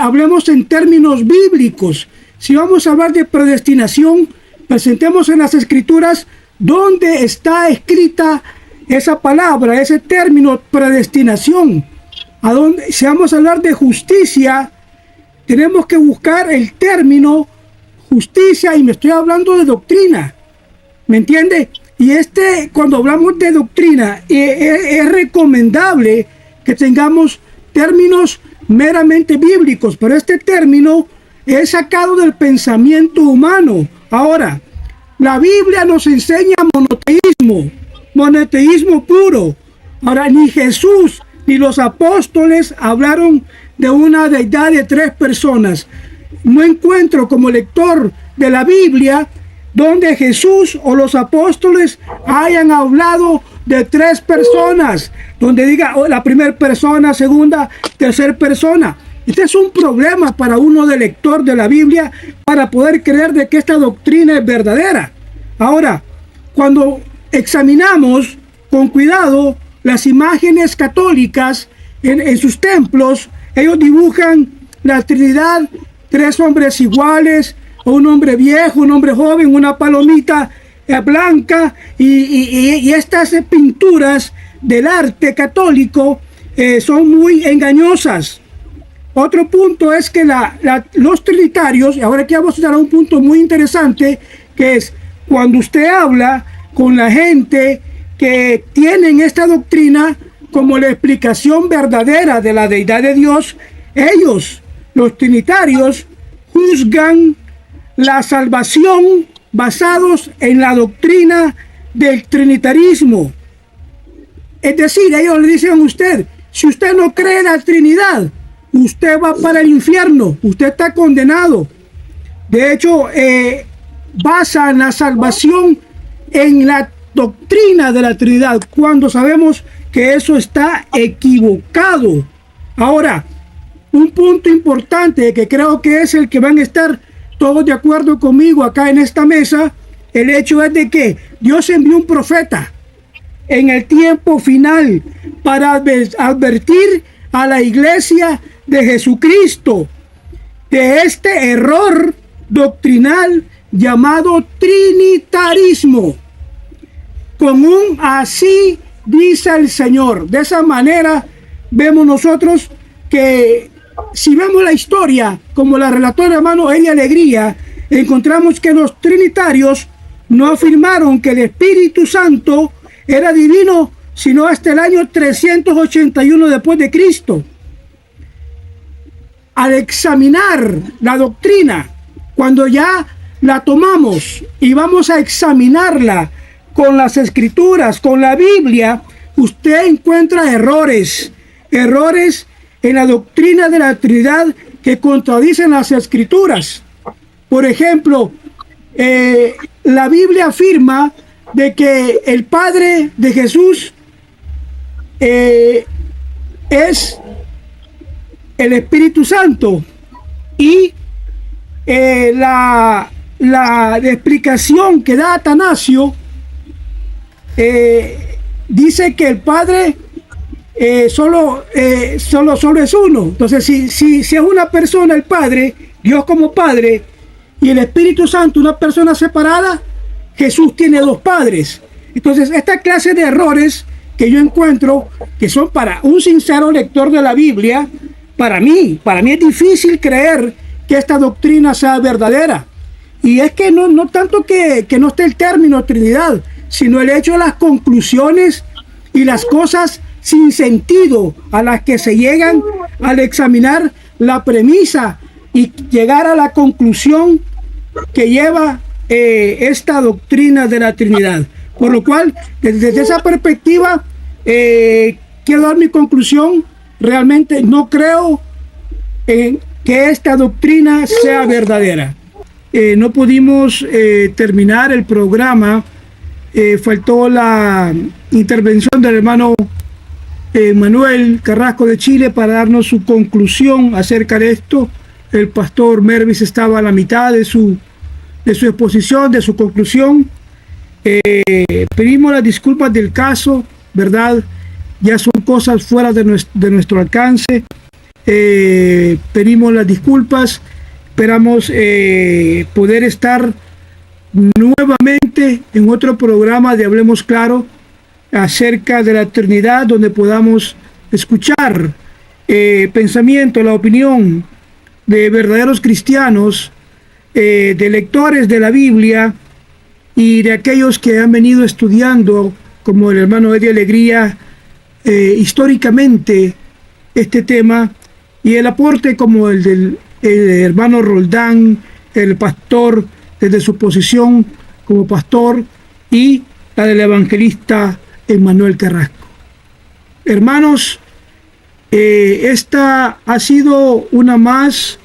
A: hablemos en términos bíblicos. Si vamos a hablar de predestinación, presentemos en las Escrituras dónde está escrita esa palabra, ese término predestinación. Si vamos a hablar de justicia, tenemos que buscar el término justicia, y me estoy hablando de doctrina, ¿me entiende? Y cuando hablamos de doctrina, es recomendable que tengamos términos meramente bíblicos, pero este término es sacado del pensamiento humano. Ahora, la Biblia nos enseña monoteísmo puro. Ahora, ni Jesús ni los apóstoles hablaron de una deidad de 3 personas. No encuentro como lector de la Biblia donde Jesús o los apóstoles hayan hablado de 3 personas, donde diga la primera persona, segunda, tercera persona. Este es un problema para uno de lector de la Biblia para poder creer de que esta doctrina es verdadera. Ahora, cuando examinamos con cuidado las imágenes católicas en sus templos, ellos dibujan la Trinidad, 3 hombres iguales, un hombre viejo, un hombre joven, una palomita blanca, y estas pinturas del arte católico son muy engañosas. Otro punto es que los trinitarios, y ahora aquí vamos a dar un punto muy interesante, que es cuando usted habla con la gente que tienen esta doctrina como la explicación verdadera de la deidad de Dios, ellos, los trinitarios, juzgan la salvación basados en la doctrina del trinitarismo. Es decir, ellos le dicen a usted, si usted no cree en la Trinidad, usted va para el infierno, usted está condenado. De hecho, basan la salvación en la doctrina de la Trinidad, cuando sabemos que eso está equivocado. Ahora, un punto importante que creo que es el que van a estar todos de acuerdo conmigo acá en esta mesa, el hecho es de que Dios envió un profeta en el tiempo final para advertir a la iglesia de Jesucristo de este error doctrinal llamado trinitarismo, con un así dice el Señor. De esa manera vemos nosotros que, si vemos la historia como la relató el hermano Eddie Alegría, encontramos que los trinitarios no afirmaron que el Espíritu Santo era divino sino hasta el año 381 después de Cristo. Al examinar la doctrina, cuando ya la tomamos y vamos a examinarla con las Escrituras, con la Biblia, usted encuentra errores en la doctrina de la Trinidad que contradicen las Escrituras. Por ejemplo, la Biblia afirma de que el Padre de Jesús es el Espíritu Santo, y la explicación que da Atanasio dice que el Padre solo es uno. Entonces, si es una persona el Padre, Dios como Padre, y el Espíritu Santo una persona separada, Jesús tiene 2 padres. Entonces, esta clase de errores que yo encuentro, que son para un sincero lector de la Biblia, para mí es difícil creer que esta doctrina sea verdadera. Y es que no tanto que no esté el término Trinidad, sino el hecho de las conclusiones y las cosas sin sentido a las que se llegan al examinar la premisa y llegar a la conclusión que lleva esta doctrina de la Trinidad. Por lo cual, desde esa perspectiva, quiero dar mi conclusión. Realmente no creo que esta doctrina sea verdadera. No pudimos terminar el programa. Faltó la intervención del hermano Manuel Carrasco de Chile para darnos su conclusión acerca de esto. El pastor Mervis estaba a la mitad de su exposición, de su conclusión. Pedimos las disculpas del caso, ¿verdad? Ya son cosas fuera de nuestro alcance. Pedimos las disculpas. Esperamos poder estar nuevamente en otro programa de Hablemos Claro acerca de la Trinidad, donde podamos escuchar pensamiento, la opinión de verdaderos cristianos, de lectores de la Biblia y de aquellos que han venido estudiando, como el hermano Eddie Alegría, históricamente este tema, y el aporte como el del hermano Roldán, el pastor desde su posición como pastor, y la del evangelista Emmanuel Carrasco. Hermanos, esta ha sido una más